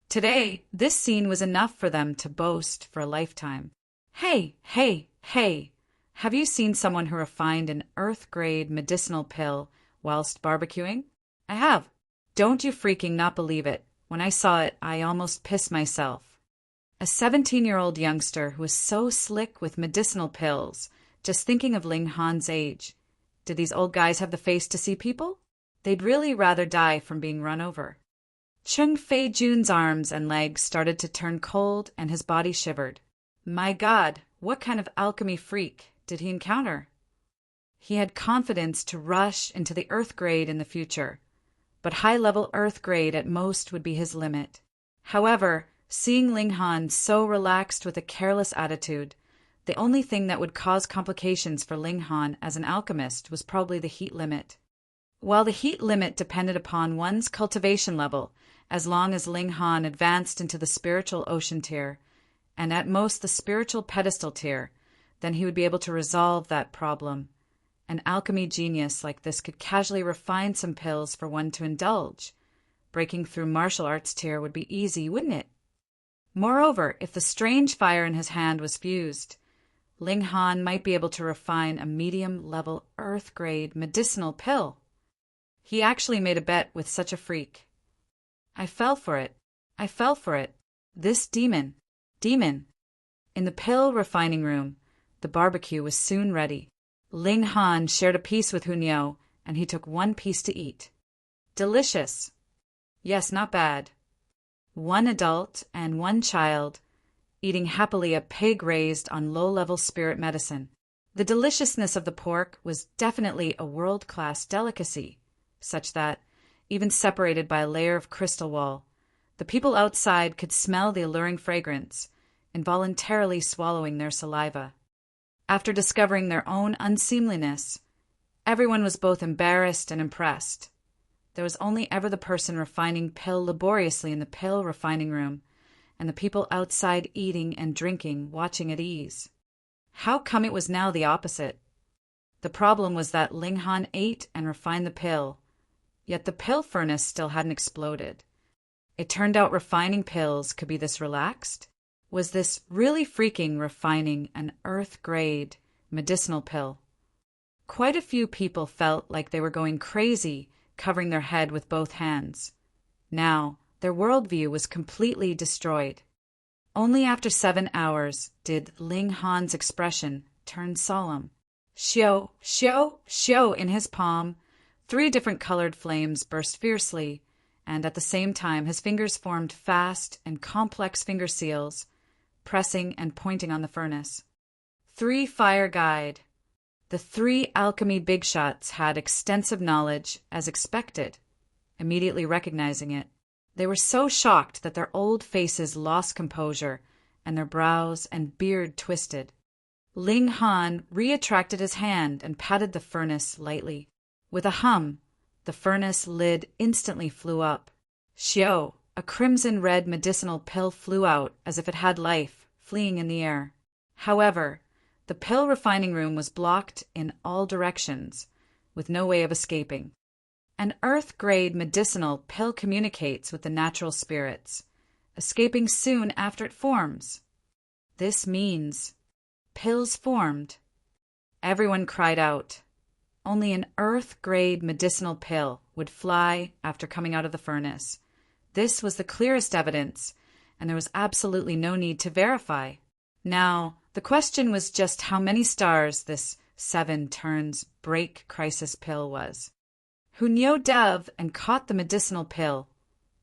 Today, this scene was enough for them to boast for a lifetime. Hey, hey, hey! Have you seen someone who refined an earth-grade medicinal pill Whilst barbecuing? I have. Don't you freaking not believe it. When I saw it, I almost pissed myself. A 17-year-old youngster who was so slick with medicinal pills, just thinking of Ling Han's age. Did these old guys have the face to see people? They'd really rather die from being run over. Chung Fei Jun's arms and legs started to turn cold and his body shivered. My God, what kind of alchemy freak did he encounter? He had confidence to rush into the Earth grade in the future, but high-level Earth grade at most would be his limit. However, seeing Ling Han so relaxed with a careless attitude, the only thing that would cause complications for Ling Han as an alchemist was probably the heat limit. While the heat limit depended upon one's cultivation level, as long as Ling Han advanced into the spiritual ocean tier, and at most the spiritual pedestal tier, then he would be able to resolve that problem. An alchemy genius like this could casually refine some pills for one to indulge. Breaking through martial arts tier would be easy, wouldn't it? Moreover, if the strange fire in his hand was fused, Ling Han might be able to refine a medium-level Earth-grade medicinal pill. He actually made a bet with such a freak. I fell for it. This demon. In the pill refining room, the barbecue was soon ready. Ling Han shared a piece with Hunyao, and he took one piece to eat. Delicious. Yes, not bad. One adult and one child, eating happily a pig raised on low-level spirit medicine. The deliciousness of the pork was definitely a world-class delicacy, such that, even separated by a layer of crystal wall, the people outside could smell the alluring fragrance, involuntarily swallowing their saliva. After discovering their own unseemliness, everyone was both embarrassed and impressed. There was only ever the person refining pill laboriously in the pill refining room, and the people outside eating and drinking, watching at ease. How come it was now the opposite? The problem was that Ling Han ate and refined the pill, yet the pill furnace still hadn't exploded. It turned out refining pills could be this relaxed. Was this really freaking refining an Earth-grade medicinal pill? Quite a few people felt like they were going crazy, covering their head with both hands. Now, their worldview was completely destroyed. Only after 7 hours did Ling Han's expression turn solemn. Xiao, xiao, xiao in his palm. 3 different colored flames burst fiercely, and at the same time his fingers formed fast and complex finger seals, pressing and pointing on the furnace. 3 fire guide. The 3 alchemy big shots had extensive knowledge, as expected, immediately recognizing it. They were so shocked that their old faces lost composure, and their brows and beard twisted. Ling Han reattracted his hand and patted the furnace lightly. With a hum, the furnace lid instantly flew up. Xiao, a crimson-red medicinal pill flew out as if it had life, fleeing in the air. However, the pill refining room was blocked in all directions, with no way of escaping. An Earth-grade medicinal pill communicates with the natural spirits, escaping soon after it forms. This means pills formed. Everyone cried out. Only an Earth-grade medicinal pill would fly after coming out of the furnace. This was the clearest evidence, and there was absolutely no need to verify. Now, the question was just how many stars this 7 turns break crisis pill was. Hunyao dove and caught the medicinal pill,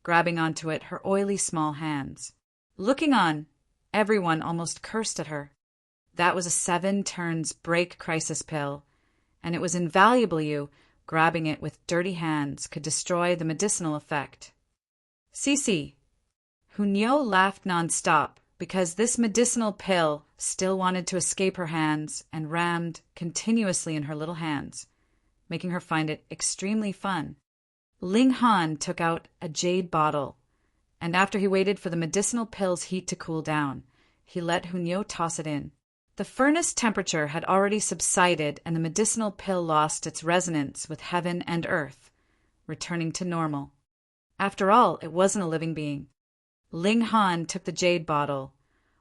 grabbing onto it her oily small hands. Looking on, everyone almost cursed at her. That was a 7 turns break crisis pill, and it was invaluable grabbing it with dirty hands could destroy the medicinal effect. Cece. Hunyao laughed nonstop because this medicinal pill still wanted to escape her hands and rammed continuously in her little hands, making her find it extremely fun. Ling Han took out a jade bottle, and after he waited for the medicinal pill's heat to cool down, he let Hunyao toss it in. The furnace temperature had already subsided and the medicinal pill lost its resonance with heaven and earth, returning to normal. After all, it wasn't a living being. Ling Han took the jade bottle,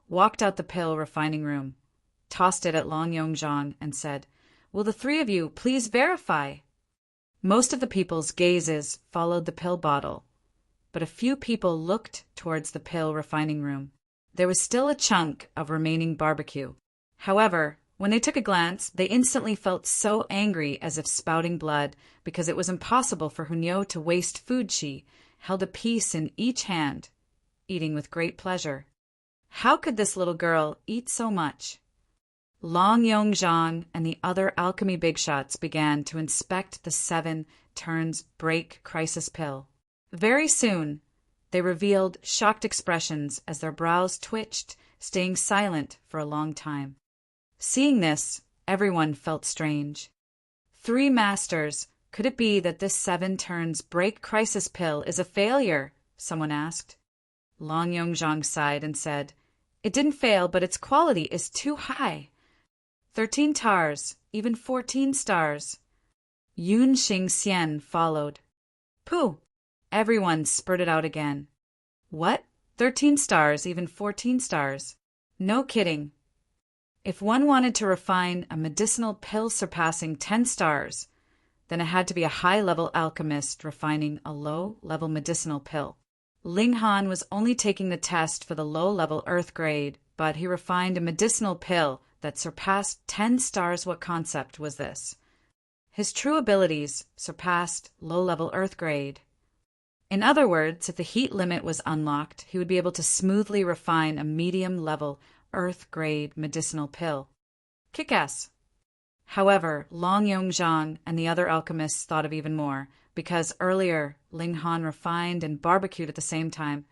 walked out the pill refining room, tossed it at Long Yongzhang, and said, "Will the 3 of you please verify?" Most of the people's gazes followed the pill bottle, but a few people looked towards the pill refining room. There was still a chunk of remaining barbecue. However, when they took a glance, they instantly felt so angry as if spouting blood, because it was impossible for Hunyo to waste food. She held a piece in each hand, eating with great pleasure. How could this little girl eat so much? Long Yongzhang and the other alchemy big shots began to inspect the 7 turns break crisis pill. Very soon, they revealed shocked expressions as their brows twitched, staying silent for a long time. Seeing this, everyone felt strange. 3 masters, could it be that this 7 turns break crisis pill is a failure? Someone asked. Long Yongzhang sighed and said, "It didn't fail, but its quality is too high. 13 tars, even 14 stars. Yun Xingxian followed. Pooh! Everyone spurted out again. What? 13 stars, even 14 stars? No kidding. If one wanted to refine a medicinal pill surpassing 10 stars, then it had to be a high-level alchemist refining a low-level medicinal pill. Ling Han was only taking the test for the low-level earth grade, but he refined a medicinal pill that surpassed 10 stars. What concept was this? His true abilities surpassed low-level earth grade. In other words, if the heat limit was unlocked, he would be able to smoothly refine a medium-level earth grade medicinal pill. Kick-ass! However, Long Yongzhang and the other alchemists thought of even more, because earlier Ling Han refined and barbecued at the same time,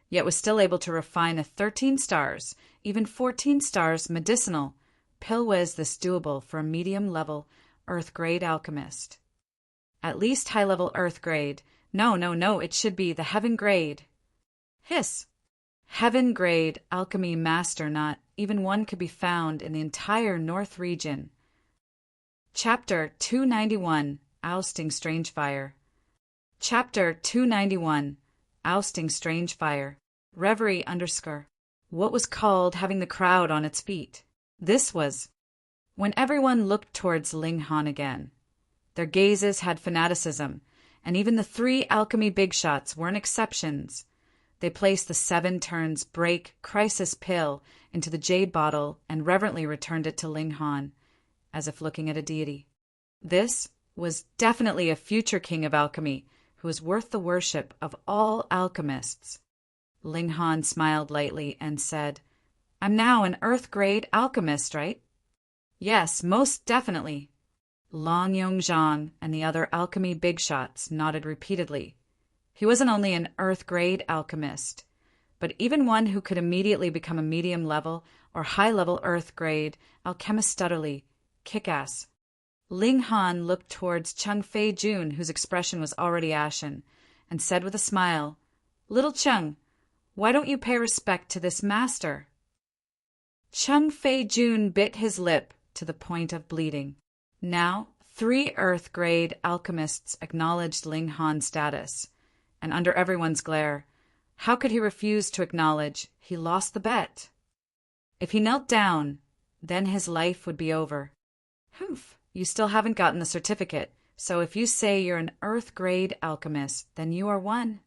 yet was still able to refine a 13 stars, even 14 stars medicinal pill. Was this doable for a medium-level earth grade alchemist? At least high-level earth grade. No, it should be the heaven grade. Hiss! Heaven grade alchemy master, not even one could be found in the entire North region. Chapter 291, Ousting Strange Fire. Chapter 291, Ousting Strange Fire. Reverie _ What was called having the crowd on its feet. This was when everyone looked towards Ling Han again. Their gazes had fanaticism, and even the 3 alchemy big shots weren't exceptions. They placed the 7 turns break crisis pill into the jade bottle and reverently returned it to Ling Han, as if looking at a deity. This was definitely a future king of alchemy who was worth the worship of all alchemists. Ling Han smiled lightly and said, "I'm now an earth-grade alchemist, right?" "Yes, most definitely." Long Yongzhang and the other alchemy big shots nodded repeatedly. He wasn't only an earth-grade alchemist, but even one who could immediately become a medium-level or high-level earth-grade alchemist. Stutterly, kick-ass. Ling Han looked towards Cheng Fei Jun, whose expression was already ashen, and said with a smile, "Little Cheng, why don't you pay respect to this master?" Cheng Fei Jun bit his lip to the point of bleeding. Now, 3 earth-grade alchemists acknowledged Ling Han's status, and under everyone's glare, how could he refuse to acknowledge he lost the bet? If he knelt down, then his life would be over. Humph, you still haven't gotten the certificate, so if you say you're an earth-grade alchemist, then you are one.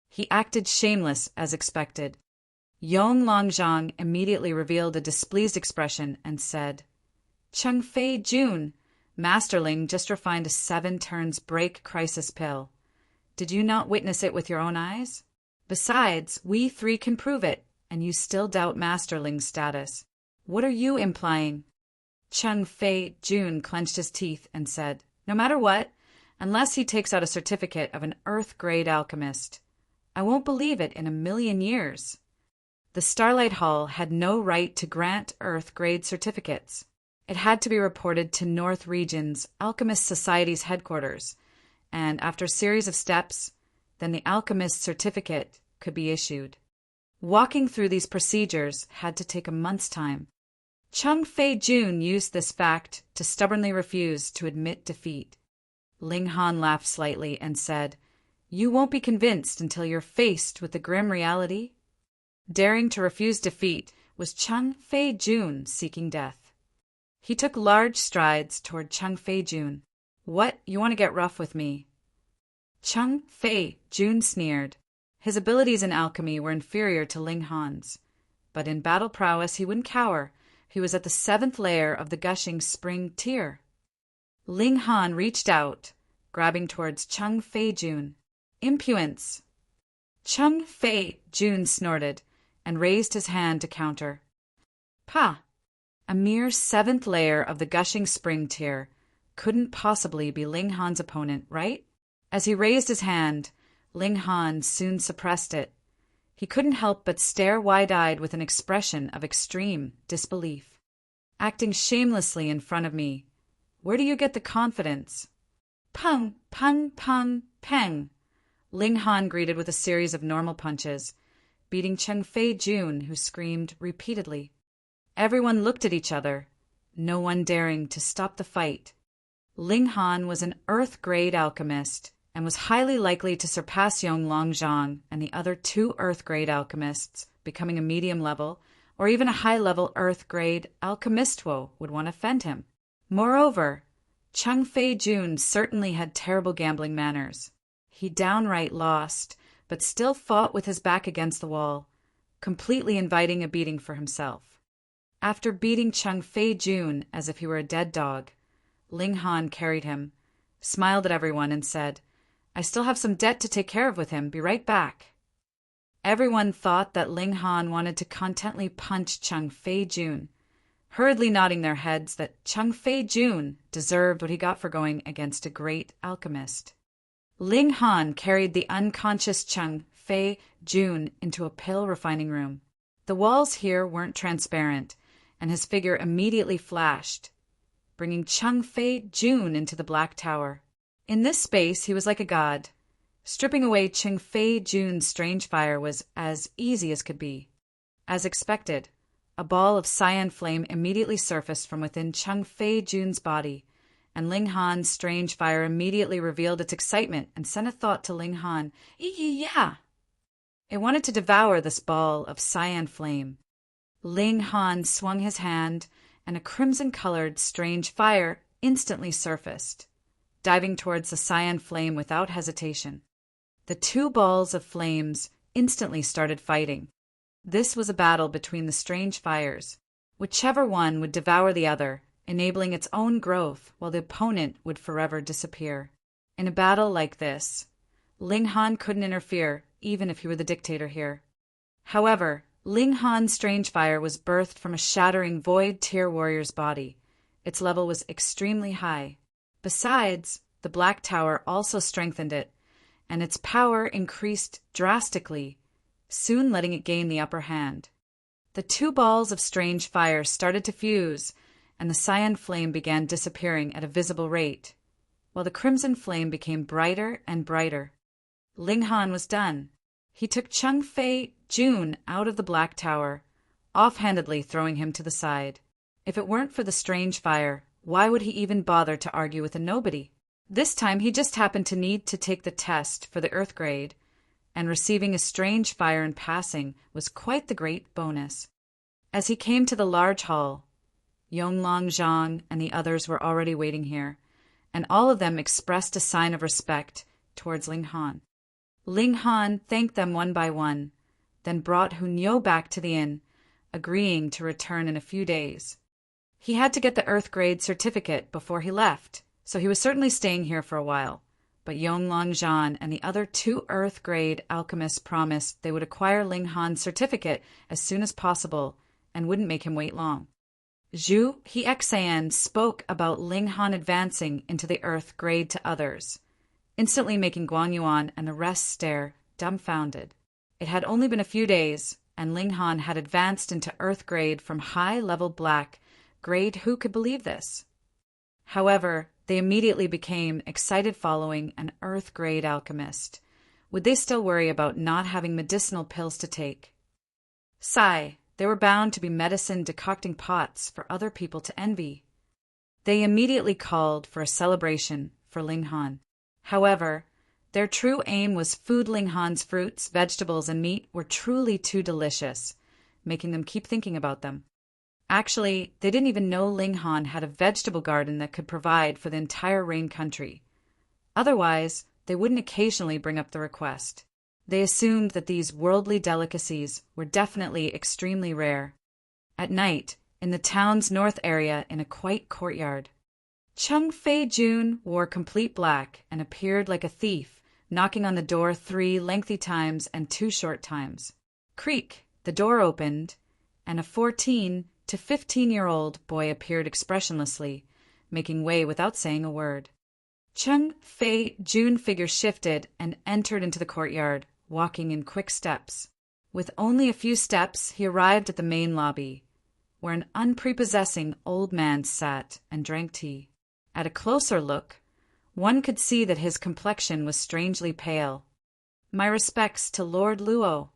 He acted shameless as expected. Yong Longzhang immediately revealed a displeased expression and said, "Cheng Fei Jun, Masterling just refined a 7 turns break crisis pill. Did you not witness it with your own eyes? Besides, we 3 can prove it, and you still doubt Masterling's status. What are you implying?" Cheng Fei Jun clenched his teeth and said, "No matter what, unless he takes out a certificate of an earth-grade alchemist, I won't believe it in a million years." The Starlight Hall had no right to grant earth-grade certificates. It had to be reported to North Region's Alchemist Society's headquarters, and after a series of steps, then the alchemist certificate could be issued. Walking through these procedures had to take a month's time. Cheng Fei Jun used this fact to stubbornly refuse to admit defeat. Ling Han laughed slightly and said, "You won't be convinced until you're faced with the grim reality." Daring to refuse defeat was Cheng Fei Jun seeking death. He took large strides toward Cheng Fei Jun. What, you want to get rough with me? Cheng Fei Jun sneered. His abilities in alchemy were inferior to Ling Han's, but in battle prowess he wouldn't cower. He was at the 7th layer of the gushing spring tier. Ling Han reached out, grabbing towards Cheng Fei Jun. Impudence! Cheng Fei Jun snorted and raised his hand to counter. Pah! A mere 7th layer of the gushing spring tier couldn't possibly be Ling Han's opponent, right? As he raised his hand, Ling Han soon suppressed it. He couldn't help but stare wide-eyed with an expression of extreme disbelief. Acting shamelessly in front of me. Where do you get the confidence? Pung, pung, pung, peng. Ling Han greeted with a series of normal punches, beating Cheng Fei Jun, who screamed repeatedly. Everyone looked at each other, no one daring to stop the fight. Ling Han was an Earth-grade alchemist and was highly likely to surpass Yonglong Zhang and the other 2 Earth-grade alchemists, becoming a medium-level or even a high-level Earth-grade alchemistuo would want to fend him. Moreover, Cheng Fei Jun certainly had terrible gambling manners. He downright lost, but still fought with his back against the wall, completely inviting a beating for himself. After beating Cheng Fei Jun as if he were a dead dog, Ling Han carried him, smiled at everyone, and said, I still have some debt to take care of with him. Be right back. Everyone thought that Ling Han wanted to contently punch Cheng Fei Jun, hurriedly nodding their heads that Cheng Fei Jun deserved what he got for going against a great alchemist. Ling Han carried the unconscious Cheng Fei Jun into a pill refining room. The walls here weren't transparent, and his figure immediately flashed, bringing Cheng Fei Jun into the Black Tower. In this space, he was like a god. Stripping away Cheng Fei Jun's strange fire was as easy as could be. As expected, a ball of cyan flame immediately surfaced from within Cheng Fei Jun's body, and Ling Han's strange fire immediately revealed its excitement and sent a thought to Ling Han. Yeah! It wanted to devour this ball of cyan flame. Ling Han swung his hand, and a crimson-colored strange fire instantly surfaced, diving towards the cyan flame without hesitation. The 2 balls of flames instantly started fighting. This was a battle between the strange fires. Whichever one would devour the other, enabling its own growth, while the opponent would forever disappear. In a battle like this, Ling Han couldn't interfere, even if he were the dictator here. However, Ling Han's strange fire was birthed from a shattering void tier warrior's body. Its level was extremely high. Besides, the Black Tower also strengthened it, and its power increased drastically, soon letting it gain the upper hand. The 2 balls of strange fire started to fuse, and the cyan flame began disappearing at a visible rate, while the crimson flame became brighter and brighter. Ling Han was done. He took Cheng Fei Jun out of the Black Tower, offhandedly throwing him to the side. If it weren't for the strange fire, why would he even bother to argue with a nobody? This time he just happened to need to take the test for the Earth grade, and receiving a strange fire in passing was quite the great bonus. As he came to the large hall, Yonglong Zhang and the others were already waiting here, and all of them expressed a sign of respect towards Ling Han. Ling Han thanked them one by one, then brought Hunyo back to the inn, agreeing to return in a few days. He had to get the Earth grade certificate before he left, so he was certainly staying here for a while. But Yonglong Zhan and the other 2 Earth grade alchemists promised they would acquire Ling Han's certificate as soon as possible and wouldn't make him wait long. Zhu Hexan spoke about Ling Han advancing into the Earth grade to others, instantly making Guang Yuan and the rest stare, dumbfounded. It had only been a few days, and Ling Han had advanced into Earth grade from high-level Black grade. Who could believe this? However, they immediately became excited following an Earth grade alchemist. Would they still worry about not having medicinal pills to take? Sigh, they were bound to be medicine decocting pots for other people to envy. They immediately called for a celebration for Ling Han. However, their true aim was food. Ling Han's fruits, vegetables, and meat were truly too delicious, making them keep thinking about them. Actually, they didn't even know Ling Han had a vegetable garden that could provide for the entire Rain country. Otherwise, they wouldn't occasionally bring up the request. They assumed that these worldly delicacies were definitely extremely rare. At night, in the town's north area in a quiet courtyard, Cheng Fei Jun wore complete black and appeared like a thief, knocking on the door 3 lengthy times and 2 short times. Creak, the door opened, and a 14 to 15-year-old boy appeared expressionlessly, making way without saying a word. Cheng Fei Jun figure shifted and entered into the courtyard, walking in quick steps. With only a few steps, he arrived at the main lobby, where an unprepossessing old man sat and drank tea. At a closer look, one could see that his complexion was strangely pale. "My respects to Lord Luo."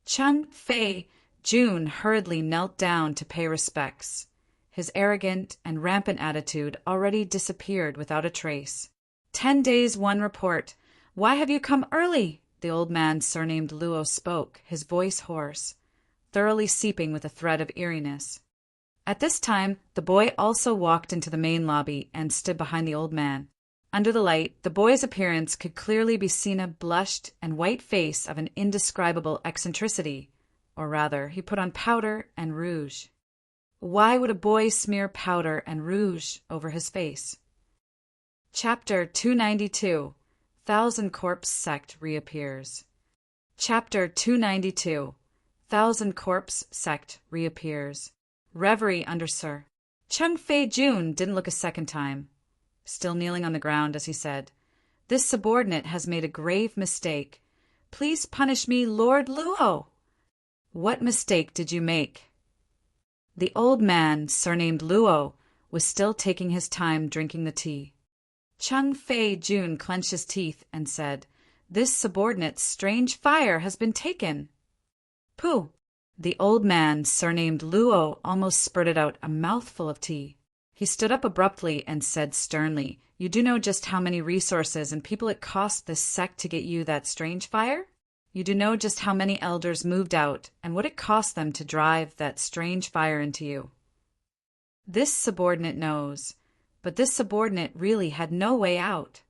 Cheng Fei Jun hurriedly knelt down to pay respects. His arrogant and rampant attitude already disappeared without a trace. 10 days, one report. "Why have you come early?" The old man surnamed Luo spoke, his voice hoarse, thoroughly seeping with a thread of eeriness. At this time, the boy also walked into the main lobby and stood behind the old man. Under the light, the boy's appearance could clearly be seen a blushed and white face of an indescribable eccentricity, or rather, he put on powder and rouge. Why would a boy smear powder and rouge over his face? Chapter 292. Thousand Corpse Sect Reappears. Chapter 292. Thousand Corpse Sect Reappears. Reverie under Sir. Cheng Fei Jun didn't look a second time, still kneeling on the ground as he said, "This subordinate has made a grave mistake. Please punish me, Lord Luo." "What mistake did you make?" The old man, surnamed Luo, was still taking his time drinking the tea. Cheng Fei Jun clenched his teeth and said, "This subordinate's strange fire has been taken." "Pooh!" The old man, surnamed Luo, almost spurted out a mouthful of tea. He stood up abruptly and said sternly, "You do know just how many resources and people it cost this sect to get you that strange fire? You do know just how many elders moved out and what it cost them to drive that strange fire into you." This subordinate knows, but this subordinate really had no way out.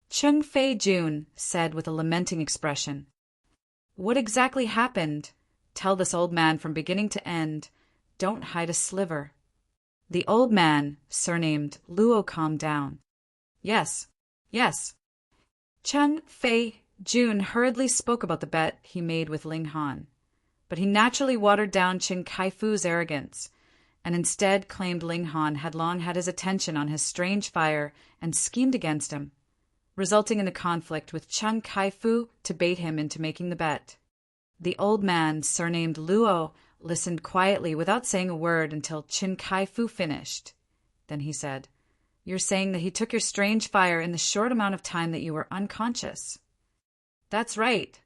Cheng Fei Jun said with a lamenting expression, "What exactly happened? Tell this old man from beginning to end. Don't hide a sliver." The old man, surnamed Luo, calmed down. Yes. Cheng Fei Jun hurriedly spoke about the bet he made with Ling Han, but he naturally watered down Qin Kaifu's arrogance, and instead claimed Ling Han had long had his attention on his strange fire and schemed against him, resulting in the conflict with Qin Kaifu to bait him into making the bet. The old man, surnamed Luo, listened quietly without saying a word until Qin Kaifu finished. Then he said, "You're saying that he took your strange fire in the short amount of time that you were unconscious?" "That's right."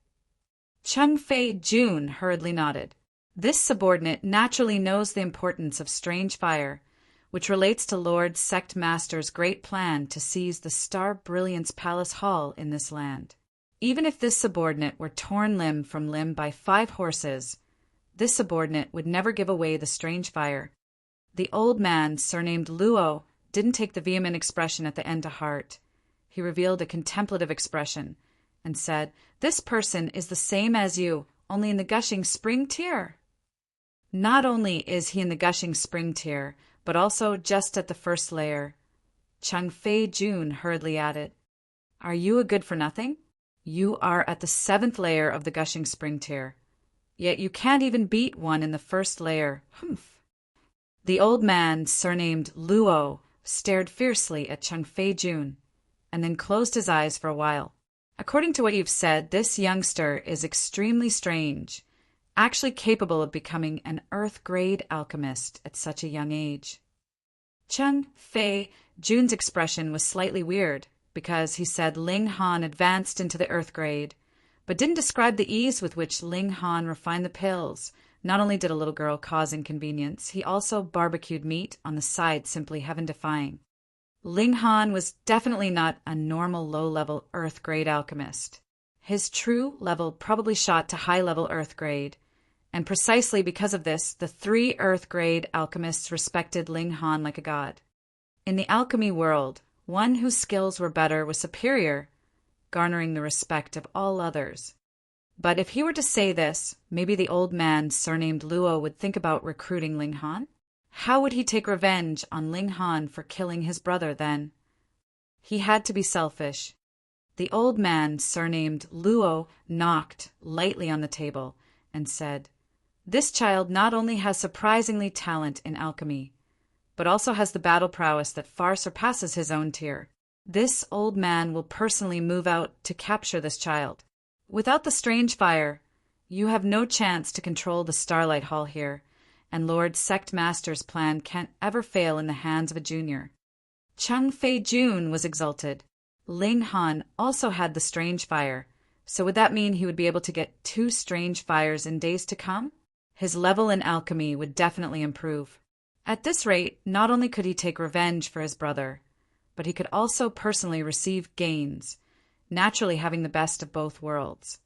Cheng Fei Jun hurriedly nodded. This subordinate naturally knows the importance of strange fire, which relates to Lord Sect Master's great plan to seize the Star Brilliance Palace Hall in this land. Even if this subordinate were torn limb from limb by 5 horses, this subordinate would never give away the strange fire. The old man, surnamed Luo, didn't take the vehement expression at the end to heart. He revealed a contemplative expression and said, "This person is the same as you, only in the gushing spring tier." Not only is he in the gushing spring tier, but also just at the first layer. Cheng Fei Jun hurriedly added, "Are you a good for nothing? You are at the 7th layer of the gushing spring tier. Yet you can't even beat one in the first layer. Humph." The old man, surnamed Luo, stared fiercely at Cheng Fei Jun, and then closed his eyes for a while. "According to what you've said, this youngster is extremely strange, actually capable of becoming an Earth-grade alchemist at such a young age." Cheng Fei Jun's expression was slightly weird, because he said Ling Han advanced into the Earth grade, but didn't describe the ease with which Ling Han refined the pills. Not only did a little girl cause inconvenience, he also barbecued meat on the side, simply heaven-defying. Ling Han was definitely not a normal low-level Earth grade alchemist. His true level probably shot to high-level Earth grade, And precisely because of this, the 3 Earth-grade alchemists respected Ling Han like a god. In the alchemy world, one whose skills were better was superior, garnering the respect of all others. But if he were to say this, maybe the old man surnamed Luo would think about recruiting Ling Han? How would he take revenge on Ling Han for killing his brother then? He had to be selfish. The old man surnamed Luo knocked lightly on the table and said, "This child not only has surprisingly talent in alchemy, but also has the battle prowess that far surpasses his own tier. This old man will personally move out to capture this child. Without the strange fire, you have no chance to control the Starlight Hall here, and Lord Sect Master's plan can't ever fail in the hands of a junior." Chung Fei-jun was exulted. Ling Han also had the strange fire, so would that mean he would be able to get 2 strange fires in days to come? His level in alchemy would definitely improve. At this rate, not only could he take revenge for his brother, but he could also personally receive gains, naturally having the best of both worlds.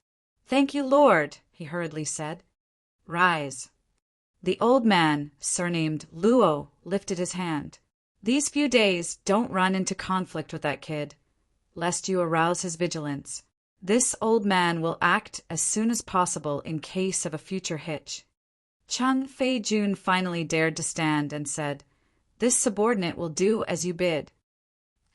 "Thank you, Lord," he hurriedly said. "Rise." The old man, surnamed Luo, lifted his hand. "These few days, don't run into conflict with that kid, lest you arouse his vigilance. This old man will act as soon as possible in case of a future hitch." Chung Fei-jun finally dared to stand and said, "This subordinate will do as you bid."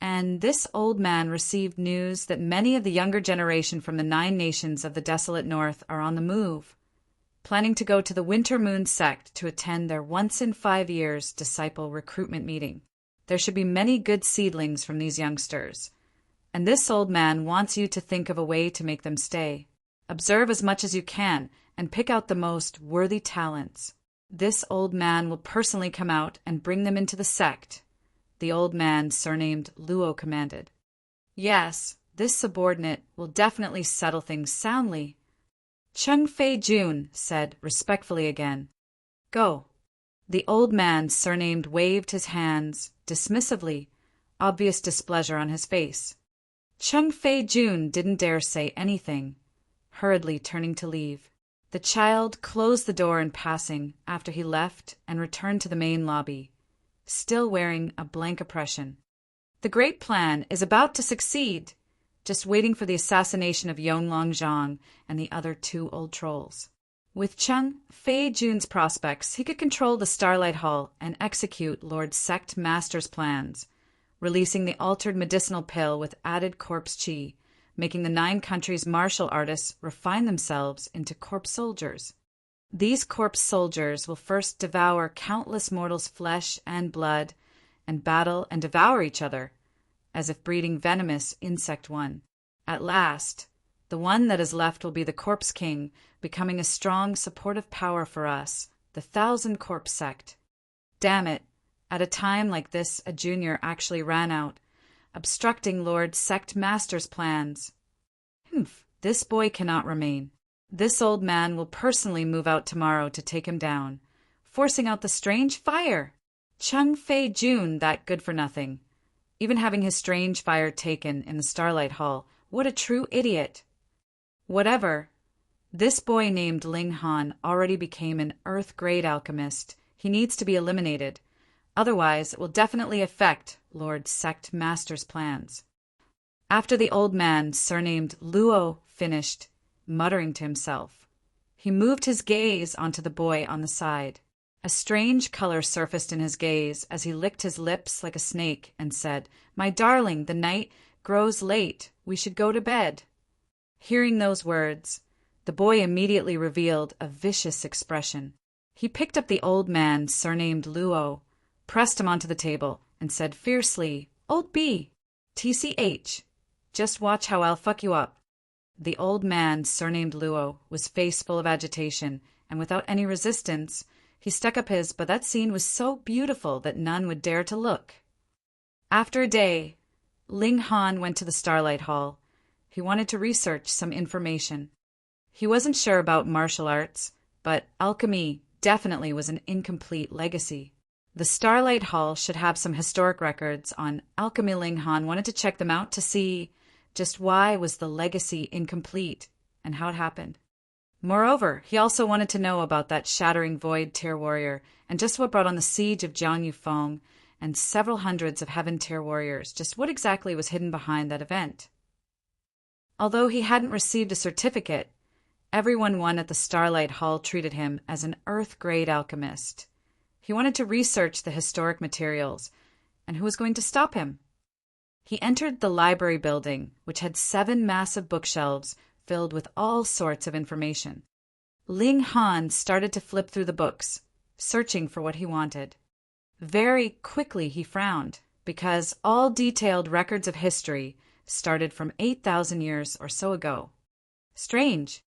And this old man received news that many of the younger generation from the 9 nations of the desolate north are on the move, planning to go to the Winter Moon sect to attend their once-in-5 years disciple recruitment meeting. There should be many good seedlings from these youngsters, and this old man wants you to think of a way to make them stay. Observe as much as you can and pick out the most worthy talents. This old man will personally come out and bring them into the sect, the old man surnamed Luo commanded. Yes, this subordinate will definitely settle things soundly. Chung Fei-jun said respectfully again, "Go." The old man surnamed waved his hands dismissively, obvious displeasure on his face. Chung Fei-jun didn't dare say anything, hurriedly turning to leave. The child closed the door in passing after he left and returned to the main lobby, still wearing a blank expression. The great plan is about to succeed, just waiting for the assassination of Yonglong Zhang and the other 2 old trolls. With Chung Fei-jun's prospects, he could control the Starlight Hall and execute Lord Sect Master's plans, releasing the altered medicinal pill with added corpse chi, making the 9 countries' martial artists refine themselves into corpse soldiers. These corpse soldiers will first devour countless mortals' flesh and blood, and battle and devour each other, as if breeding venomous insect one. At last, the one that is left will be the Corpse King, becoming a strong supportive power for us, the 1,000 Corpse Sect. Damn it, at a time like this a junior actually ran out, obstructing Lord Sect Master's plans. This boy cannot remain. This old man will personally move out tomorrow to take him down, forcing out the strange fire. Chung Fei-jun, that good for nothing. Even having his strange fire taken in the Starlight Hall, what a true idiot. Whatever. This boy named Ling Han already became an Earth-grade alchemist. He needs to be eliminated. Otherwise, it will definitely affect Lord Sect Master's plans. After the old man, surnamed Luo, finished, muttering to himself, he moved his gaze onto the boy on the side. A strange color surfaced in his gaze as he licked his lips like a snake and said, "My darling, the night grows late. We should go to bed." Hearing those words, the boy immediately revealed a vicious expression. He picked up the old man, surnamed Luo, pressed him onto the table, and said fiercely, "Old B, TCH, just watch how I'll fuck you up." The old man, surnamed Luo, was face full of agitation, and without any resistance, he stuck up his, but that scene was so beautiful that none would dare to look. After a day, Ling Han went to the Starlight Hall. He wanted to research some information. He wasn't sure about martial arts, but alchemy definitely was an incomplete legacy. The Starlight Hall should have some historic records on alchemy. Ling Han wanted to check them out to see just why was the legacy incomplete and how it happened. Moreover, he also wanted to know about that shattering void tier warrior and just what brought on the siege of Jiang Yufeng and several hundreds of heaven tier warriors. Just what exactly was hidden behind that event? Although he hadn't received a certificate, everyone at the Starlight Hall treated him as an Earth-grade alchemist. He wanted to research the historic materials, and who was going to stop him? He entered the library building, which had 7 massive bookshelves filled with all sorts of information. Ling Han started to flip through the books, searching for what he wanted. Very quickly he frowned, because all detailed records of history started from 8,000 years or so ago. Strange.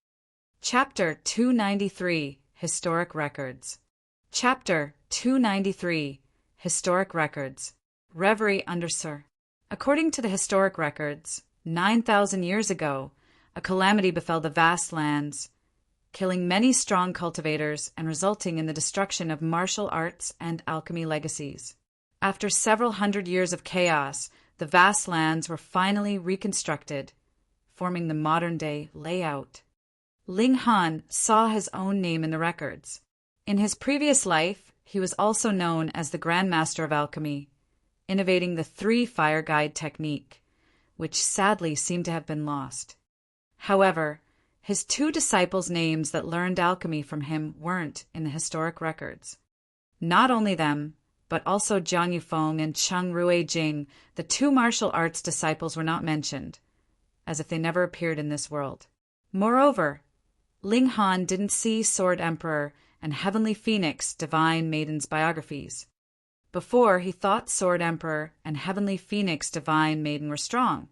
Chapter 293, Historic Records. Chapter 293, Historic Records. Reverie Undersir. According to the historic records, 9,000 years ago, a calamity befell the vast lands, killing many strong cultivators and resulting in the destruction of martial arts and alchemy legacies. After several hundred years of chaos, the vast lands were finally reconstructed, forming the modern-day layout. Ling Han saw his own name in the records. In his previous life, he was also known as the Grand Master of Alchemy, innovating the 3-fire guide technique, which sadly seemed to have been lost. However, his 2 disciples' names that learned alchemy from him weren't in the historic records. Not only them, but also Jiang Yufeng and Cheng Rui Jing, the 2 martial arts disciples, were not mentioned, as if they never appeared in this world. Moreover, Ling Han didn't see Sword Emperor and Heavenly Phoenix Divine Maiden's biographies. Before, he thought Sword Emperor and Heavenly Phoenix Divine Maiden were strong,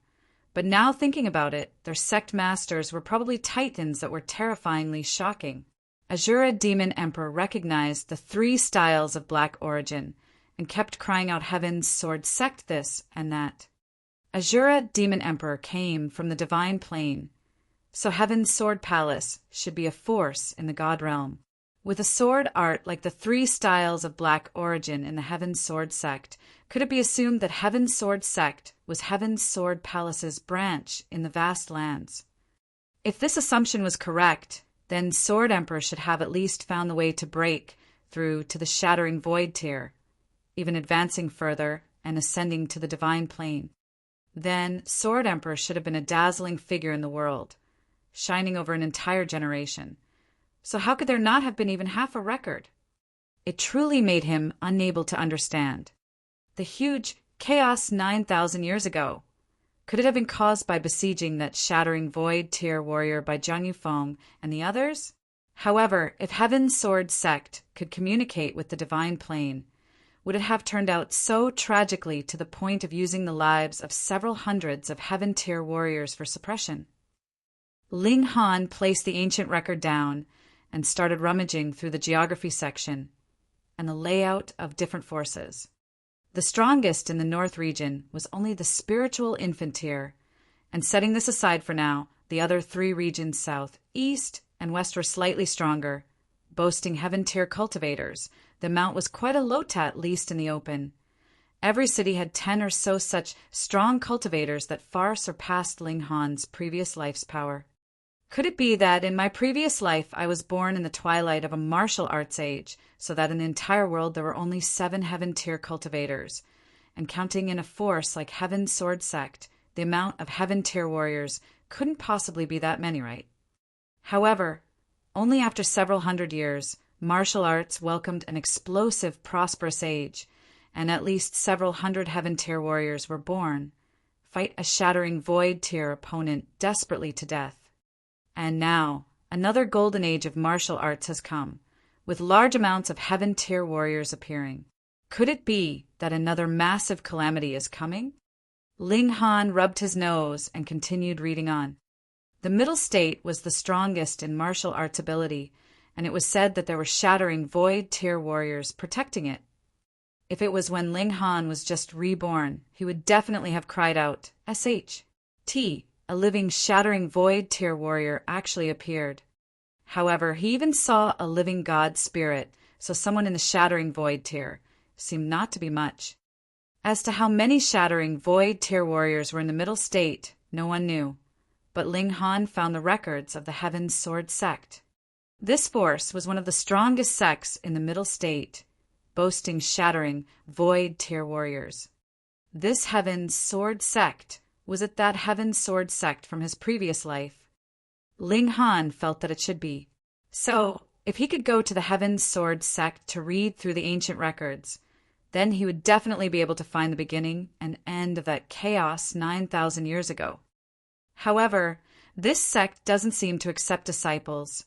but now thinking about it, their sect masters were probably titans that were terrifyingly shocking. Azura Demon Emperor recognized the 3 styles of black origin and kept crying out Heaven's Sword Sect this and that. Azura Demon Emperor came from the divine plane, so Heaven's Sword Palace should be a force in the God realm. With a sword art like the 3 styles of black origin in the Heaven's Sword Sect, could it be assumed that Heaven's Sword Sect was Heaven's Sword Palace's branch in the vast lands? If this assumption was correct, then Sword Emperor should have at least found the way to break through to the shattering void tier, even advancing further and ascending to the divine plane. Then Sword Emperor should have been a dazzling figure in the world, shining over an entire generation. So how could there not have been even half a record? It truly made him unable to understand. The huge chaos 9,000 years ago, could it have been caused by besieging that shattering void tier warrior by Jiang Yufeng and the others? However, if Heaven's Sword Sect could communicate with the divine plane, would it have turned out so tragically to the point of using the lives of several hundreds of Heaven tier warriors for suppression? Ling Han placed the ancient record down and started rummaging through the geography section and the layout of different forces. The strongest in the North region was only the spiritual infant tier, and setting this aside for now, the other 3 regions south, east, and west were slightly stronger, boasting heaven tier cultivators. The amount was quite a lot, at least in the open. Every city had 10 or so such strong cultivators that far surpassed Ling Han's previous life's power. Could it be that in my previous life I was born in the twilight of a martial arts age, so that in the entire world there were only 7 heaven tier cultivators, and counting in a force like Heaven's Sword Sect, the amount of heaven tier warriors couldn't possibly be that many, right? However, only after several hundred years, martial arts welcomed an explosive, prosperous age, and at least several hundred heaven tier warriors were born, fight a shattering void tier opponent desperately to death. And now, another golden age of martial arts has come, with large amounts of heaven tier warriors appearing. Could it be that another massive calamity is coming? Ling Han rubbed his nose and continued reading on. The middle state was the strongest in martial arts ability, and it was said that there were shattering void tier warriors protecting it. If it was when Ling Han was just reborn, he would definitely have cried out, "SHT!" A living shattering void tier warrior actually appeared. However, he even saw a living god spirit, so someone in the shattering void tier seemed not to be much. As to how many shattering void tier warriors were in the middle state, no one knew, but Ling Han found the records of the Heaven's Sword Sect This force was one of the strongest sects in the Middle State, boasting shattering, void tier warriors. This Heaven's Sword sect was it that Heaven's Sword sect from his previous life? Ling Han felt that it should be. So, if he could go to the Heaven's Sword sect to read through the ancient records, then he would definitely be able to find the beginning and end of that chaos 9,000 years ago. However, this sect doesn't seem to accept disciples.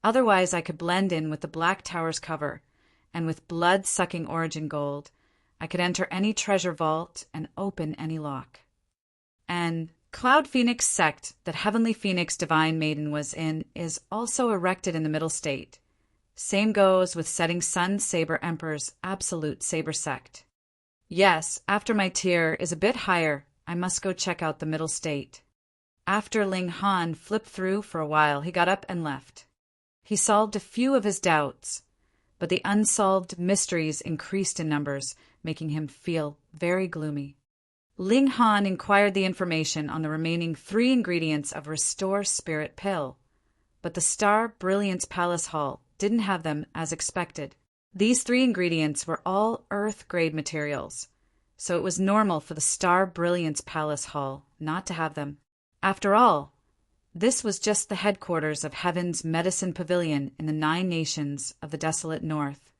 Otherwise, I could blend in with the Black Tower's cover, and with blood-sucking origin gold, I could enter any treasure vault and open any lock. And Cloud Phoenix sect that Heavenly Phoenix Divine Maiden was in is also erected in the Middle State. Same goes with Setting Sun Saber Emperor's Absolute Saber sect. Yes, after my tier is a bit higher, I must go check out the Middle State. After Ling Han flipped through for a while, he got up and left. He solved a few of his doubts, but the unsolved mysteries increased in numbers, making him feel very gloomy. Ling Han inquired the information on the remaining 3 ingredients of Restore Spirit Pill, but the Star Brilliance Palace Hall didn't have them as expected. These 3 ingredients were all Earth-grade materials, so it was normal for the Star Brilliance Palace Hall not to have them. After all, this was just the headquarters of Heaven's Medicine Pavilion in the 9 nations of the desolate North.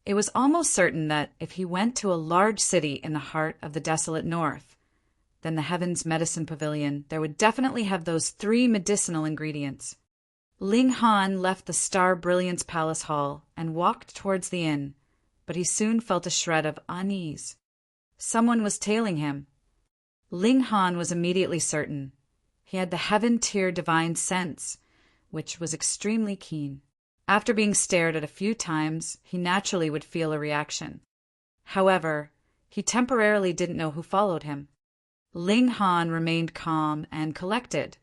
It was almost certain that if he went to a large city in the heart of the desolate North, then the Heaven's Medicine Pavilion, there would definitely have those 3 medicinal ingredients. Ling Han left the Star Brilliance Palace Hall and walked towards the inn, but he soon felt a shred of unease. Someone was tailing him. Ling Han was immediately certain. He had the Heaven-tier divine sense, which was extremely keen. After being stared at a few times, he naturally would feel a reaction. However, he temporarily didn't know who followed him. Ling Han remained calm and collected,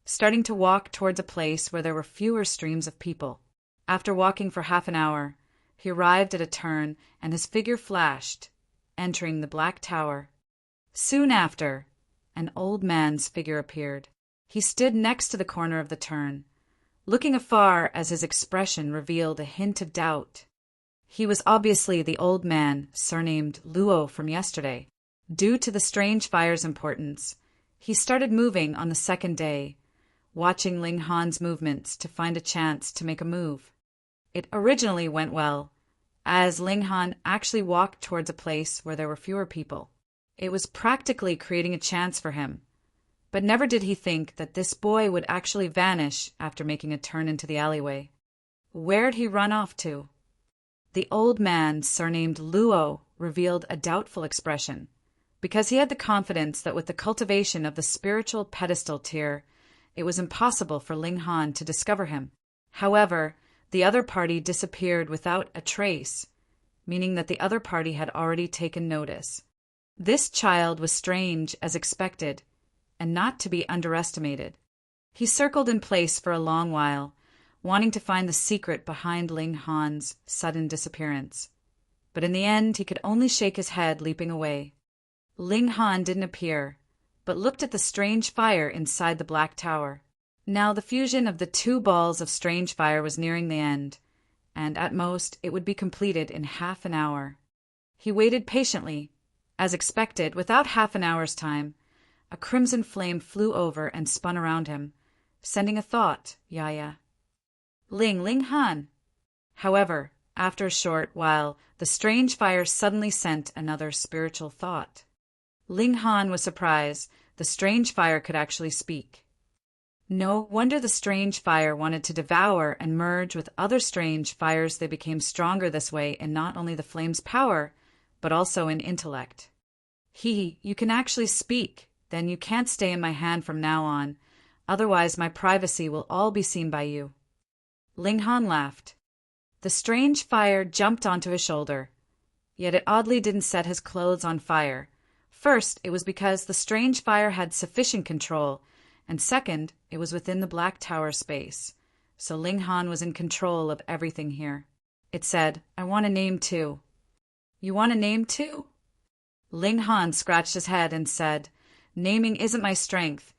starting to walk towards a place where there were fewer streams of people. After walking for half an hour, he arrived at a turn and his figure flashed, entering the Black Tower. Soon after, an old man's figure appeared. He stood next to the corner of the turn, looking afar as his expression revealed a hint of doubt. He was obviously the old man surnamed Luo from yesterday. Due to the strange fire's importance, he started moving on the second day, watching Ling Han's movements to find a chance to make a move. It originally went well, as Ling Han actually walked towards a place where there were fewer people. It was practically creating a chance for him. But never did he think that this boy would actually vanish after making a turn into the alleyway. Where'd he run off to? The old man, surnamed Luo, revealed a doubtful expression, because he had the confidence that with the cultivation of the spiritual pedestal tier, it was impossible for Ling Han to discover him. However, the other party disappeared without a trace, meaning that the other party had already taken notice. This child was strange as expected, and not to be underestimated. He circled in place for a long while, wanting to find the secret behind Ling Han's sudden disappearance. But in the end, he could only shake his head, leaping away. Ling Han didn't appear, but looked at the strange fire inside the Black Tower. Now the fusion of the 2 balls of strange fire was nearing the end, and at most it would be completed in half an hour. He waited patiently. As expected, without half an hour's time, a crimson flame flew over and spun around him, sending a thought, Yaya. Ling Han. However, after a short while, the strange fire suddenly sent another spiritual thought. Ling Han was surprised. The strange fire could actually speak. No wonder the strange fire wanted to devour and merge with other strange fires. They became stronger this way in not only the flame's power, but also in intellect. You can actually speak. Then you can't stay in my hand from now on, otherwise my privacy will all be seen by you. Ling Han laughed. The strange fire jumped onto his shoulder, yet it oddly didn't set his clothes on fire. First, it was because the strange fire had sufficient control, and second, it was within the Black Tower space, so Ling Han was in control of everything here. It said, I want a name too. You want a name too? Ling Han scratched his head and said, Naming isn't my strength,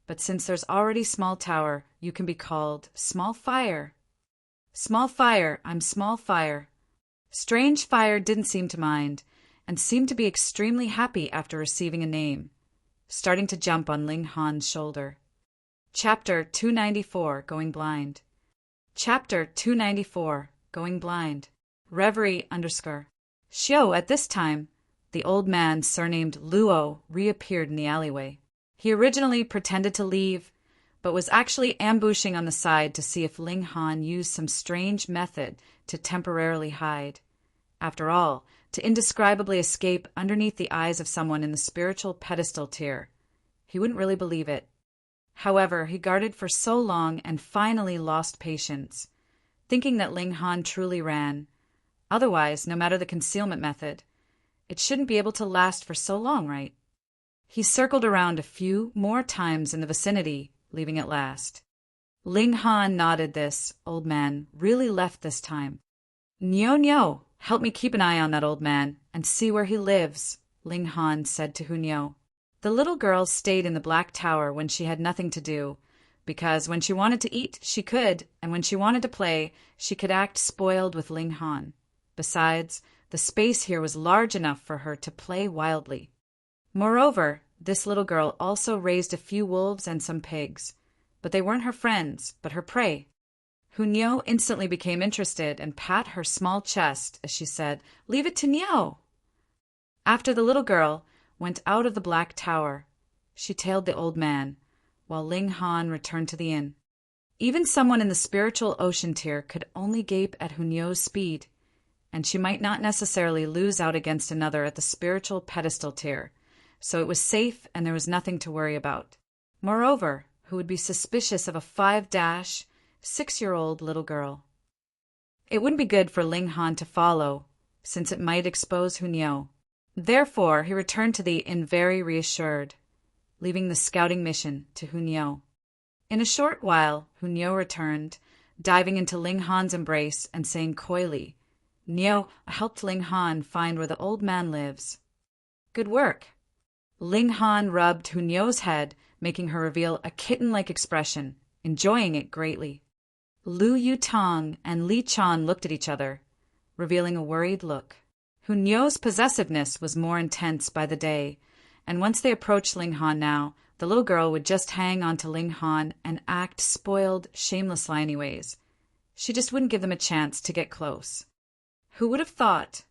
but since there's already Small Tower, you can be called Small Fire. Small fire, I'm small fire. Strange Fire didn't seem to mind, and seemed to be extremely happy after receiving a name, starting to jump on Ling Han's shoulder. Chapter 294, Going Blind. Chapter 294, Going Blind. Reverie _ Xiao, at this time, the old man surnamed Luo reappeared in the alleyway. He originally pretended to leave, but was actually ambushing on the side to see if Ling Han used some strange method to temporarily hide. After all, to indescribably escape underneath the eyes of someone in the spiritual pedestal tier. He wouldn't really believe it. However, he guarded for so long and finally lost patience, thinking that Ling Han truly ran. Otherwise, no matter the concealment method, it shouldn't be able to last for so long, right? He circled around a few more times in the vicinity, leaving at last. Ling Han nodded. This old man really left this time. Nyo, help me keep an eye on that old man and see where he lives, Ling Han said to Hunyo. The little girl stayed in the Black Tower when she had nothing to do, because when she wanted to eat, she could, and when she wanted to play, she could act spoiled with Ling Han. Besides, the space here was large enough for her to play wildly. Moreover, this little girl also raised a few wolves and some pigs, but they weren't her friends, but her prey. Hunyo instantly became interested and pat her small chest as she said, "Leave it to Niao." After the little girl went out of the Black Tower, she tailed the old man, while Ling Han returned to the inn. Even someone in the spiritual ocean tier could only gape at Hunyo's speed, and she might not necessarily lose out against another at the spiritual pedestal tier, so it was safe and there was nothing to worry about. Moreover, who would be suspicious of a 5-6-year-old little girl? It wouldn't be good for Ling Han to follow, since it might expose Hunyo. Therefore, he returned to the inn very reassured, leaving the scouting mission to Hunyo. In a short while, Hunyo returned, diving into Ling Han's embrace and saying coyly, "Nyo, I helped Ling Han find where the old man lives." "Good work." Ling Han rubbed Hunyo's head, making her reveal a kitten-like expression, enjoying it greatly. Lu Yutong and Li Chan looked at each other, revealing a worried look. Hunyo's possessiveness was more intense by the day, and once they approached Ling Han now, the little girl would just hang on to Ling Han and act spoiled, shamelessly anyways. She just wouldn't give them a chance to get close. Who would have thought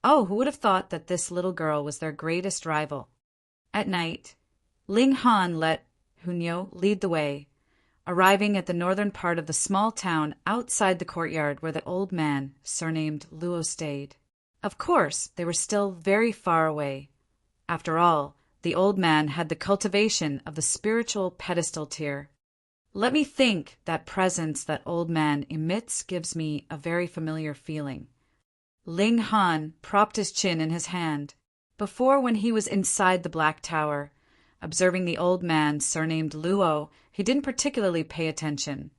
that this little girl was their greatest rival? At night, Ling Han let Hunyo lead the way, arriving at the northern part of the small town outside the courtyard where the old man, surnamed Luo, stayed. Of course, they were still very far away. After all, the old man had the cultivation of the spiritual pedestal tier. Let me think, that presence that old man emits gives me a very familiar feeling. Ling Han propped his chin in his hand. Before, when he was inside the Black Tower, observing the old man surnamed Luo, he didn't particularly pay attention.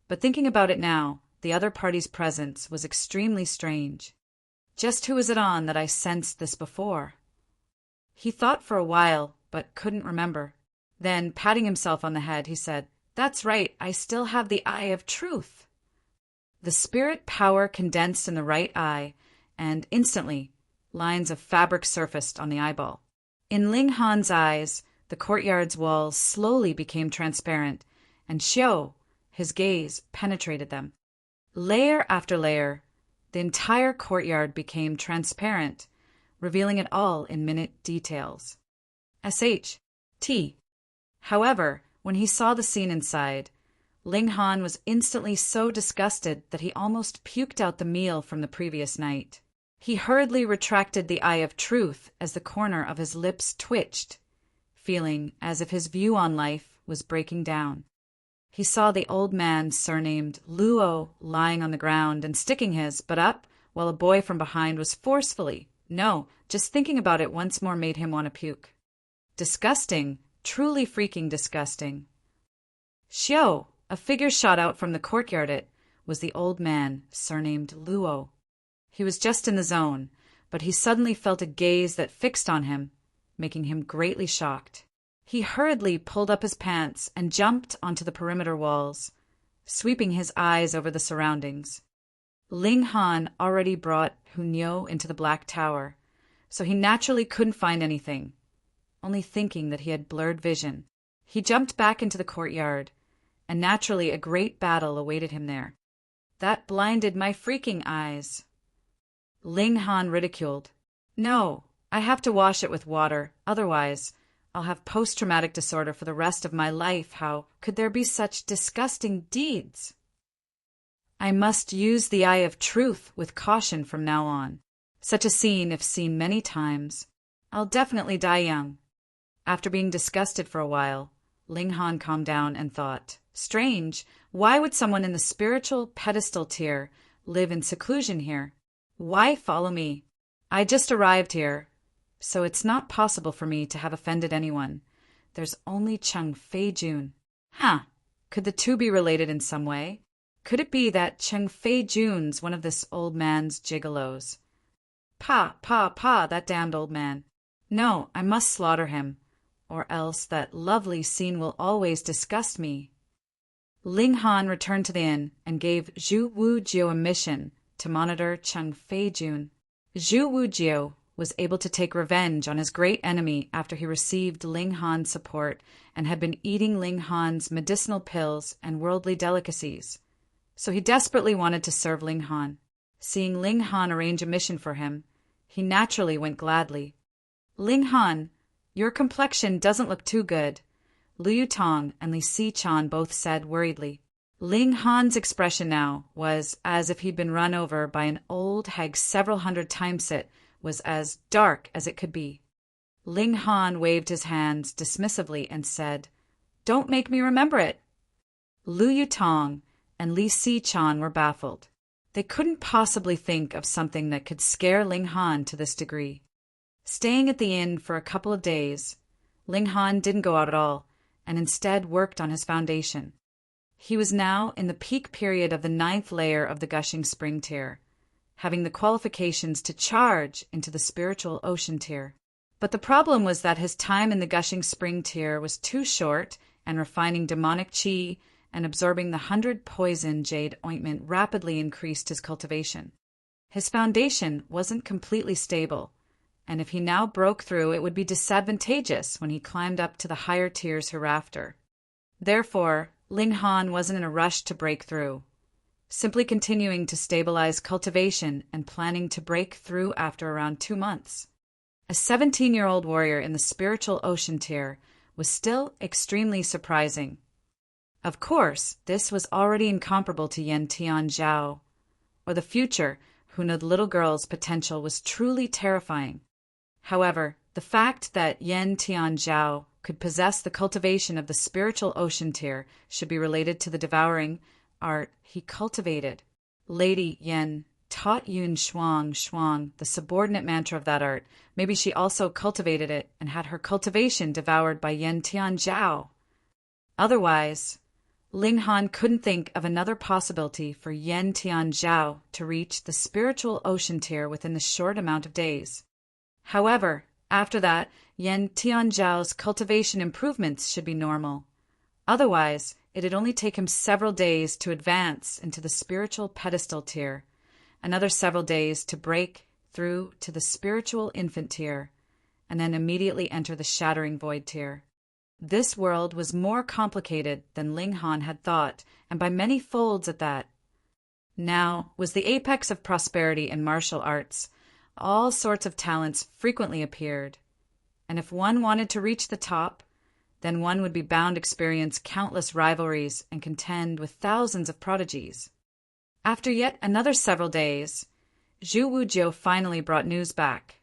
But thinking about it now, the other party's presence was extremely strange. Just who was it on that I sensed this before? He thought for a while, but couldn't remember. Then, patting himself on the head, he said, "That's right, I still have the eye of truth." The spirit power condensed in the right eye, and instantly, lines of fabric surfaced on the eyeball. In Ling Han's eyes, the courtyard's walls slowly became transparent, and Xiao, his gaze, penetrated them. Layer after layer, the entire courtyard became transparent, revealing it all in minute details. SHT. However, when he saw the scene inside, Ling Han was instantly so disgusted that he almost puked out the meal from the previous night. He hurriedly retracted the eye of truth as the corner of his lips twitched, feeling as if his view on life was breaking down. He saw the old man surnamed Luo lying on the ground and sticking his butt up, while a boy from behind was forcefully, just thinking about it once more made him want to puke. Disgusting, truly freaking disgusting. Xiao, a figure shot out from the courtyard. It was the old man surnamed Luo. He was just in the zone, but he suddenly felt a gaze that fixed on him, making him greatly shocked. He hurriedly pulled up his pants and jumped onto the perimeter walls, sweeping his eyes over the surroundings. Ling Han already brought Hunyo into the Black Tower, so he naturally couldn't find anything, only thinking that he had blurred vision. He jumped back into the courtyard, and naturally a great battle awaited him there. That blinded my freaking eyes. Ling Han ridiculed. No, I have to wash it with water, otherwise I'll have post-traumatic disorder for the rest of my life. How could there be such disgusting deeds? I must use the eye of truth with caution from now on. Such a scene, if seen many times, I'll definitely die young. After being disgusted for a while, Ling Han calmed down and thought, strange, why would someone in the spiritual pedestal tier live in seclusion here? Why follow me? I just arrived here, so it's not possible for me to have offended anyone. There's only Cheng Fei-jun. Could the two be related in some way? Could it be that Cheng Fei-jun's one of this old man's gigolos? Pa, that damned old man. No, I must slaughter him, or else that lovely scene will always disgust me. Ling Han returned to the inn and gave Zhu Wujiu a mission to monitor Cheng Fei-jun. Zhu Wujiu was able to take revenge on his great enemy after he received Ling Han's support and had been eating Ling Han's medicinal pills and worldly delicacies. So he desperately wanted to serve Ling Han. Seeing Ling Han arrange a mission for him, he naturally went gladly. Ling Han, your complexion doesn't look too good, Liu Tong and Li Si-chan both said worriedly. Ling Han's expression now was as if he'd been run over by an old hag several hundred times. It was as dark as it could be. Ling Han waved his hands dismissively and said, "Don't make me remember it." Liu Tong and Li Si-chan were baffled. They couldn't possibly think of something that could scare Ling Han to this degree. Staying at the inn for a couple of days, Ling Han didn't go out at all, and instead worked on his foundation. He was now in the peak period of the 9th layer of the Gushing Spring tier, having the qualifications to charge into the Spiritual Ocean tier. But the problem was that his time in the Gushing Spring tier was too short, and refining demonic chi and absorbing the 100 poison jade ointment rapidly increased his cultivation. His foundation wasn't completely stable, and if he now broke through, it would be disadvantageous when he climbed up to the higher tiers hereafter. Therefore, Ling Han wasn't in a rush to break through, simply continuing to stabilize cultivation and planning to break through after around 2 months. A 17-year-old warrior in the Spiritual Ocean tier was still extremely surprising. Of course, this was already incomparable to Yen Tianzhao, or the future, who knew the little girl's potential was truly terrifying. However, the fact that Yen Tianzhao could possess the cultivation of the Spiritual Ocean tier should be related to the devouring art he cultivated. Lady Yen taught Yun Shuang the subordinate mantra of that art. Maybe she also cultivated it and had her cultivation devoured by Yen Tianzhao. Otherwise, Ling Han couldn't think of another possibility for Yen Tianzhao to reach the Spiritual Ocean tier within the short amount of days. However, after that, Yen Tianzhao's cultivation improvements should be normal. Otherwise, it'd only take him several days to advance into the Spiritual Pedestal tier, another several days to break through to the Spiritual Infant tier, and then immediately enter the Shattering Void tier. This world was more complicated than Ling Han had thought, and by many folds at that. Now was the apex of prosperity in martial arts. All sorts of talents frequently appeared, and if one wanted to reach the top, then one would be bound to experience countless rivalries and contend with thousands of prodigies. After yet another several days, Zhu Wujiu finally brought news back,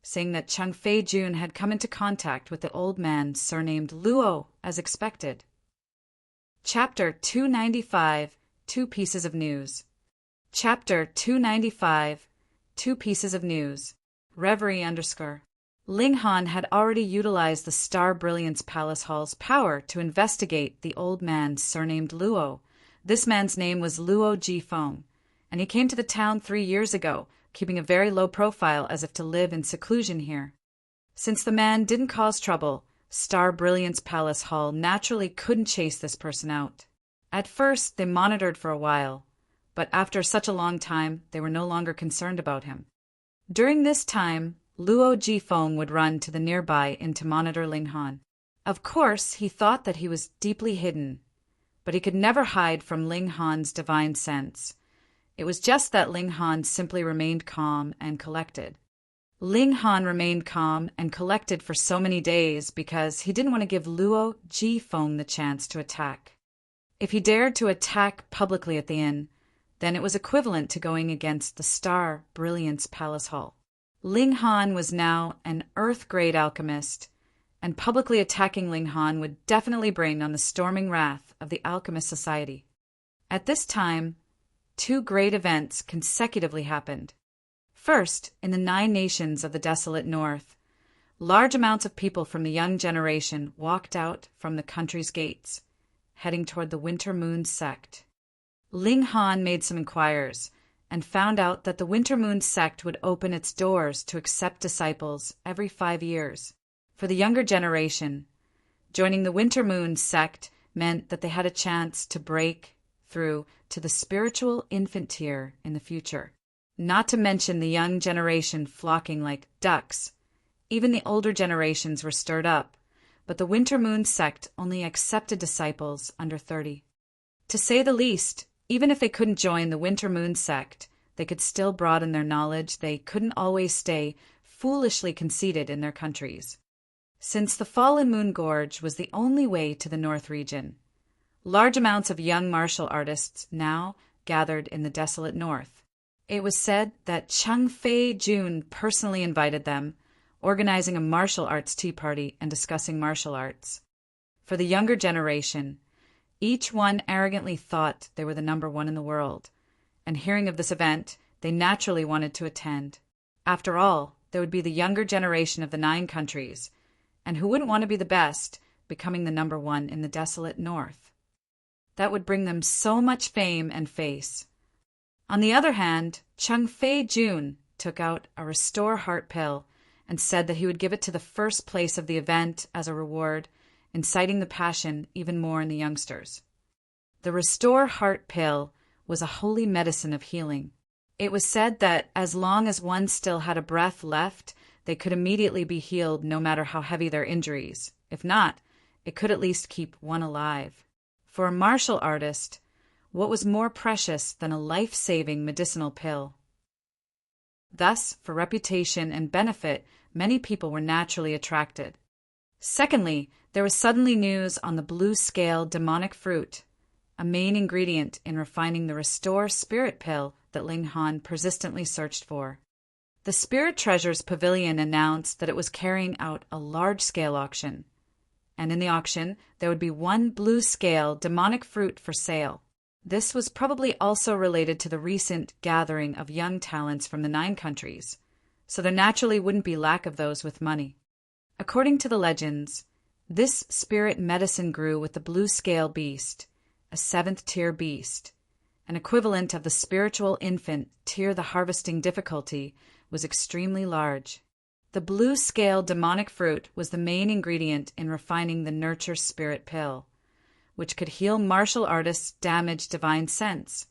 saying that Cheng Fei-jun had come into contact with the old man surnamed Luo, as expected. Chapter 295, 2 Pieces of News. Chapter 295, 2 Pieces of News. Reverie _. Ling Han had already utilized the Star Brilliance Palace Hall's power to investigate the old man surnamed Luo. This man's name was Luo Jifeng, and he came to the town 3 years ago, keeping a very low profile as if to live in seclusion here. Since the man didn't cause trouble, Star Brilliance Palace Hall naturally couldn't chase this person out. At first, they monitored for a while, but after such a long time, they were no longer concerned about him. During this time, Luo Jifeng would run to the nearby inn to monitor Ling Han. Of course, he thought that he was deeply hidden, but he could never hide from Ling Han's divine sense. It was just that Ling Han simply remained calm and collected. Ling Han remained calm and collected for so many days because he didn't want to give Luo Jifeng the chance to attack. If he dared to attack publicly at the inn, then it was equivalent to going against the Star Brilliance Palace Hall. Ling Han was now an Earth-grade alchemist, and publicly attacking Ling Han would definitely bring on the storming wrath of the Alchemist Society. At this time, two great events consecutively happened. First, in the 9 nations of the desolate north, large amounts of people from the young generation walked out from the country's gates, heading toward the Winter Moon sect. Ling Han made some inquiries and found out that the Winter Moon sect would open its doors to accept disciples every 5 years. For the younger generation, joining the Winter Moon sect meant that they had a chance to break through to the spiritual infant tier in the future. Not to mention the young generation flocking like ducks. Even the older generations were stirred up, but the Winter Moon sect only accepted disciples under 30. To say the least, even if they couldn't join the Winter Moon sect, they could still broaden their knowledge. They couldn't always stay foolishly conceited in their countries. Since the Fallen Moon Gorge was the only way to the North region, large amounts of young martial artists now gathered in the desolate North. It was said that Cheng Fei Jun personally invited them, organizing a martial arts tea party and discussing martial arts. For the younger generation, each one arrogantly thought they were the number one in the world, and hearing of this event, they naturally wanted to attend. After all, there would be the younger generation of the 9 countries, and who wouldn't want to be the best, becoming the number one in the desolate North? That would bring them so much fame and face. On the other hand, Cheng Fei Jun took out a Restore Heart pill and said that he would give it to the first place of the event as a reward, inciting the passion even more in the youngsters. The Restore Heart pill was a holy medicine of healing. It was said that as long as one still had a breath left, they could immediately be healed no matter how heavy their injuries. If not, it could at least keep one alive. For a martial artist, what was more precious than a life-saving medicinal pill? Thus, for reputation and benefit, many people were naturally attracted. Secondly, there was suddenly news on the blue scale demonic fruit, a main ingredient in refining the Restore Spirit pill that Ling Han persistently searched for. The Spirit Treasures Pavilion announced that it was carrying out a large-scale auction, and in the auction there would be 1 blue scale demonic fruit for sale. This was probably also related to the recent gathering of young talents from the 9 countries, so there naturally wouldn't be lack of those with money. According to the legends, this spirit medicine grew with the blue scale beast, a 7th tier beast. An equivalent of the spiritual infant tier. The harvesting difficulty was extremely large. The blue scale demonic fruit was the main ingredient in refining the Nurture Spirit pill, which could heal martial artists' damaged divine sense.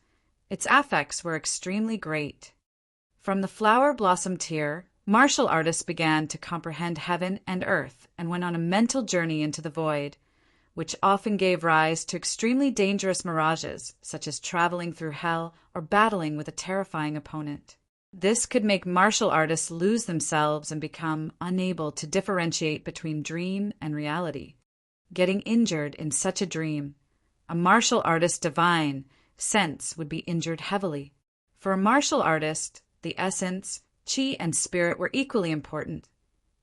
Its effects were extremely great. From the flower blossom tier, martial artists began to comprehend heaven and earth and went on a mental journey into the void, which often gave rise to extremely dangerous mirages, such as traveling through hell or battling with a terrifying opponent. This could make martial artists lose themselves and become unable to differentiate between dream and reality. Getting injured in such a dream, a martial artist's divine sense would be injured heavily. For a martial artist, the essence, chi, and spirit were equally important.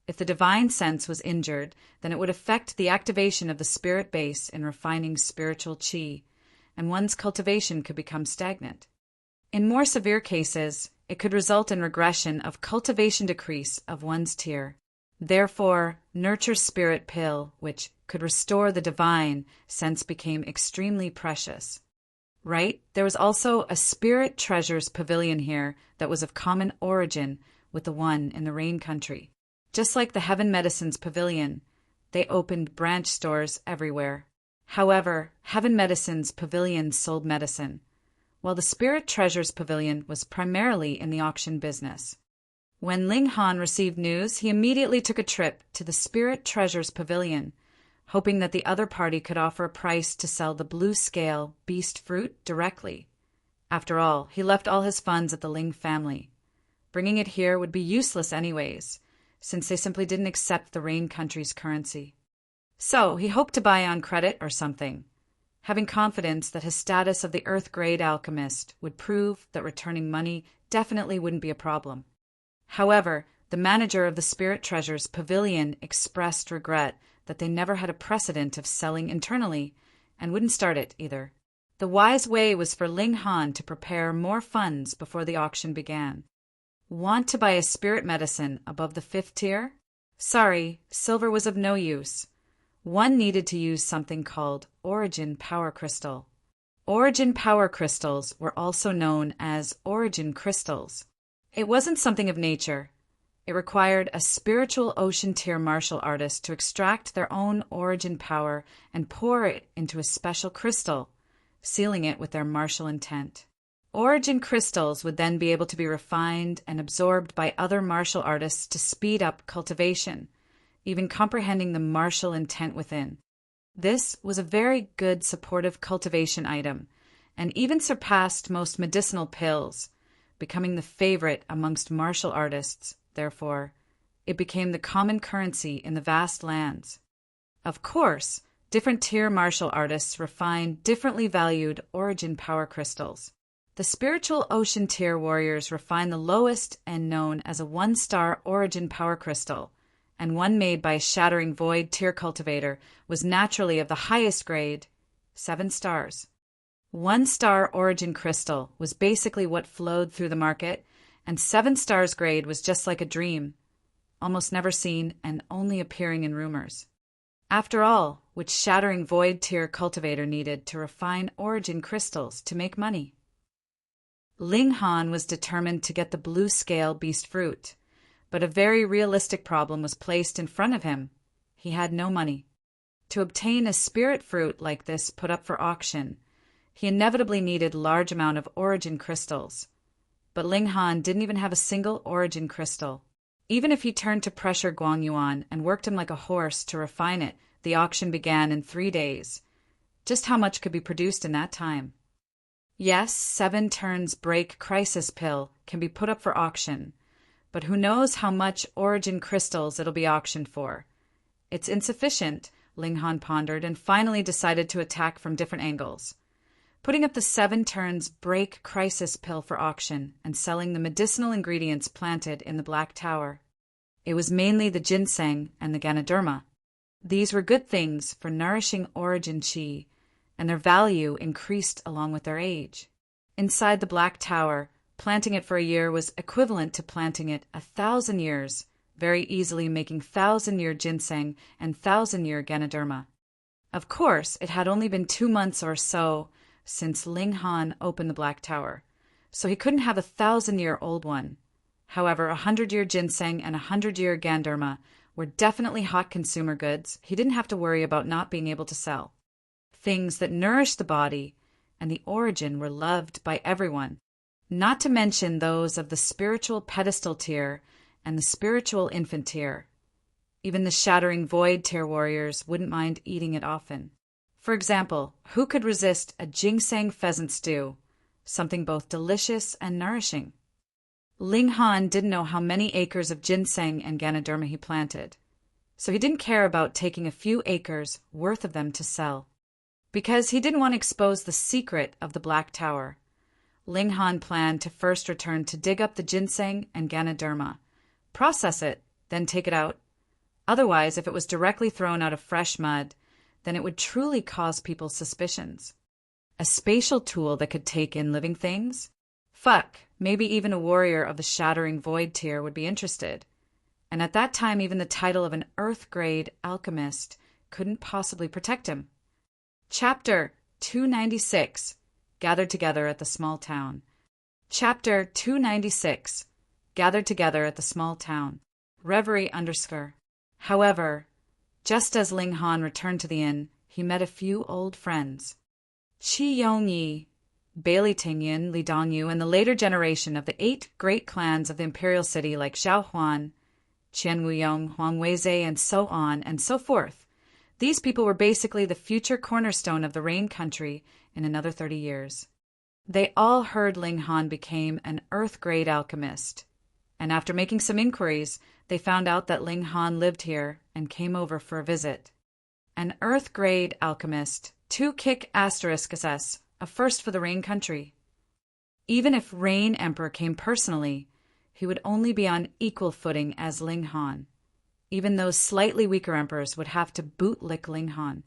If the divine sense was injured, then it would affect the activation of the spirit base in refining spiritual chi, and one's cultivation could become stagnant. In more severe cases, it could result in regression of cultivation decrease of one's tier. Therefore, Nurture Spirit pill, which could restore the divine sense, became extremely precious. Right? There was also a Spirit Treasures Pavilion here that was of common origin with the one in the Rain Country. Just like the Heaven Medicines Pavilion, they opened branch stores everywhere. However, Heaven Medicine's pavilion sold medicine, while the Spirit Treasures pavilion was primarily in the auction business. When Ling Han received news, he immediately took a trip to the Spirit Treasures pavilion, hoping that the other party could offer a price to sell the blue scale beast fruit directly. After all, he left all his funds at the Ling family. Bringing it here would be useless anyways, since they simply didn't accept the Rain country's currency. So he hoped to buy on credit or something, having confidence that his status of the Earth-grade alchemist would prove that returning money definitely wouldn't be a problem. However, the manager of the Spirit Treasures pavilion expressed regret that they never had a precedent of selling internally, and wouldn't start it either. The wise way was for Ling Han to prepare more funds before the auction began. Want to buy a spirit medicine above the 5th tier? Sorry, silver was of no use. One needed to use something called Origin Power Crystal. Origin Power Crystals were also known as Origin Crystals. It wasn't something of nature. It required a spiritual ocean tier martial artist to extract their own origin power and pour it into a special crystal, sealing it with their martial intent. Origin crystals would then be able to be refined and absorbed by other martial artists to speed up cultivation, even comprehending the martial intent within. This was a very good supportive cultivation item, and even surpassed most medicinal pills, becoming the favorite amongst martial artists. Therefore, it became the common currency in the vast lands. Of course, different tier martial artists refined differently valued origin power crystals. The spiritual ocean tier warriors refined the lowest and known as a 1-star origin power crystal, and one made by a shattering void tier cultivator was naturally of the highest grade, 7 stars. 1-star origin crystal was basically what flowed through the market, and 7 stars grade was just like a dream, almost never seen and only appearing in rumors. After all, which shattering void tier cultivator needed to refine origin crystals to make money? Ling Han was determined to get the blue scale beast fruit, but a very realistic problem was placed in front of him. He had no money. To obtain a spirit fruit like this put up for auction, he inevitably needed a large amount of origin crystals. But Ling Han didn't even have a single origin crystal. Even if he turned to pressure Guang Yuan and worked him like a horse to refine it, the auction began in 3 days. Just how much could be produced in that time? Yes, 7 turns break crisis pill can be put up for auction, but who knows how much origin crystals it'll be auctioned for. It's insufficient, Ling Han pondered, and finally decided to attack from different angles. Putting up the 7 turns break crisis pill for auction and selling the medicinal ingredients planted in the Black Tower. It was mainly the ginseng and the ganoderma. These were good things for nourishing origin chi, and their value increased along with their age. Inside the Black Tower, planting it for a year was equivalent to planting it 1,000 years, very easily making 1,000-year ginseng and 1,000-year ganoderma. Of course, it had only been 2 months or so since Ling Han opened the Black Tower, so he couldn't have a 1,000-year-old one. However, 100-year ginseng and 100-year ganoderma were definitely hot consumer goods he didn't have to worry about not being able to sell. Things that nourished the body and the origin were loved by everyone, not to mention those of the spiritual pedestal tier and the spiritual infant tier. Even the shattering void tier warriors wouldn't mind eating it often. For example, who could resist a ginseng pheasant stew, something both delicious and nourishing? Ling Han didn't know how many acres of ginseng and ganoderma he planted, so he didn't care about taking a few acres worth of them to sell. Because he didn't want to expose the secret of the Black Tower, Ling Han planned to first return to dig up the ginseng and ganoderma, process it, then take it out. Otherwise, if it was directly thrown out of fresh mud, then it would truly cause people suspicions. A spatial tool that could take in living things? Fuck, maybe even a warrior of the shattering void tier would be interested. And at that time, even the title of an Earth-grade alchemist couldn't possibly protect him. Chapter 296, Gathered Together at the Small Town. Chapter 296, Gathered Together at the Small Town. Reverie _. However, just as Ling Han returned to the inn, he met a few old friends. Qi Yongyi, Bailey Tingyan, Li Dongyu, and the later generation of the 8 great clans of the imperial city like Xiao Huan, Qian Wuyong, Huang Weizhe, and so on and so forth. These people were basically the future cornerstone of the Rain country in another 30 years. They all heard Ling Han became an Earth-grade alchemist, and after making some inquiries, they found out that Ling Han lived here and came over for a visit. An Earth-grade alchemist, 2 **SS, a first for the Rain country. Even if Rain Emperor came personally, he would only be on equal footing as Ling Han. Even those slightly weaker emperors would have to bootlick Ling Han.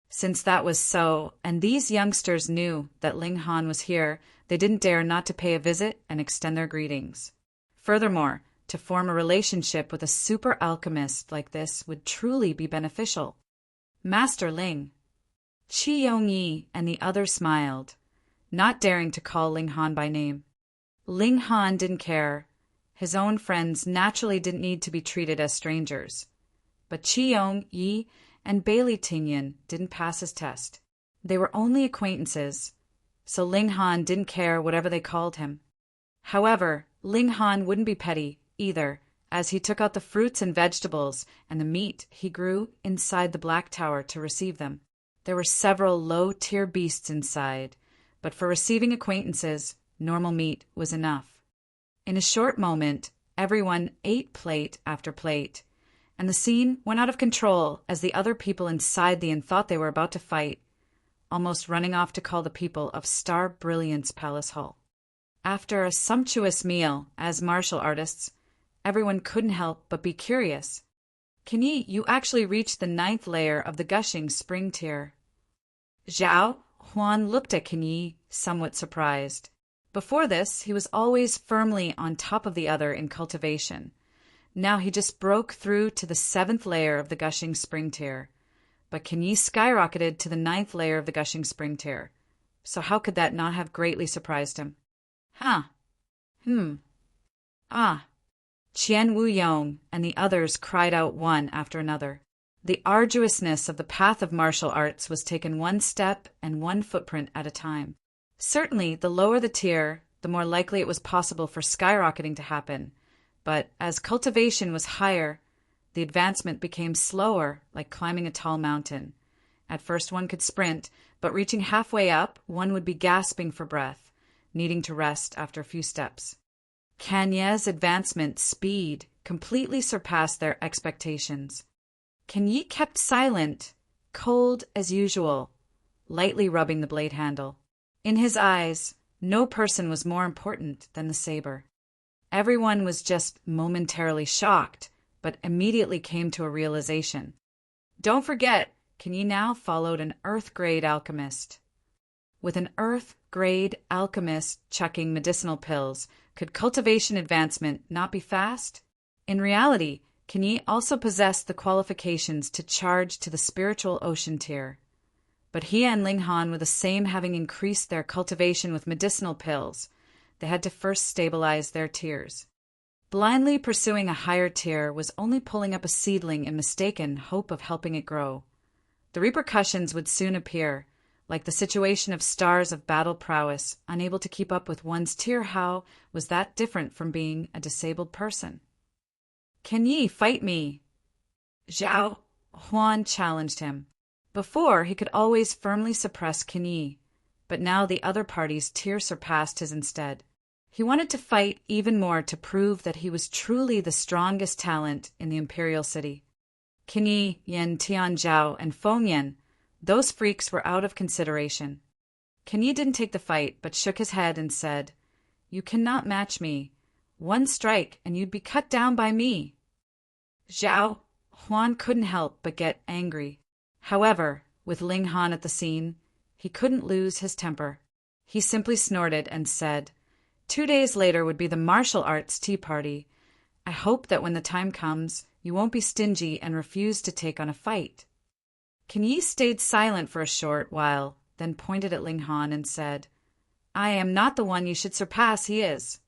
Since that was so, and these youngsters knew that Ling Han was here, they didn't dare not to pay a visit and extend their greetings. Furthermore, to form a relationship with a super alchemist like this would truly be beneficial. Master Ling. Qi Yongyi and the others smiled, not daring to call Ling Han by name. Ling Han didn't care. His own friends naturally didn't need to be treated as strangers. But Qi Yongyi and Bailey Tingyan didn't pass his test. They were only acquaintances, so Ling Han didn't care whatever they called him. However, Ling Han wouldn't be petty either, as he took out the fruits and vegetables and the meat he grew inside the Black Tower to receive them. There were several low-tier beasts inside, but for receiving acquaintances, normal meat was enough. In a short moment, everyone ate plate after plate, and the scene went out of control as the other people inside the inn thought they were about to fight, almost running off to call the people of Star Brilliance Palace Hall. After a sumptuous meal, as martial artists, everyone couldn't help but be curious. Kenyi, you actually reached the 9th layer of the gushing spring tier. Zhao Huan looked at Kenyi, somewhat surprised. Before this, he was always firmly on top of the other in cultivation. Now he just broke through to the 7th layer of the gushing spring tier. But Kenyi skyrocketed to the 9th layer of the gushing spring tier. So how could that not have greatly surprised him? Huh. Ah. Qian Wuyong and the others cried out one after another. The arduousness of the path of martial arts was taken one step and one footprint at a time. Certainly, the lower the tier, the more likely it was possible for skyrocketing to happen. But as cultivation was higher, the advancement became slower, like climbing a tall mountain. At first one could sprint, but reaching halfway up, one would be gasping for breath, needing to rest after a few steps. Kanye's advancement speed completely surpassed their expectations. Kanye kept silent, cold as usual, lightly rubbing the blade handle. In his eyes, no person was more important than the saber. Everyone was just momentarily shocked, but immediately came to a realization. Don't forget, Kanye now followed an Earth-grade alchemist. With an Earth-grade alchemist chucking medicinal pills, could cultivation advancement not be fast? In reality, Kanye also possessed the qualifications to charge to the spiritual ocean tier. But he and Ling Han were the same, having increased their cultivation with medicinal pills. They had to first stabilize their tiers. Blindly pursuing a higher tier was only pulling up a seedling in mistaken hope of helping it grow. The repercussions would soon appear, like the situation of stars of battle prowess, unable to keep up with one's tier. How was that different from being a disabled person? Can ye fight me? Zhao Huan challenged him. Before, he could always firmly suppress Kenyi, but now the other party's tier surpassed his instead. He wanted to fight even more to prove that he was truly the strongest talent in the imperial city. Kenyi, Yen Tianzhao, and Fengyan, those freaks were out of consideration. Kenyi didn't take the fight, but shook his head and said, "You cannot match me. One strike, and you'd be cut down by me." Zhao Huan couldn't help but get angry. However, with Ling Han at the scene, he couldn't lose his temper. He simply snorted and said, 2 days later would be the martial arts tea party. I hope that when the time comes, you won't be stingy and refuse to take on a fight. Kenyi stayed silent for a short while, then pointed at Ling Han and said, I am not the one you should surpass, he is.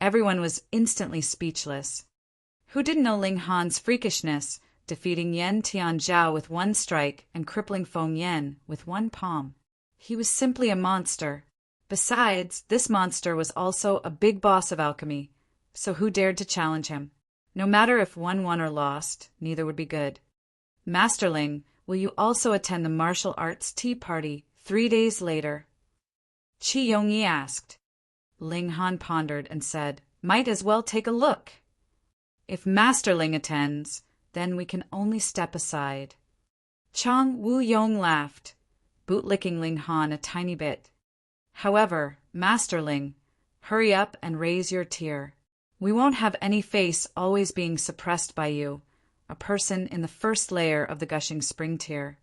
Everyone was instantly speechless. Who didn't know Ling Han's freakishness, defeating Yan Tianzhao with one strike and crippling Feng Yan with one palm. He was simply a monster. Besides, this monster was also a big boss of alchemy, so who dared to challenge him? No matter if one won or lost, neither would be good. Masterling, will you also attend the martial arts tea party 3 days later? Qi Yongyi asked. Ling Han pondered and said, might as well take a look. If Masterling attends, then we can only step aside. Chang Wu Yong laughed, bootlicking Ling Han a tiny bit. However, Masterling, hurry up and raise your tier. We won't have any face always being suppressed by you, a person in the first layer of the gushing spring tier.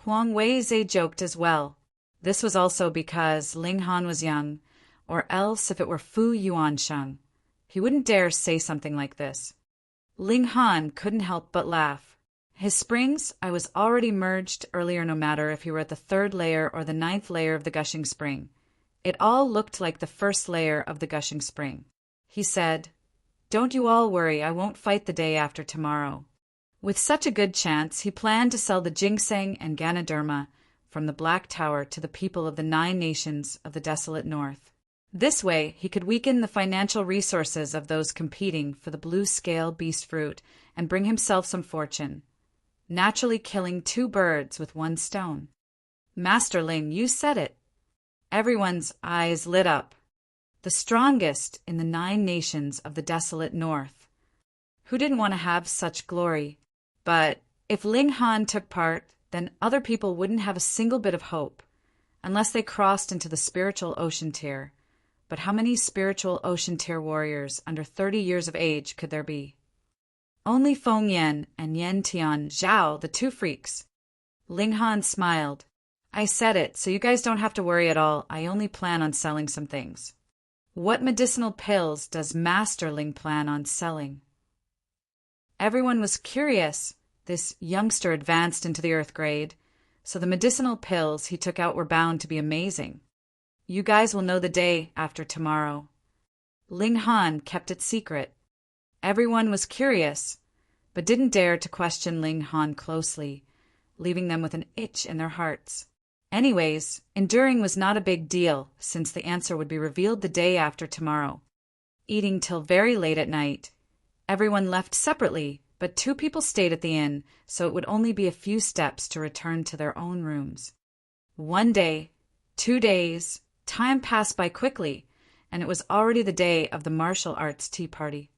Huang Weizhe joked as well. This was also because Ling Han was young, or else if it were Fu Yuansheng, he wouldn't dare say something like this. Ling Han couldn't help but laugh. His springs, I was already merged earlier no matter if you were at the 3rd layer or the 9th layer of the gushing spring. It all looked like the 1st layer of the gushing spring. He said, don't you all worry, I won't fight the day after tomorrow. With such a good chance, he planned to sell the ginseng and Ganoderma from the Black Tower to the people of the 9 nations of the desolate north. This way, he could weaken the financial resources of those competing for the blue scale beast fruit and bring himself some fortune, naturally killing 2 birds with 1 stone. Masterling, you said it. Everyone's eyes lit up. The strongest in the 9 nations of the desolate north. Who didn't want to have such glory? But if Ling Han took part, then other people wouldn't have a single bit of hope, unless they crossed into the spiritual ocean tier. But how many spiritual ocean tier warriors under 30 years of age could there be? Only Feng Yan and Yan Tianzhao, the 2 freaks. Ling Han smiled. I said it, so you guys don't have to worry at all. I only plan on selling some things. What medicinal pills does Masterling plan on selling? Everyone was curious. This youngster advanced into the Earth grade, so the medicinal pills he took out were bound to be amazing. You guys will know the day after tomorrow. Ling Han kept it secret. Everyone was curious, but didn't dare to question Ling Han closely, leaving them with an itch in their hearts. Anyways, enduring was not a big deal, since the answer would be revealed the day after tomorrow. Eating till very late at night, everyone left separately, but 2 people stayed at the inn, so it would only be a few steps to return to their own rooms. 1 day, 2 days, time passed by quickly, and it was already the day of the martial arts tea party.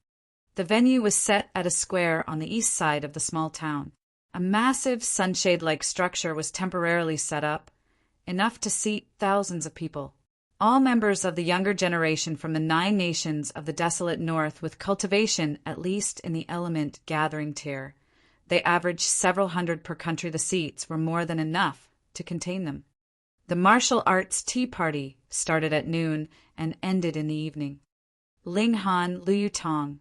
The venue was set at a square on the east side of the small town. A massive sunshade-like structure was temporarily set up, enough to seat thousands of people. All members of the younger generation from the 9 nations of the desolate north with cultivation at least in the element gathering tier. They averaged several hundred per country. The seats were more than enough to contain them. The martial arts tea party started at noon and ended in the evening. Ling Han, Liu Tong,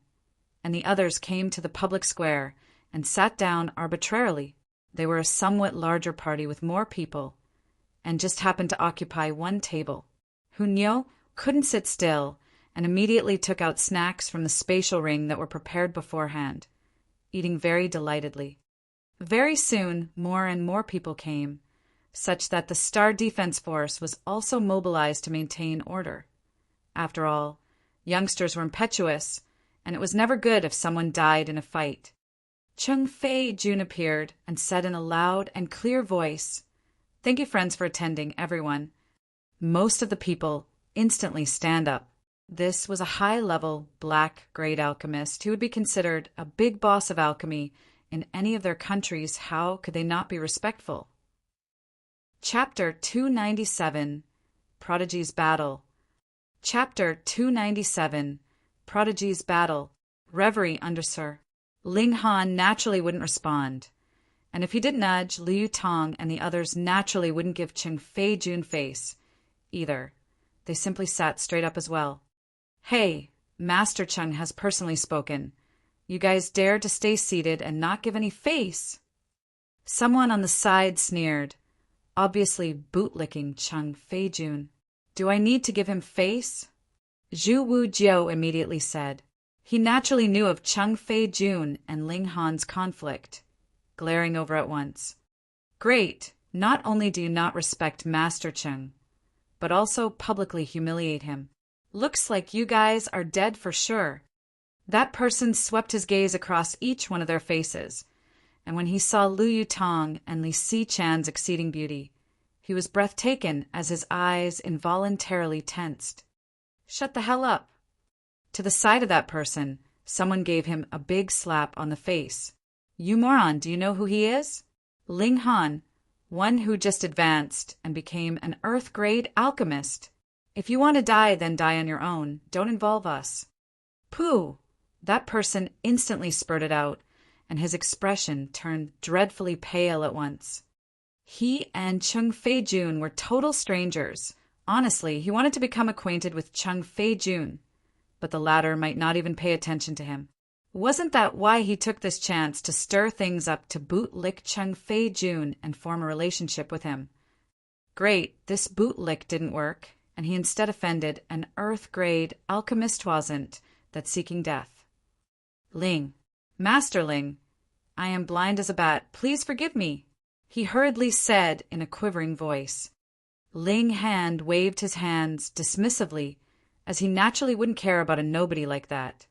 and the others came to the public square and sat down arbitrarily. They were a somewhat larger party with more people, and just happened to occupy 1 table. Hunyo couldn't sit still and immediately took out snacks from the spatial ring that were prepared beforehand, eating very delightedly. Very soon, more and more people came, such that the Star Defense Force was also mobilized to maintain order. After all, youngsters were impetuous, and it was never good if someone died in a fight. Cheng Fei Jun appeared and said in a loud and clear voice, "Thank you, friends, for attending, everyone." Most of the people instantly stand up. This was a high-level, black-grade alchemist who would be considered a big boss of alchemy in any of their countries. How could they not be respectful? Chapter 297, Prodigy's Battle. Chapter 297, Prodigy's Battle. Reverie, Undersir. Ling Han naturally wouldn't respond, and if he did nudge, Liu Tong and the others naturally wouldn't give Cheng Fei Jun face either. They simply sat straight up as well. Hey, Master Cheng has personally spoken. You guys dare to stay seated and not give any face? Someone on the side sneered, obviously bootlicking Cheng Fei Jun. Do I need to give him face? Zhu Wu Jiao immediately said. He naturally knew of Cheng Fei-jun and Ling Han's conflict, glaring over at once. Great, not only do you not respect Master Cheng, but also publicly humiliate him. Looks like you guys are dead for sure. That person swept his gaze across each one of their faces, and when he saw Lu Yutong and Li Si-chan's exceeding beauty, he was breathtaken as his eyes involuntarily tensed. Shut the hell up. To the side of that person, someone gave him a big slap on the face. You moron, do you know who he is? Ling Han, one who just advanced and became an Earth-grade alchemist. If you want to die, then die on your own. Don't involve us. Pooh! That person instantly spurted out, and his expression turned dreadfully pale at once. He and Cheng Fei-jun were total strangers. Honestly, he wanted to become acquainted with Cheng Fei-jun, but the latter might not even pay attention to him. Wasn't that why he took this chance to stir things up to bootlick Cheng Fei-jun and form a relationship with him? Great, this bootlick didn't work, and he instead offended an Earth-grade alchemist wasn't that seeking death. Ling, Master Ling, I am blind as a bat. Please forgive me, he hurriedly said in a quivering voice. Ling Han waved his hands dismissively, as he naturally wouldn't care about a nobody like that.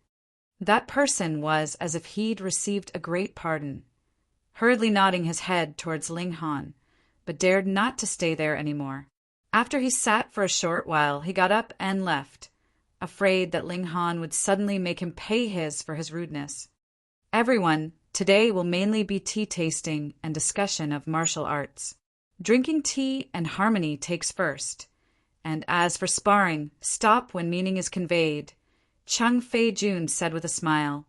That person was as if he'd received a great pardon, hurriedly nodding his head towards Ling Han, but dared not to stay there anymore. After he sat for a short while, he got up and left, afraid that Ling Han would suddenly make him pay for his rudeness. Everyone, today will mainly be tea tasting and discussion of martial arts. Drinking tea and harmony takes first, and as for sparring, stop when meaning is conveyed, Cheng Fei-jun said with a smile,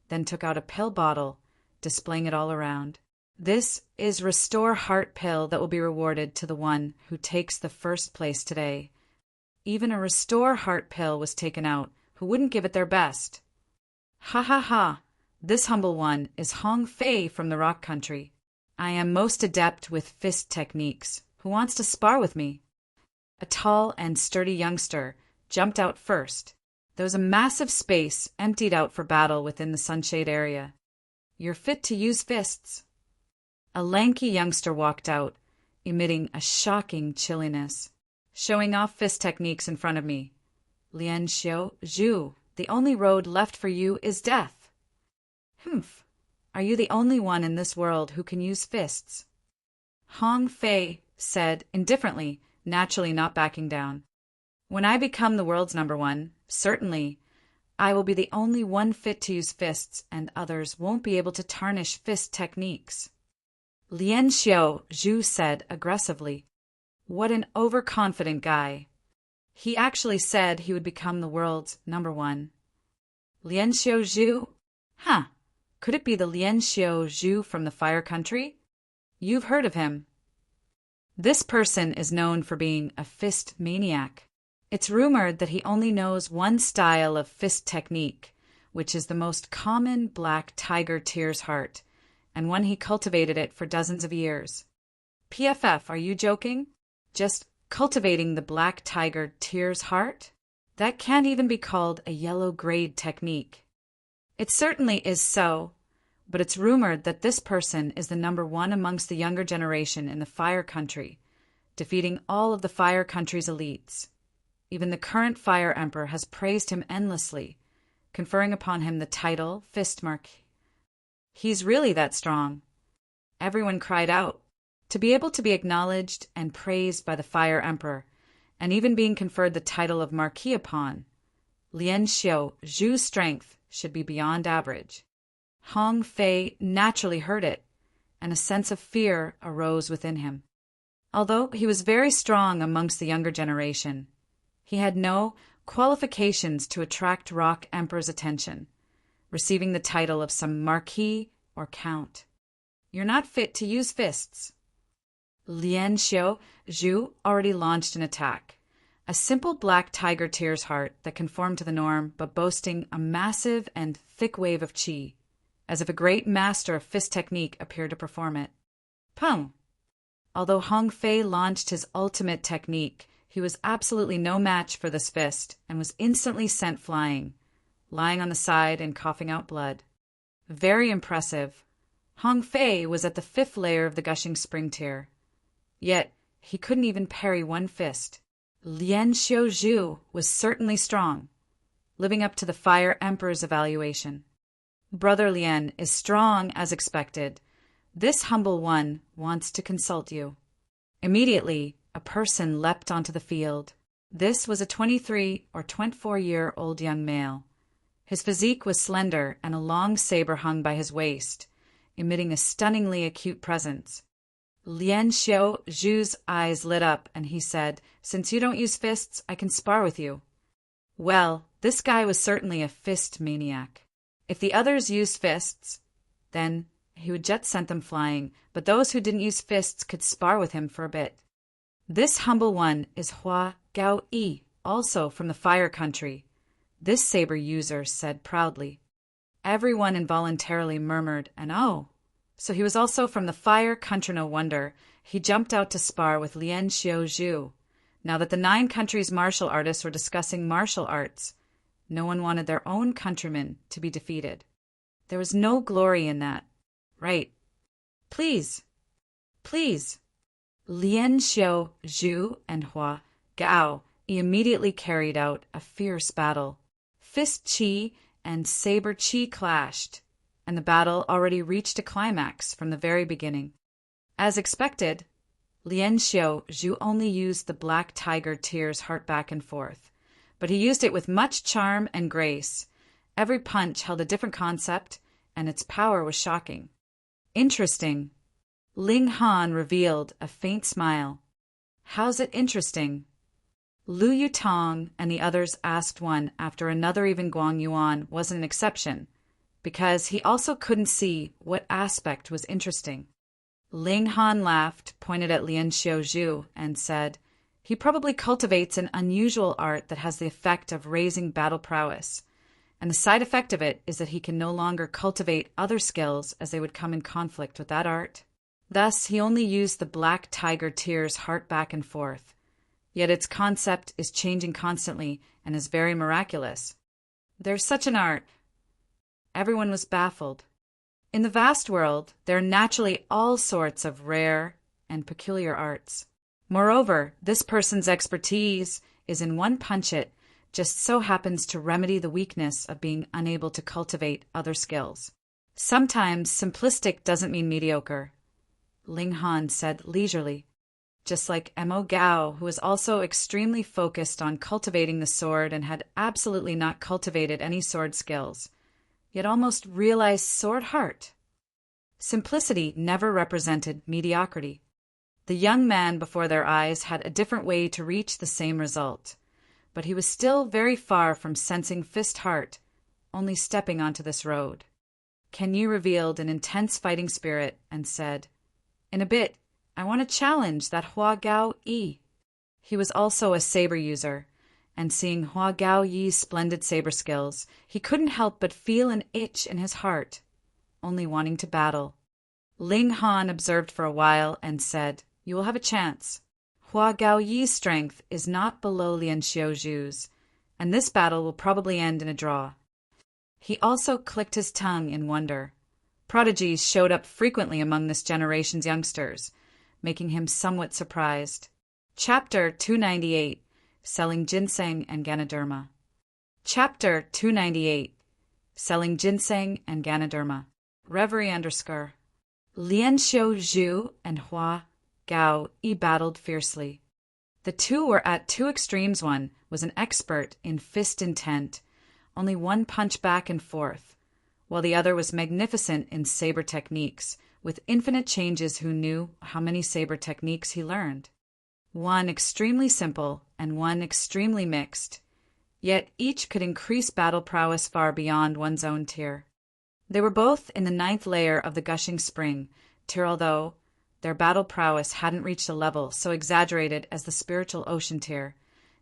then took out a pill bottle, displaying it all around. This is Restore Heart pill that will be rewarded to the one who takes the first place today. Even a Restore Heart pill was taken out, who wouldn't give it their best. Ha ha ha, this humble one is Hong Fei from the Rock Country. I am most adept with fist techniques. Who wants to spar with me? A tall and sturdy youngster jumped out first. There was a massive space emptied out for battle within the sunshade area. You're fit to use fists. A lanky youngster walked out, emitting a shocking chilliness. Showing off fist techniques in front of me. Lian Xiao Zhu, the only road left for you is death. Humph. Are you the only one in this world who can use fists? Hong Fei said indifferently, naturally not backing down. When I become the world's #1, certainly, I will be the only one fit to use fists, and others won't be able to tarnish fist techniques. Lian Xiao Zhu said aggressively. What an overconfident guy. He actually said he would become the world's #1. Lian Xiao Zhu? Huh. Could it be the Lian Xiao Zhu from the Fire Country? You've heard of him. This person is known for being a fist maniac. It's rumored that he only knows one style of fist technique, which is the most common black tiger tears heart, and one he cultivated it for dozens of years. PFF, are you joking? Just cultivating the black tiger tears heart? That can't even be called a yellow grade technique. It certainly is so, but it's rumored that this person is the #1 amongst the younger generation in the Fire Country, defeating all of the Fire Country's elites. Even the current Fire Emperor has praised him endlessly, conferring upon him the title Fist Marquis. He's really that strong. Everyone cried out. To be able to be acknowledged and praised by the Fire Emperor, and even being conferred the title of Marquis upon, Lian Xiao Zhu's strength should be beyond average. Hong Fei naturally heard it, and a sense of fear arose within him. Although he was very strong amongst the younger generation, he had no qualifications to attract Rock Emperor's attention, receiving the title of some Marquis or Count. You're not fit to use fists. Lian Xiao Zhu already launched an attack, a simple black tiger tears heart that conformed to the norm but boasting a massive and thick wave of qi, as if a great master of fist technique appeared to perform it. Pum! Although Hong Fei launched his ultimate technique, he was absolutely no match for this fist and was instantly sent flying, lying on the side and coughing out blood. Very impressive. Hong Fei was at the 5th layer of the gushing spring tier. Yet, he couldn't even parry one fist. Lien Xiaozhu was certainly strong, living up to the Fire Emperor's evaluation. Brother Lien is strong as expected. This humble one wants to consult you. Immediately, a person leapt onto the field. This was a 23 or 24-year-old young male. His physique was slender and a long saber hung by his waist, emitting a stunningly acute presence. Lien Xiaozhu's eyes lit up and he said, "Since you don't use fists, I can spar with you." Well, this guy was certainly a fist maniac. If the others used fists, then he would just send them flying, but those who didn't use fists could spar with him for a bit. This humble one is Hua Gao Yi, also from the Fire Country, this saber user said proudly. Everyone involuntarily murmured, and oh, so he was also from the Fire Country, no wonder. He jumped out to spar with Lien Xiaozhu. Now that the 9 countries' martial artists were discussing martial arts, no one wanted their own countrymen to be defeated. There was no glory in that. Right. Please. Lien Xiaozhu and Hua Gao immediately carried out a fierce battle. Fist chi and saber chi clashed, and the battle already reached a climax from the very beginning. As expected, Lien Xiaozhu only used the Black Tiger Tier's heart back and forth, but he used it with much charm and grace. Every punch held a different concept, and its power was shocking. Interesting. Ling Han revealed a faint smile. How's it interesting? Lu Yutong and the others asked one after another. Even Guang Yuan wasn't an exception, because he also couldn't see what aspect was interesting. Ling Han laughed, pointed at Lien Xiaozhu, and said, "He probably cultivates an unusual art that has the effect of raising battle prowess, and the side effect of it is that he can no longer cultivate other skills as they would come in conflict with that art. Thus, he only used the Black Tiger Tier's heart back and forth. Yet its concept is changing constantly and is very miraculous. There's such an art." Everyone was baffled. In the vast world, there are naturally all sorts of rare and peculiar arts. Moreover, this person's expertise is in one punch-it, just so happens to remedy the weakness of being unable to cultivate other skills. Sometimes simplistic doesn't mean mediocre, Ling Han said leisurely, just like Mo Gao, who was also extremely focused on cultivating the sword and had absolutely not cultivated any sword skills, yet almost realized sword heart. Simplicity never represented mediocrity. The young man before their eyes had a different way to reach the same result, but he was still very far from sensing fist heart, only stepping onto this road. Ken Yi revealed an intense fighting spirit and said, "In a bit, I want to challenge that Hua Gao Yi." He was also a saber user, and seeing Hua Gao Yi's splendid saber skills, he couldn't help but feel an itch in his heart, only wanting to battle. Ling Han observed for a while and said, "You will have a chance. Hua Gao Yi's strength is not below Lien Xiaozhu's, and this battle will probably end in a draw." He also clicked his tongue in wonder. Prodigies showed up frequently among this generation's youngsters, making him somewhat surprised. Chapter 298, Selling Ginseng and Ganoderma. Chapter 298, Selling Ginseng and Ganoderma. Reverie _ Lien Xiaozhu and Hua Gao Yi battled fiercely. The two were at two extremes. One was an expert in fist intent, only one punch back and forth, while the other was magnificent in saber techniques, with infinite changes. Who knew how many saber techniques he learned? One extremely simple and one extremely mixed, yet each could increase battle prowess far beyond one's own tier. They were both in the 9th layer of the gushing spring tier, although their battle prowess hadn't reached a level so exaggerated as the spiritual ocean tier.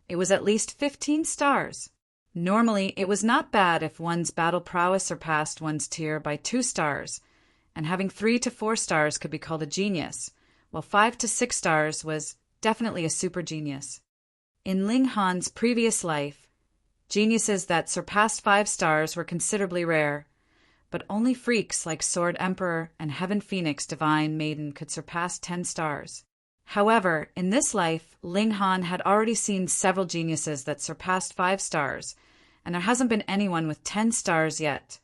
It was at least 15 stars. Normally, it was not bad if one's battle prowess surpassed one's tier by 2 stars, and having 3 to 4 stars could be called a genius, while 5 to 6 stars was definitely a super genius. In Ling Han's previous life, Geniuses that surpassed 5 stars were considerably rare, but only freaks like Sword Emperor and Heaven Phoenix Divine Maiden could surpass 10 stars. However, in this life, Ling Han had already seen several geniuses that surpassed 5 stars, and there hasn't been anyone with 10 stars yet.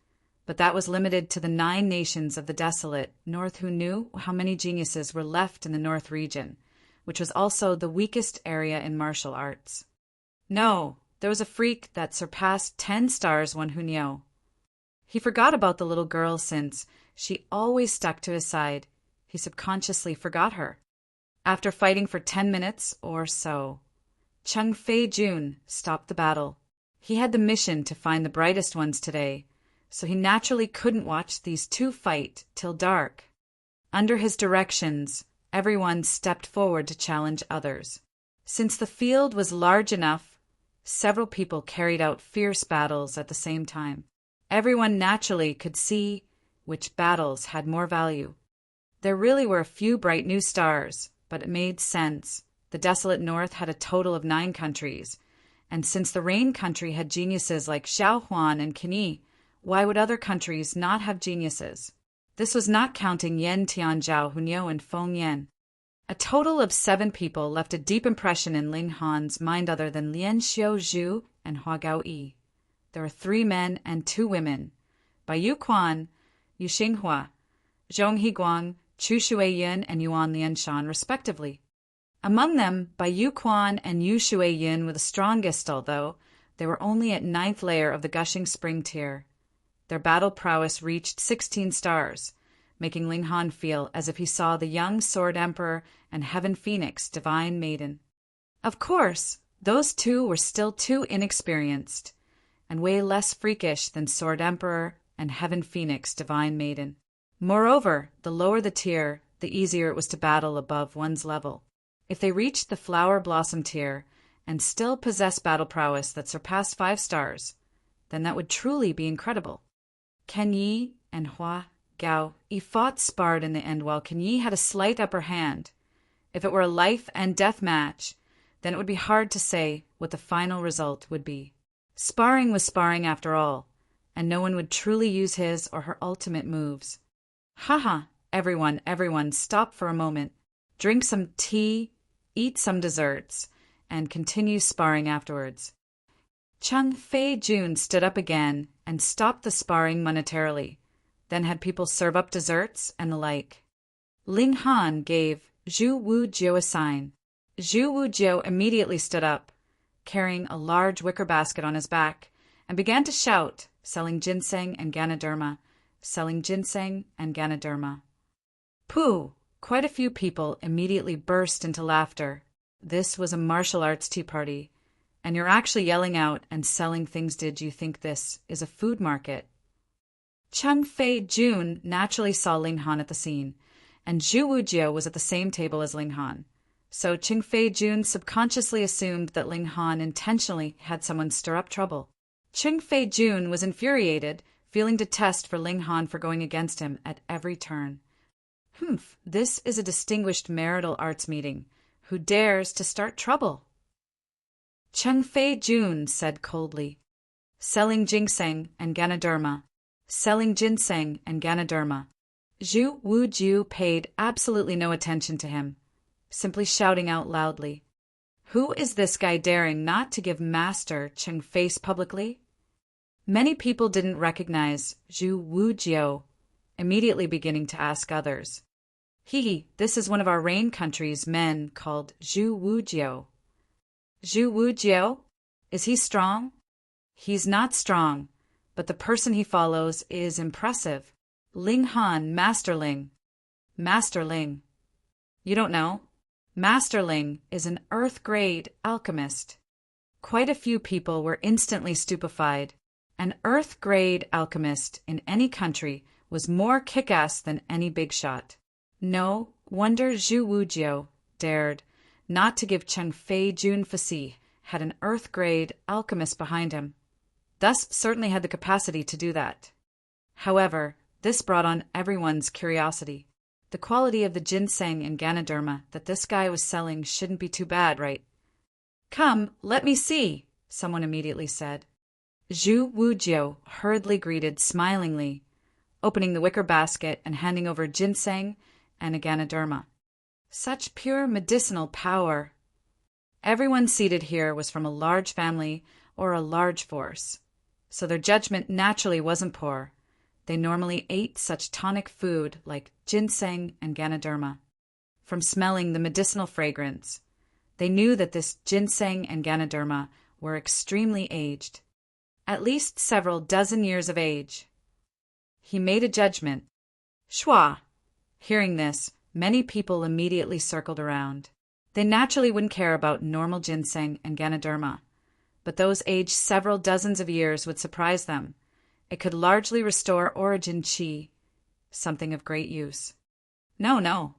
But that was limited to the 9 nations of the desolate North who knew how many geniuses were left in the North region, which was also the weakest area in martial arts. No, there was a freak that surpassed 10 stars, one who knew. He forgot about the little girl since she always stuck to his side. He subconsciously forgot her. After fighting for 10 minutes or so, Chung Fei-jun stopped the battle. He had the mission to find the brightest ones today, so he naturally couldn't watch these two fight till dark. Under his directions, everyone stepped forward to challenge others. Since the field was large enough, several people carried out fierce battles at the same time. Everyone naturally could see which battles had more value. There really were a few bright new stars, but it made sense. The desolate North had a total of 9 countries, and since the Rain country had geniuses like Xiaohuan and Qin, why would other countries not have geniuses? This was not counting Yan Tianzhao, Hunyo, and Feng Yan. A total of 7 people left a deep impression in Ling Han's mind other than Lian Xiaozhu and Hua Gaoyi. There were 3 men and 2 women, Bai Yuquan, Yu Xinghua, Zhong Higuang, Chu Shuiyin, and Yuan Lianshan, respectively. Among them, Bai Yuquan and Yu Shuiyin were the strongest, although they were only at 9th layer of the Gushing Spring tier. Their battle prowess reached 16 stars, making Ling Han feel as if he saw the young Sword Emperor and Heaven Phoenix Divine Maiden. Of course, those 2 were still too inexperienced, and way less freakish than Sword Emperor and Heaven Phoenix Divine Maiden. Moreover, the lower the tier, the easier it was to battle above one's level. If they reached the Flower Blossom tier and still possessed battle prowess that surpassed 5 stars, then that would truly be incredible. Ken Yi and Hua Gaoyi fought sparred in the end while Ken Yi had a slight upper hand. If it were a life and death match, then it would be hard to say what the final result would be. Sparring was sparring after all, and no one would truly use his or her ultimate moves. Haha, everyone, stop for a moment, drink some tea, eat some desserts, and continue sparring afterwards. Chung Fei-jun stood up again and stopped the sparring monetarily, then had people serve up desserts and the like. Ling Han gave Zhu Wujiu a sign. Zhu Wujiu immediately stood up, carrying a large wicker basket on his back, and began to shout, selling ginseng and Ganoderma, selling ginseng and Ganoderma. Pooh! Quite a few people immediately burst into laughter. This was a martial arts tea party, and you're actually yelling out and selling things. Did you think this is a food market? Chung Fei-jun naturally saw Ling Han at the scene, and Zhu Wujiu was at the same table as Ling Han. So Chung Fei-jun subconsciously assumed that Ling Han intentionally had someone stir up trouble. Chung Fei-jun was infuriated, feeling detest for Ling Han for going against him at every turn. This is a distinguished marital arts meeting. Who dares to start trouble? Chung Fei-jun said coldly, selling ginseng and Ganoderma, selling ginseng and Ganoderma. Zhu Wujiu paid absolutely no attention to him, simply shouting out loudly, "Who is this guy daring not to give Master Chung face publicly?" Many people didn't recognize Zhu Wujiu, immediately beginning to ask others. This is one of our Rain country's men called Zhu Wujiu. Zhu Wujiu? Is he strong? He's not strong, but the person he follows is impressive. Ling Han, Master Ling. Master Ling. You don't know? Master Ling is an Earth-grade alchemist. Quite a few people were instantly stupefied. An Earth-grade alchemist in any country was more kick-ass than any big shot. No wonder Zhu Wujiu dared not to give Chung Fei-jun Fasi had an Earth-grade alchemist behind him. Thus certainly had the capacity to do that. However, this brought on everyone's curiosity. The quality of the ginseng and Ganoderma that this guy was selling shouldn't be too bad, right? "Come, let me see," someone immediately said. Zhu Wujiu hurriedly greeted smilingly, opening the wicker basket and handing over ginseng and a Ganoderma. Such pure medicinal power. Everyone seated here was from a large family or a large force, so their judgment naturally wasn't poor. They normally ate such tonic food like ginseng and Ganoderma. From smelling the medicinal fragrance, they knew that this ginseng and Ganoderma were extremely aged, at least several dozen years of age. He made a judgment. Schwa. Hearing this, many people immediately circled around. They naturally wouldn't care about normal ginseng and Ganoderma, but those aged several dozens of years would surprise them. It could largely restore origin qi, something of great use. No.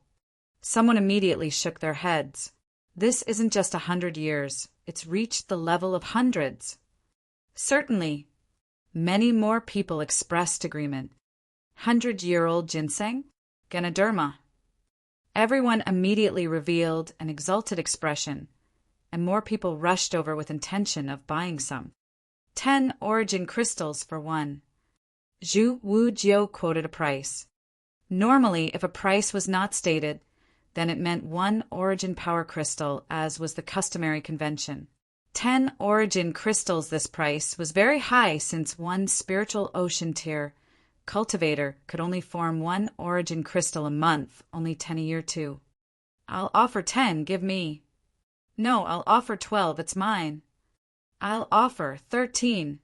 Someone immediately shook their heads. This isn't just 100 years. It's reached the level of hundreds. Certainly. Many more people expressed agreement. 100-year-old ginseng? Ganoderma. Everyone immediately revealed an exalted expression, and more people rushed over with intention of buying some. 10 origin crystals for one. Zhu Wujiu quoted a price. Normally, if a price was not stated, then it meant 1 origin power crystal, as was the customary convention. 10 origin crystals. This price was very high since one spiritual ocean tier cultivator could only form 1 origin crystal a month, only 10 a year too. I'll offer 10, give me. No, I'll offer 12, it's mine. I'll offer 13.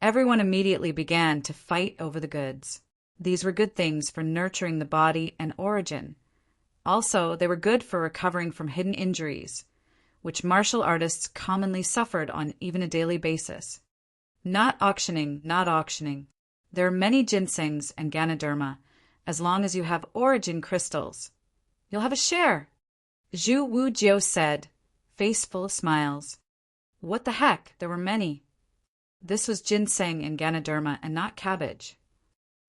Everyone immediately began to fight over the goods. These were good things for nurturing the body and origin. Also, they were good for recovering from hidden injuries, which martial artists commonly suffered on even a daily basis. Not auctioning. There are many ginsengs and Ganoderma, as long as you have origin crystals. You'll have a share, Zhu Wujiu said, face full of smiles. What the heck, there were many. This was ginseng and Ganoderma and not cabbage.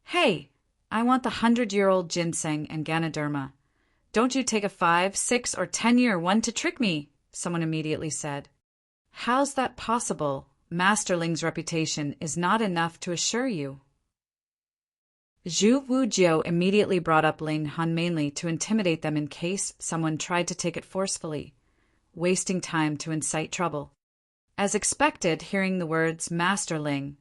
Hey, I want the 100-year-old ginseng and Ganoderma. Don't you take a 5, 6, or 10-year one to trick me, someone immediately said. How's that possible? Master Ling's reputation is not enough to assure you. Zhu Wujiu immediately brought up Ling Han mainly to intimidate them in case someone tried to take it forcefully, wasting time to incite trouble. As expected, hearing the words Master Ling,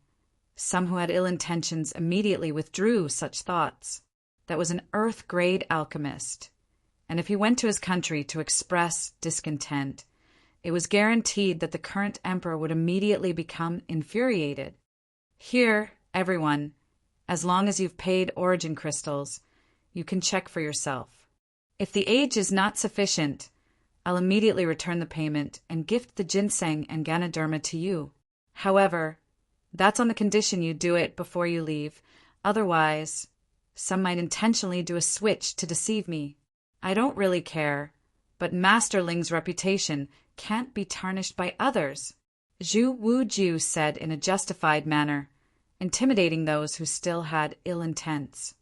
some who had ill intentions immediately withdrew such thoughts. That was an earth-grade alchemist, and if he went to his country to express discontent, it was guaranteed that the current emperor would immediately become infuriated. Here, everyone, as long as you've paid origin crystals, you can check for yourself. If the age is not sufficient, I'll immediately return the payment and gift the ginseng and Ganoderma to you. However, that's on the condition you do it before you leave. Otherwise, some might intentionally do a switch to deceive me. I don't really care, but Master Ling's reputation can't be tarnished by others, Zhu Wujiu said in a justified manner, intimidating those who still had ill intents.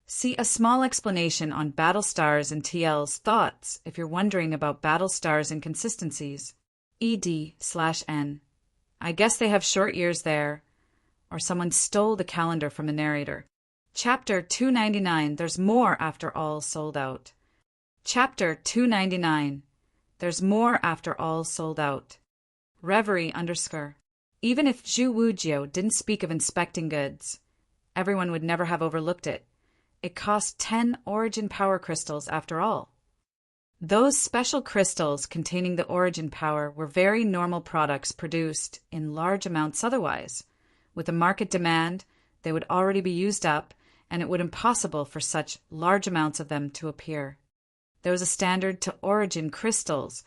See a small explanation on Battlestar's and TL's thoughts if you're wondering about Battlestar's inconsistencies. ED/N. I guess they have short years there, or someone stole the calendar from the narrator. Chapter 299, There's More After All Sold Out. Chapter 299, There's More After All Sold Out. Reverie _ Even if Zhu Wujiu didn't speak of inspecting goods, everyone would never have overlooked it. It cost 10 origin power crystals after all. Those special crystals containing the origin power were very normal products produced in large amounts otherwise. With a market demand, they would already be used up, and it would be impossible for such large amounts of them to appear. There was a standard to origin crystals,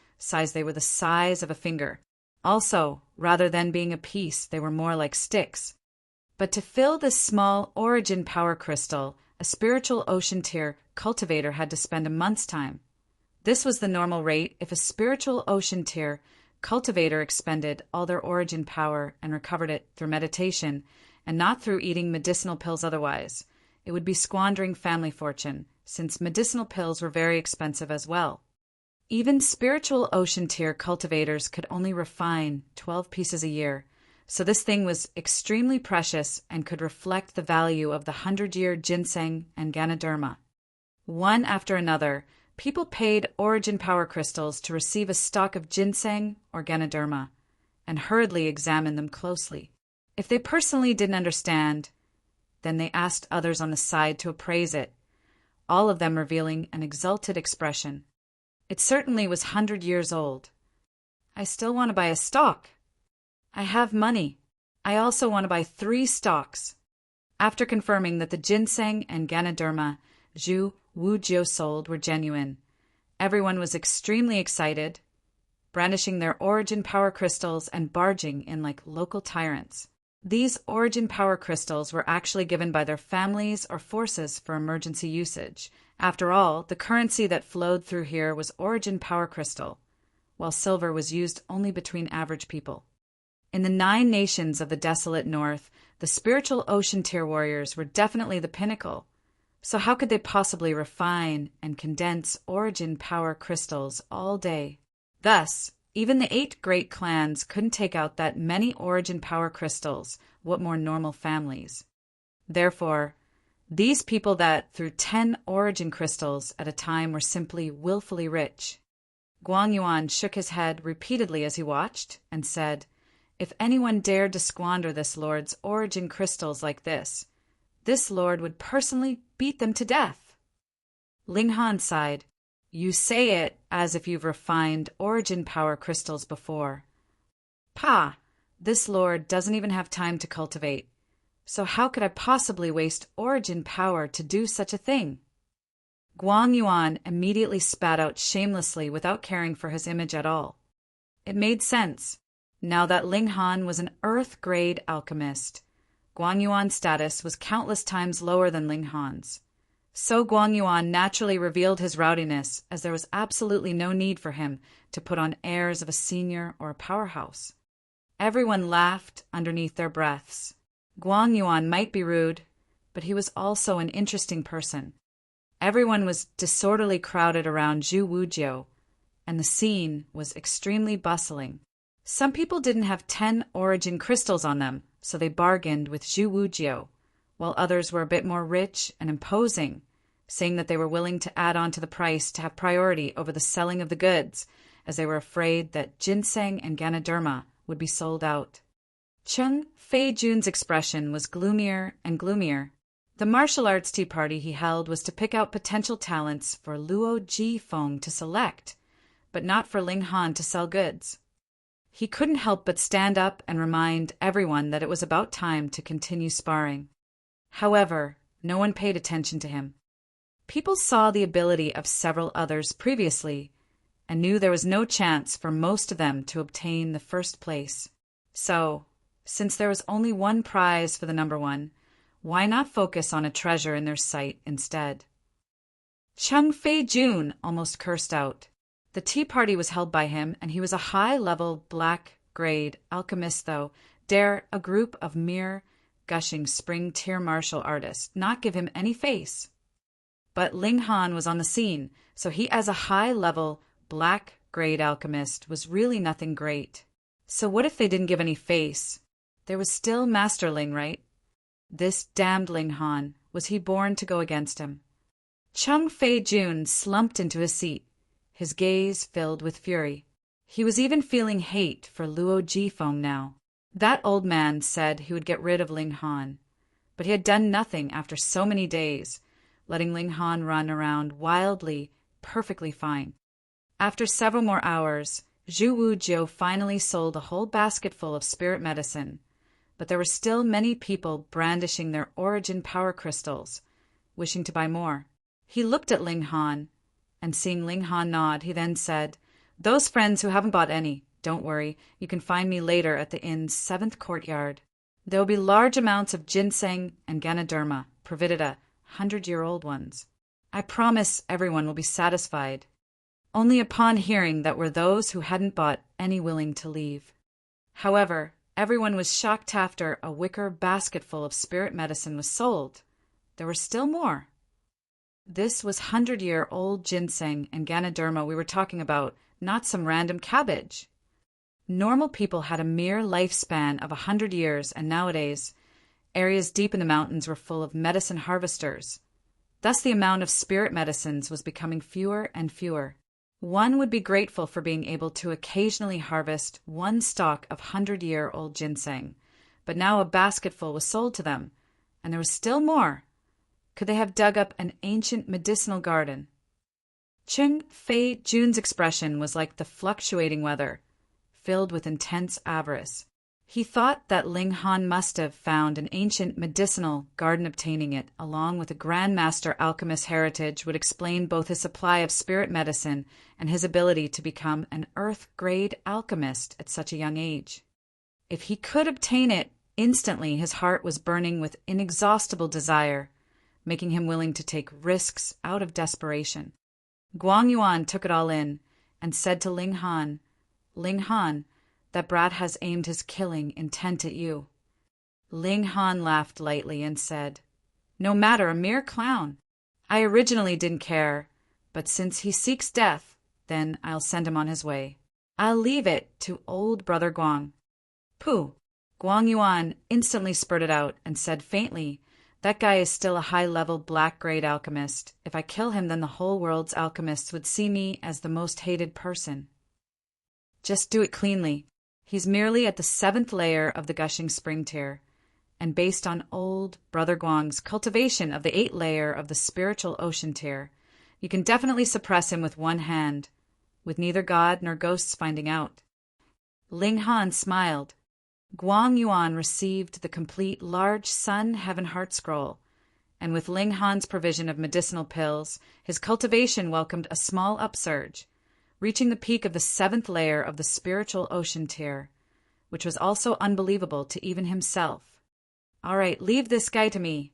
they were the size of a finger. Also, rather than being a piece, they were more like sticks. But to fill this small origin power crystal, a spiritual ocean tier cultivator had to spend a month's time. This was the normal rate if a spiritual ocean tier cultivator expended all their origin power and recovered it through meditation and not through eating medicinal pills otherwise. It would be squandering family fortune, since medicinal pills were very expensive as well. Even spiritual ocean tier cultivators could only refine 12 pieces a year, so this thing was extremely precious and could reflect the value of the 100-year ginseng and Ganoderma. One after another, people paid origin power crystals to receive a stock of ginseng or Ganoderma and hurriedly examined them closely. If they personally didn't understand, then they asked others on the side to appraise it, all of them revealing an exalted expression. It certainly was 100 years old. I still want to buy a stock. I have money. I also want to buy 3 stocks. After confirming that the ginseng and Ganoderma Zhu Wujiu sold were genuine, everyone was extremely excited, brandishing their origin power crystals and barging in like local tyrants. These origin power crystals were actually given by their families or forces for emergency usage. After all, the currency that flowed through here was origin power crystal, while silver was used only between average people. In the 9 nations of the desolate north, the spiritual ocean tier warriors were definitely the pinnacle. So how could they possibly refine and condense origin power crystals all day? Thus, even the 8 great clans couldn't take out that many origin power crystals, what more normal families. Therefore, these people that threw 10 origin crystals at a time were simply willfully rich. Guang Yuan shook his head repeatedly as he watched and said, "If anyone dared to squander this lord's origin crystals like this lord would personally beat them to death." Ling Han sighed. "You say it as if you've refined origin power crystals before. Pah, this lord doesn't even have time to cultivate. So how could I possibly waste origin power to do such a thing?" Guang Yuan immediately spat out shamelessly without caring for his image at all. It made sense. Now that Ling Han was an Earth-grade alchemist, Guang Yuan's status was countless times lower than Ling Han's. So Guang Yuan naturally revealed his rowdiness, as there was absolutely no need for him to put on airs of a senior or a powerhouse. Everyone laughed underneath their breaths. Guang Yuan might be rude, but he was also an interesting person. Everyone was disorderly crowded around Zhu Wujiu, and the scene was extremely bustling. Some people didn't have 10 origin crystals on them, so they bargained with Zhu Wujiu, while others were a bit more rich and imposing, saying that they were willing to add on to the price to have priority over the selling of the goods, as they were afraid that ginseng and Ganoderma would be sold out. Cheng Fei-jun's expression was gloomier and gloomier. The martial arts tea party he held was to pick out potential talents for Luo Jifeng to select, but not for Ling Han to sell goods. He couldn't help but stand up and remind everyone that it was about time to continue sparring. However, no one paid attention to him. People saw the ability of several others previously and knew there was no chance for most of them to obtain the first place. So, since there was only one prize for the number 1, why not focus on a treasure in their sight instead? Cheng Fei-jun almost cursed out. The tea party was held by him, and he was a high-level black-grade alchemist, though dare a group of mere gushing spring-tier martial artists not give him any face. But Ling Han was on the scene, so he as a high-level black-grade alchemist was really nothing great. So what if they didn't give any face? There was still Master Ling, right? This damned Ling Han, was he born to go against him? Cheng Fei-jun slumped into his seat, his gaze filled with fury. He was even feeling hate for Luo Jifeng now. That old man said he would get rid of Ling Han, but he had done nothing after so many days, letting Ling Han run around wildly, perfectly fine. After several more hours, Zhu Wujiu finally sold a whole basketful of spirit medicine, but there were still many people brandishing their origin power crystals, wishing to buy more. He looked at Ling Han, and seeing Ling Han nod, he then said, "Those friends who haven't bought any, don't worry, you can find me later at the inn's 7th courtyard. There will be large amounts of ginseng and Ganoderma, provided 100-year-old ones. I promise everyone will be satisfied." Only upon hearing that were those who hadn't bought any willing to leave. However, everyone was shocked after a wicker basketful of spirit medicine was sold. There were still more. This was 100-year-old ginseng and Ganoderma we were talking about, not some random cabbage. Normal people had a mere lifespan of 100 years, and nowadays, areas deep in the mountains were full of medicine harvesters. Thus the amount of spirit medicines was becoming fewer and fewer. One would be grateful for being able to occasionally harvest one stalk of 100-year-old ginseng, but now a basketful was sold to them, and there was still more. Could they have dug up an ancient medicinal garden? Cheng Fei Jun's expression was like the fluctuating weather, filled with intense avarice. He thought that Ling Han must have found an ancient medicinal garden. Obtaining it, along with a Grandmaster Alchemist heritage, would explain both his supply of spirit medicine and his ability to become an Earth-grade alchemist at such a young age. If he could obtain it, instantly his heart was burning with inexhaustible desire, making him willing to take risks out of desperation. Guang Yuan took it all in and said to Ling Han, "Ling Han, that brat has aimed his killing intent at you." Ling Han laughed lightly and said, "No matter, a mere clown. I originally didn't care, but since he seeks death, then I'll send him on his way. I'll leave it to old brother Guang." "Pooh!" Guang Yuan instantly spurted out and said faintly, "That guy is still a high-level black-grade alchemist. If I kill him, then the whole world's alchemists would see me as the most hated person. Just do it cleanly. He's merely at the 7th layer of the gushing spring tier, and based on old Brother Guang's cultivation of the 8th layer of the spiritual ocean tier, you can definitely suppress him with one hand, with neither God nor ghosts finding out." Ling Han smiled. Guang Yuan received the complete large Sun Heaven Heart Scroll, and with Ling Han's provision of medicinal pills, his cultivation welcomed a small upsurge, reaching the peak of the 7th layer of the spiritual ocean tier, which was also unbelievable to even himself. "All right, leave this guy to me,"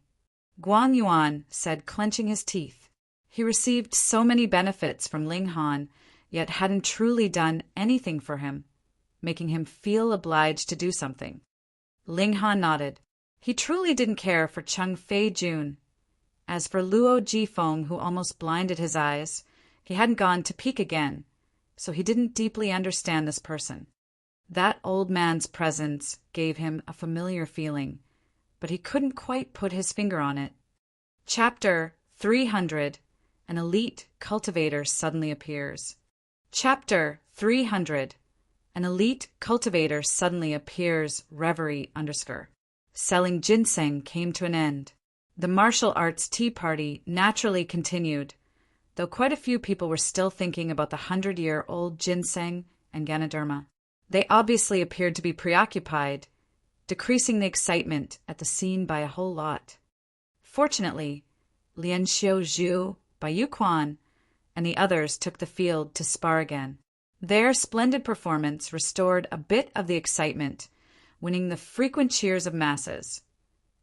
Guang Yuan said, clenching his teeth. He received so many benefits from Ling Han, yet hadn't truly done anything for him, making him feel obliged to do something. Ling Han nodded. He truly didn't care for Cheng Fei Jun. As for Luo Jifeng, who almost blinded his eyes, he hadn't gone to peak again, so he didn't deeply understand this person. That old man's presence gave him a familiar feeling, but he couldn't quite put his finger on it. Chapter 300. An elite cultivator suddenly appears. Chapter 300. An elite cultivator suddenly appears. Reverie _ Selling ginseng came to an end. The martial arts tea party naturally continued, though quite a few people were still thinking about the 100-year-old ginseng and Ganoderma. They obviously appeared to be preoccupied, decreasing the excitement at the scene by a whole lot. Fortunately, Lian Xiaozhu, Bai Yuquan, and the others took the field to spar again. Their splendid performance restored a bit of the excitement, winning the frequent cheers of masses,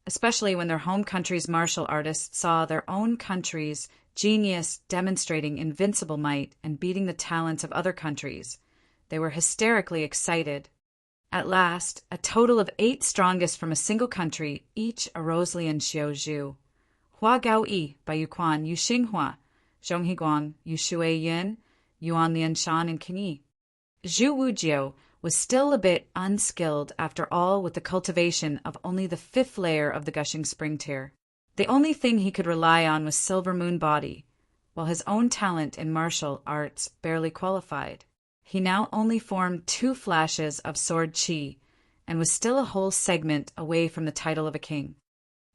especially when their home country's martial artists saw their own country's genius demonstrating invincible might and beating the talents of other countries. They were hysterically excited. At last, a total of 8 strongest from a single country each arose. Lian Xiaozhu, Hua Gaoyi, Bai Yuquan, Yu Xinghua, Zhong Higuang, Yu Shui Yin, Yuan Lianshan, and Qingyi. Zhu Wujiu was still a bit unskilled after all with the cultivation of only the 5th layer of the gushing spring tier. The only thing he could rely on was Silver Moon Body, while his own talent in martial arts barely qualified. He now only formed 2 flashes of sword chi, and was still a whole segment away from the title of a king.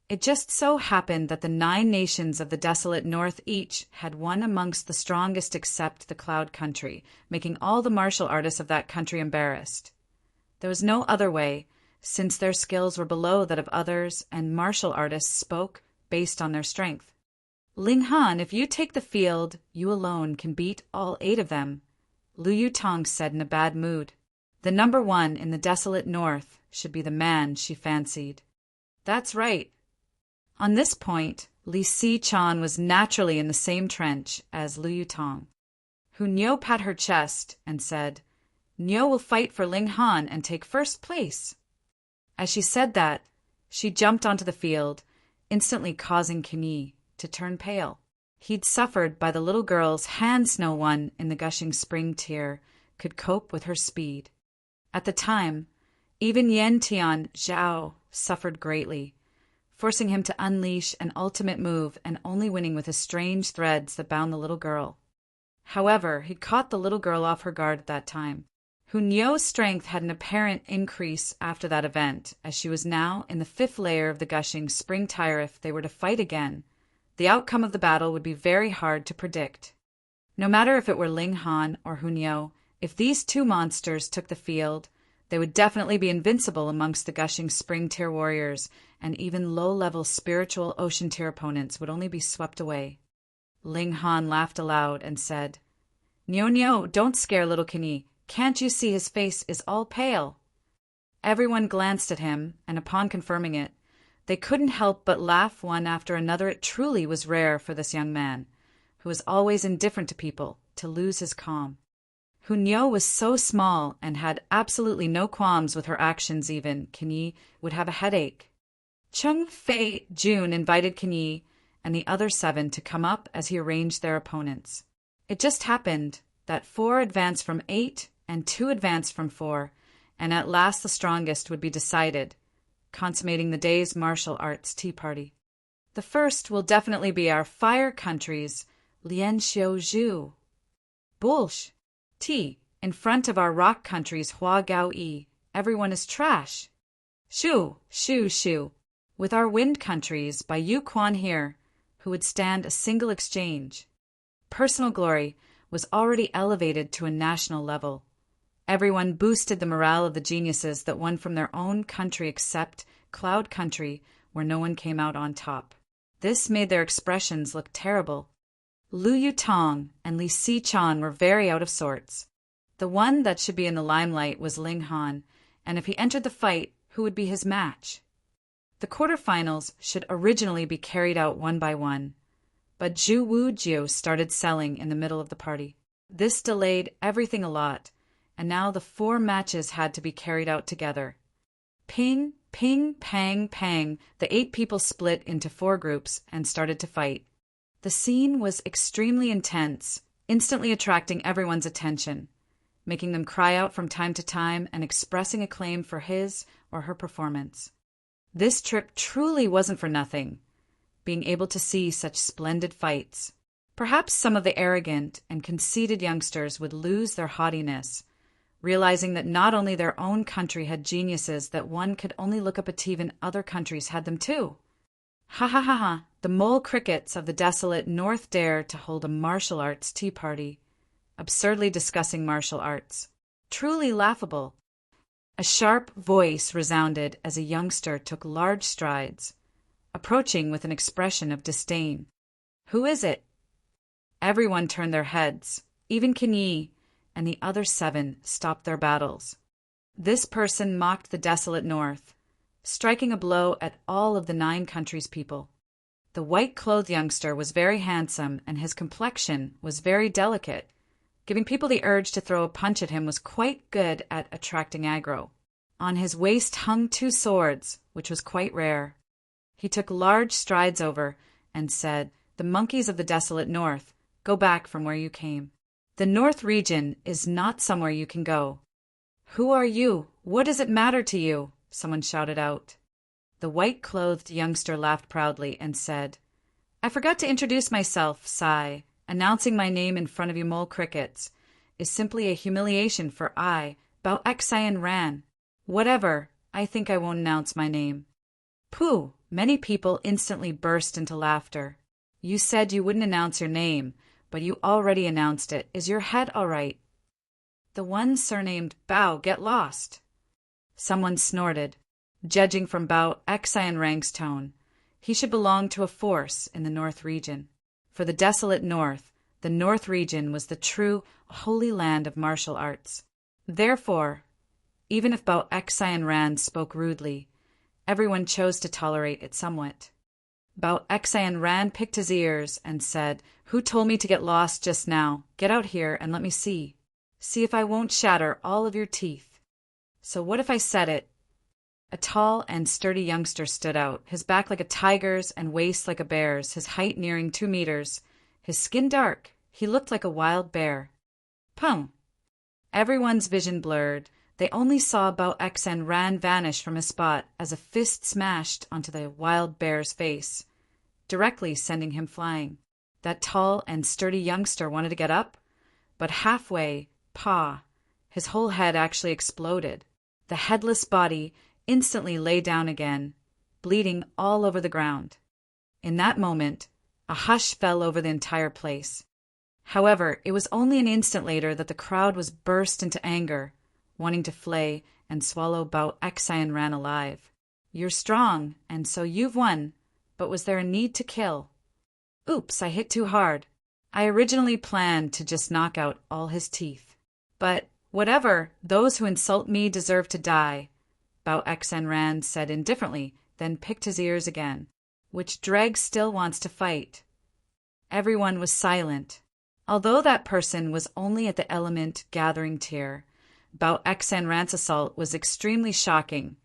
It just so happened that the 9 nations of the desolate north each had one amongst the strongest except the Cloud Country, making all the martial artists of that country embarrassed. There was no other way, since their skills were below that of others, and martial artists spoke based on their strength. "Ling Han, if you take the field, you alone can beat all 8 of them," Lu Yutong said in a bad mood. The number 1 in the desolate north should be the man she fancied. "That's right." On this point, Li Si-chan was naturally in the same trench as Lu Yutong, who Niu pat her chest and said, "Niu will fight for Ling Han and take first place." As she said that, she jumped onto the field, instantly causing Qingyi to turn pale. He'd suffered by the little girl's hands. No one in the gushing spring tier could cope with her speed. At the time, even Yan Tian Zhao suffered greatly, forcing him to unleash an ultimate move and only winning with the strange threads that bound the little girl. However, he caught the little girl off her guard at that time. Hunyo's strength had an apparent increase after that event, as she was now in the 5th layer of the gushing spring tire. If they were to fight again, the outcome of the battle would be very hard to predict. No matter if it were Ling Han or Hunyo, if these two monsters took the field, they would definitely be invincible amongst the gushing spring tier warriors, and even low-level spiritual ocean tier opponents would only be swept away. Ling Han laughed aloud and said, "Nyo, don't scare little Kenny. Can't you see his face is all pale?" Everyone glanced at him, and upon confirming it, they couldn't help but laugh one after another. It truly was rare for this young man, who was always indifferent to people, to lose his calm. Hunyo was so small and had absolutely no qualms with her actions. Even Kenny would have a headache. Chung Fei Jun invited Kenny and the other 7 to come up as he arranged their opponents. It just happened that 4 advanced from 8 and 2 advanced from 4, and at last the strongest would be decided, consummating the day's martial arts tea party. The first will definitely be our fire country's Lian Xiaozhu. Bullsh. Tea. In front of our rock country's Hua Gao Yi. Everyone is trash. Shu. With our wind countries by Yu Quan here, who would stand a single exchange. Personal glory was already elevated to a national level. Everyone boosted the morale of the geniuses that won from their own country except Cloud Country, where no one came out on top. This made their expressions look terrible. Lu Yutong and Li Sichan were very out of sorts. The one that should be in the limelight was Ling Han, and if he entered the fight, who would be his match? The quarterfinals should originally be carried out one by one, but Zhu Wujiu started selling in the middle of the party. This delayed everything a lot, and now the 4 matches had to be carried out together. Ping, ping, pang, pang, the 8 people split into 4 groups and started to fight. The scene was extremely intense, instantly attracting everyone's attention, making them cry out from time to time and expressing acclaim for his or her performance. This trip truly wasn't for nothing, being able to see such splendid fights. Perhaps some of the arrogant and conceited youngsters would lose their haughtiness, realizing that not only their own country had geniuses that one could only look up at, even other countries had them too. Ha ha ha ha, the mole crickets of the desolate north dare to hold a martial arts tea party, absurdly discussing martial arts. Truly laughable. A sharp voice resounded as a youngster took large strides, approaching with an expression of disdain. "Who is it?" Everyone turned their heads. Even Kenyi and the other 7 stopped their battles. This person mocked the desolate north, striking a blow at all of the 9 countries' people. The white-clothed youngster was very handsome, and his complexion was very delicate. Giving people the urge to throw a punch at him, was quite good at attracting aggro. On his waist hung 2 swords, which was quite rare. He took large strides over and said, "The monkeys of the desolate north, go back from where you came. The north region is not somewhere you can go." "Who are you? What does it matter to you?" someone shouted out. The white-clothed youngster laughed proudly and said, "I forgot to introduce myself, Sai. Announcing my name in front of you mole crickets is simply a humiliation, for I, Bao Xian Ran. Whatever, I think I won't announce my name." Pooh! Many people instantly burst into laughter. "You said you wouldn't announce your name, but you already announced it. Is your head all right?" "The one surnamed Bao get lost." Someone snorted. Judging from Bao Xian Rang's tone, he should belong to a force in the North region. For the desolate North, the North region was the true holy land of martial arts. Therefore, even if Bao Xian Ran spoke rudely, everyone chose to tolerate it somewhat. Bao Xian Ran picked his ears and said, "Who told me to get lost just now? Get out here and let me see. See if I won't shatter all of your teeth." "So what if I said it?" A tall and sturdy youngster stood out, his back like a tiger's and waist like a bear's, his height nearing 2 meters, his skin dark. He looked like a wild bear. Pum! Everyone's vision blurred. they only saw Bao Xen Ran vanish from his spot as a fist smashed onto the wild bear's face, directly sending him flying. That tall and sturdy youngster wanted to get up, but halfway, his whole head actually exploded. The headless body instantly lay down again, bleeding all over the ground. In that moment, a hush fell over the entire place. However, it was only an instant later that the crowd was burst into anger, wanting to flay and swallow Bao Xen Ran alive. You're strong, and so you've won, but was there a need to kill? Oops, I hit too hard. I originally planned to just knock out all his teeth. But whatever, those who insult me deserve to die, Bao Xen Ran said indifferently, then picked his ears again. Which Dreg still wants to fight? Everyone was silent. Although that person was only at the element gathering tier, Bao Xen Ran's assault was extremely shocking,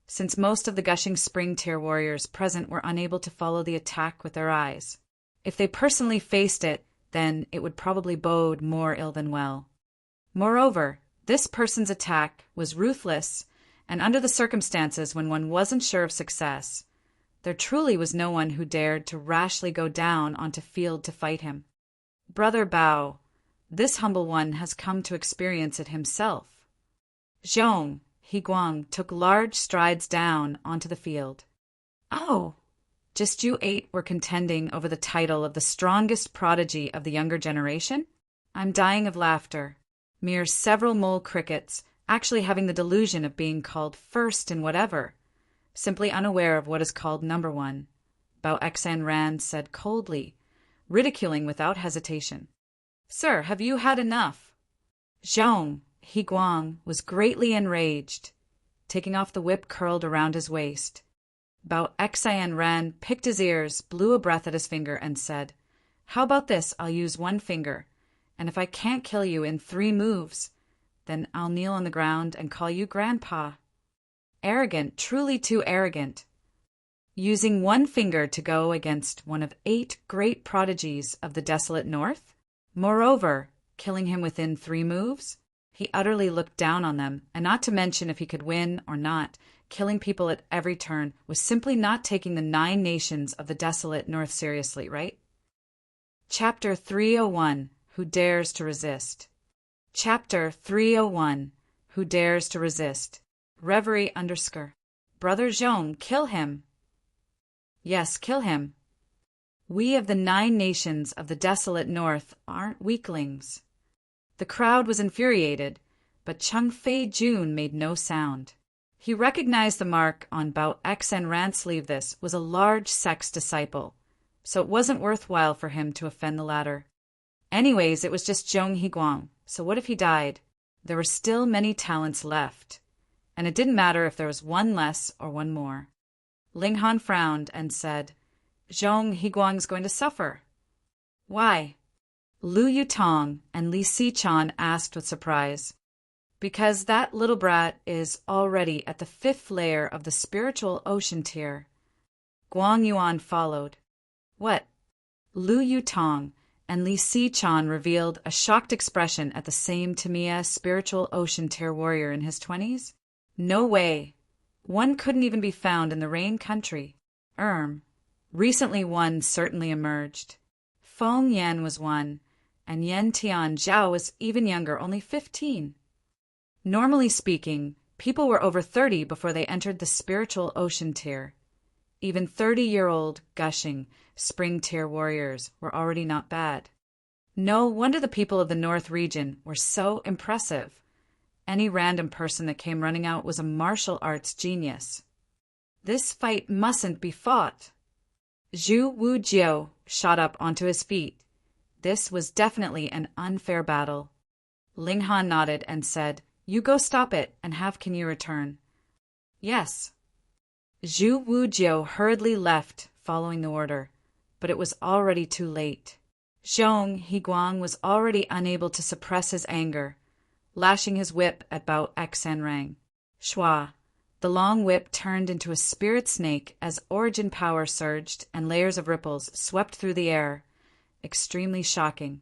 since most of the Gushing Spring tier warriors present were unable to follow the attack with their eyes. If they personally faced it, then it would probably bode more ill than well. Moreover, this person's attack was ruthless, and under the circumstances when one wasn't sure of success, there truly was no one who dared to rashly go down onto field to fight him. Brother Bao, this humble one has come to experience it himself. Zhong Higuang took large strides down onto the field. Oh, just you 8 were contending over the title of the strongest prodigy of the younger generation? I'm dying of laughter. Mere several mole crickets, actually having the delusion of being called first in whatever, simply unaware of what is called number one, Bao Xen Ran said coldly, ridiculing without hesitation. Sir, have you had enough? Zhong Higuang was greatly enraged, taking off the whip curled around his waist. Bao Xen Ran picked his ears, blew a breath at his finger, and said, How about this? I'll use one finger, and if I can't kill you in 3 moves, then I'll kneel on the ground and call you Grandpa. Arrogant, truly too arrogant. Using one finger to go against one of 8 great prodigies of the desolate north? Moreover, killing him within 3 moves? He utterly looked down on them, and not to mention if he could win or not, killing people at every turn was simply not taking the 9 nations of the desolate north seriously, right? Chapter 301, Who Dares to Resist? Chapter 301, Who Dares to Resist? Reverie _ Brother Zhong, kill him. Yes, kill him. We of the 9 nations of the desolate north aren't weaklings. The crowd was infuriated, but Chung Fei Jun made no sound. He recognized the mark on Bao Xen Ran's sleeve. This was a large sex disciple, so it wasn't worthwhile for him to offend the latter. Anyways, it was just Zhong Higuang, so what if he died? There were still many talents left, and it didn't matter if there was one less or one more. Ling Han frowned and said, Zhong Higuang's going to suffer. Why? Lu Yutong and Li Sichan asked with surprise. Because that little brat is already at the 5th layer of the spiritual ocean tier. Guang Yuan followed. What? Lu Yutong and Li Sichan revealed a shocked expression at the same Tamiya spiritual ocean tier warrior in his 20s. No way. One couldn't even be found in the Rain country. Recently one certainly emerged. Feng Yan was one, and Yen Tian Zhao was even younger, only 15. Normally speaking, people were over 30 before they entered the spiritual ocean tier. Even 30-year-old gushing spring tier warriors were already not bad. No wonder the people of the North region were so impressive. Any random person that came running out was a martial arts genius. This fight mustn't be fought. Zhu Wujiao shot up onto his feet. This was definitely an unfair battle. Ling Han nodded and said, You go stop it and have Kinyu return. Yes. Zhu Wujiao hurriedly left, following the order, but it was already too late. Zhong Higuang was already unable to suppress his anger, lashing his whip at Bao Xen Ran. Shua. The long whip turned into a spirit snake as origin power surged and layers of ripples swept through the air. Extremely shocking.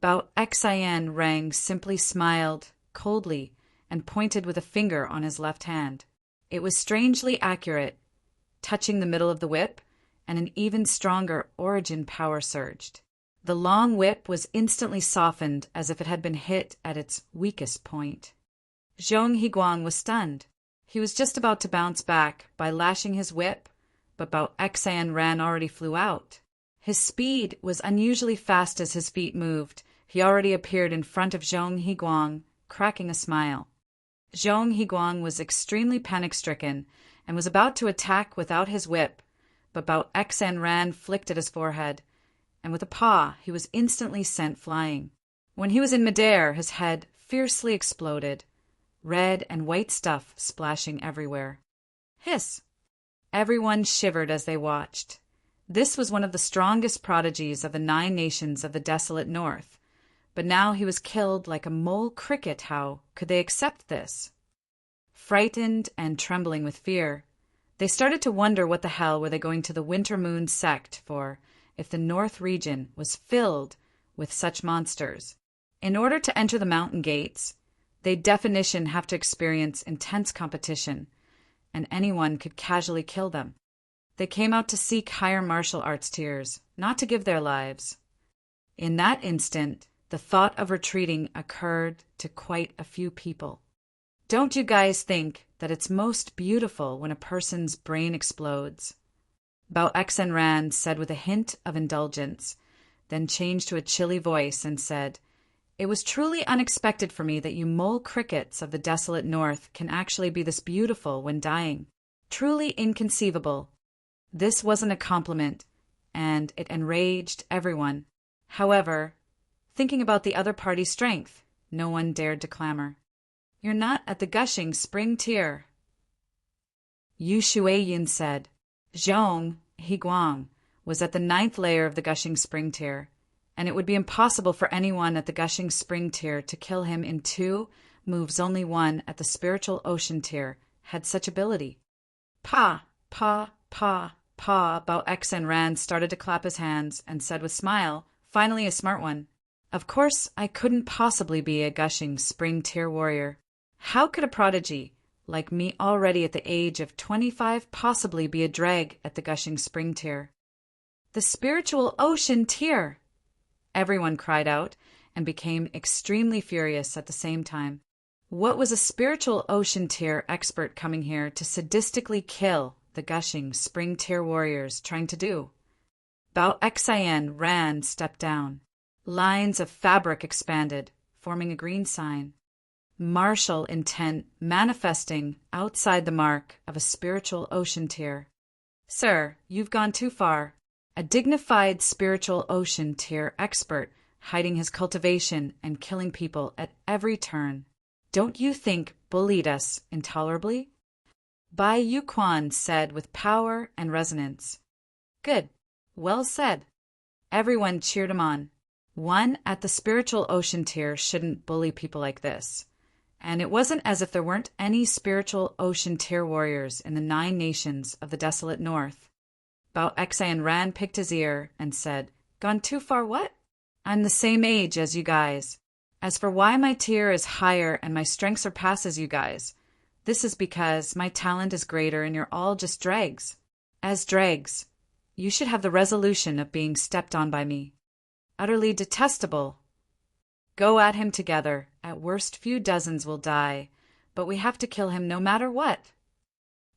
Bao Xen Ran simply smiled coldly and pointed with a finger on his left hand. It was strangely accurate, touching the middle of the whip, and an even stronger origin power surged. The long whip was instantly softened as if it had been hit at its weakest point. Zhong Higuang was stunned. He was just about to bounce back by lashing his whip, but Bao Xan Ran already flew out. His speed was unusually fast as his feet moved. He already appeared in front of Zhong Higuang, cracking a smile. Zhong Higuang was extremely panic-stricken and was about to attack without his whip, but Bao Xan Ran flicked at his forehead, and with a paw he was instantly sent flying. When he was in midair, his head fiercely exploded, red and white stuff splashing everywhere. Hiss! Everyone shivered as they watched. This was one of the strongest prodigies of the 9 nations of the desolate north, but now he was killed like a mole cricket. How could they accept this? Frightened and trembling with fear, they started to wonder what the hell were they going to the Winter Moon sect for if the North region was filled with such monsters. In order to enter the mountain gates, they'd definition have to experience intense competition, and anyone could casually kill them. They came out to seek higher martial arts tiers, not to give their lives. In that instant, the thought of retreating occurred to quite a few people. Don't you guys think that it's most beautiful when a person's brain explodes? Bao Xen Ran said with a hint of indulgence, then changed to a chilly voice and said, "It was truly unexpected for me that you mole crickets of the desolate north can actually be this beautiful when dying. Truly inconceivable." This wasn't a compliment, and it enraged everyone. However, thinking about the other party's strength, no one dared to clamor. "You're not at the gushing spring tier." Yu Shuiyin said. Zhong Higuang was at the 9th layer of the gushing spring tier, and it would be impossible for anyone at the gushing spring tier to kill him in 2 moves. Only one at the spiritual ocean tier had such ability. Pa, pa, pa, pa. Bao Xen Ran started to clap his hands and said with smile, finally a smart one, "Of course I couldn't possibly be a gushing spring tier warrior. How could a prodigy like me already at the age of 25 possibly be a dreg at the gushing spring tier?" "The spiritual ocean tier!" Everyone cried out and became extremely furious at the same time. What was a spiritual ocean tier expert coming here to sadistically kill the gushing spring tier warriors trying to do? Bao Xen Ran stepped down. Lines of fabric expanded, forming a green sign. Martial intent manifesting outside the mark of a spiritual ocean tier. "Sir, you've gone too far." A dignified spiritual ocean tier expert hiding his cultivation and killing people at every turn. "Don't you think bullied us intolerably?" Bai Yuquan said with power and resonance. "Good. Well said." Everyone cheered him on. One at the spiritual ocean tier shouldn't bully people like this. And it wasn't as if there weren't any spiritual ocean tier warriors in the 9 nations of the desolate north. Bao Xen Ran picked his ear and said, "Gone too far what? I'm the same age as you guys. As for why my tier is higher and my strength surpasses you guys, this is because my talent is greater and you're all just dregs. As dregs, you should have the resolution of being stepped on by me. Utterly detestable. Go at him together. At worst, few dozens will die, but we have to kill him no matter what.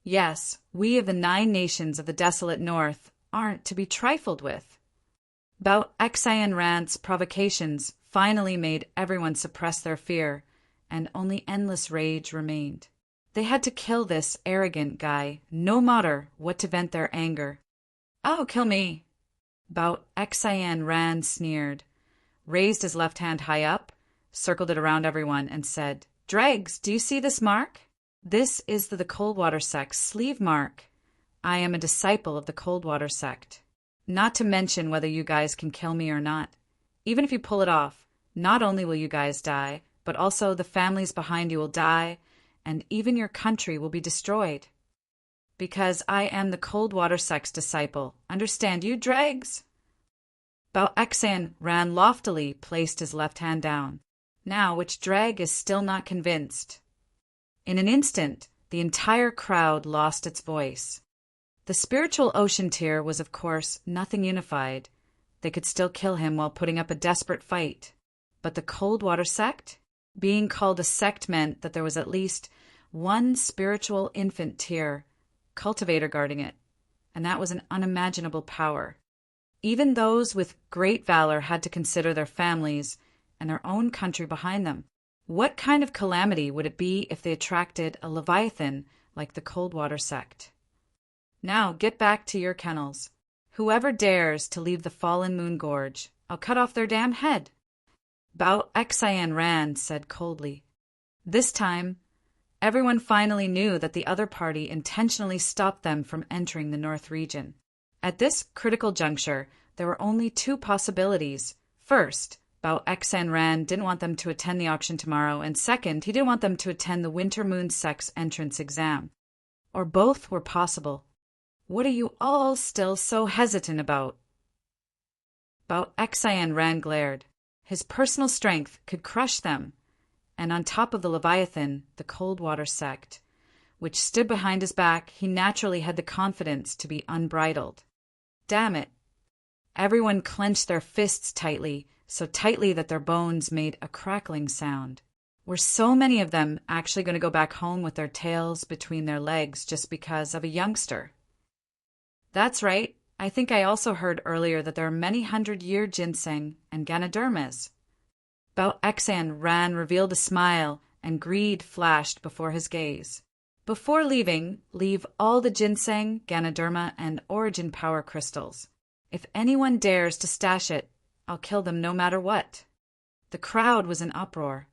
Yes, we of the 9 nations of the desolate north aren't to be trifled with." Bao Xen Ran's provocations finally made everyone suppress their fear, and only endless rage remained. They had to kill this arrogant guy, no matter what to vent their anger. "Oh, kill me!" Bao Xen Ran sneered, raised his left hand high up, circled it around everyone, and said, "Dregs, do you see this mark? This is the Coldwater sect's sleeve mark. I am a disciple of the Coldwater sect. Not to mention whether you guys can kill me or not. Even if you pull it off, not only will you guys die, but also the families behind you will die, and even your country will be destroyed. Because I am the Coldwater sect's disciple. Understand you, dregs?" Bao Xen Ran loftily placed his left hand down. Now, which dreg is still not convinced? In an instant, the entire crowd lost its voice. The spiritual ocean tier was, of course, nothing unified. They could still kill him while putting up a desperate fight. But the cold water sect? Being called a sect meant that there was at least one spiritual infant tier, cultivator guarding it, and that was an unimaginable power. Even those with great valor had to consider their families and their own country behind them. What kind of calamity would it be if they attracted a Leviathan like the Coldwater sect? Now get back to your kennels. Whoever dares to leave the fallen moon gorge, I'll cut off their damn head. Bao Xian Ran said coldly. This time, everyone finally knew that the other party intentionally stopped them from entering the North region. At this critical juncture, there were only two possibilities. First, Bao Xian Ran didn't want them to attend the auction tomorrow, and second, he didn't want them to attend the Winter Moon Sect's entrance exam. Or both were possible. What are you all still so hesitant about? Bao Xian Ran glared. His personal strength could crush them, and on top of the Leviathan, the Coldwater sect, which stood behind his back, he naturally had the confidence to be unbridled. Damn it. Everyone clenched their fists tightly, so tightly that their bones made a crackling sound. Were so many of them actually going to go back home with their tails between their legs just because of a youngster? That's right. I think I also heard earlier that there are many hundred-year ginseng and ganodermas. Bao Xian Ran revealed a smile, and greed flashed before his gaze. Before leaving, leave all the ginseng, ganoderma, and origin power crystals. If anyone dares to stash it, I'll kill them no matter what. The crowd was in uproar.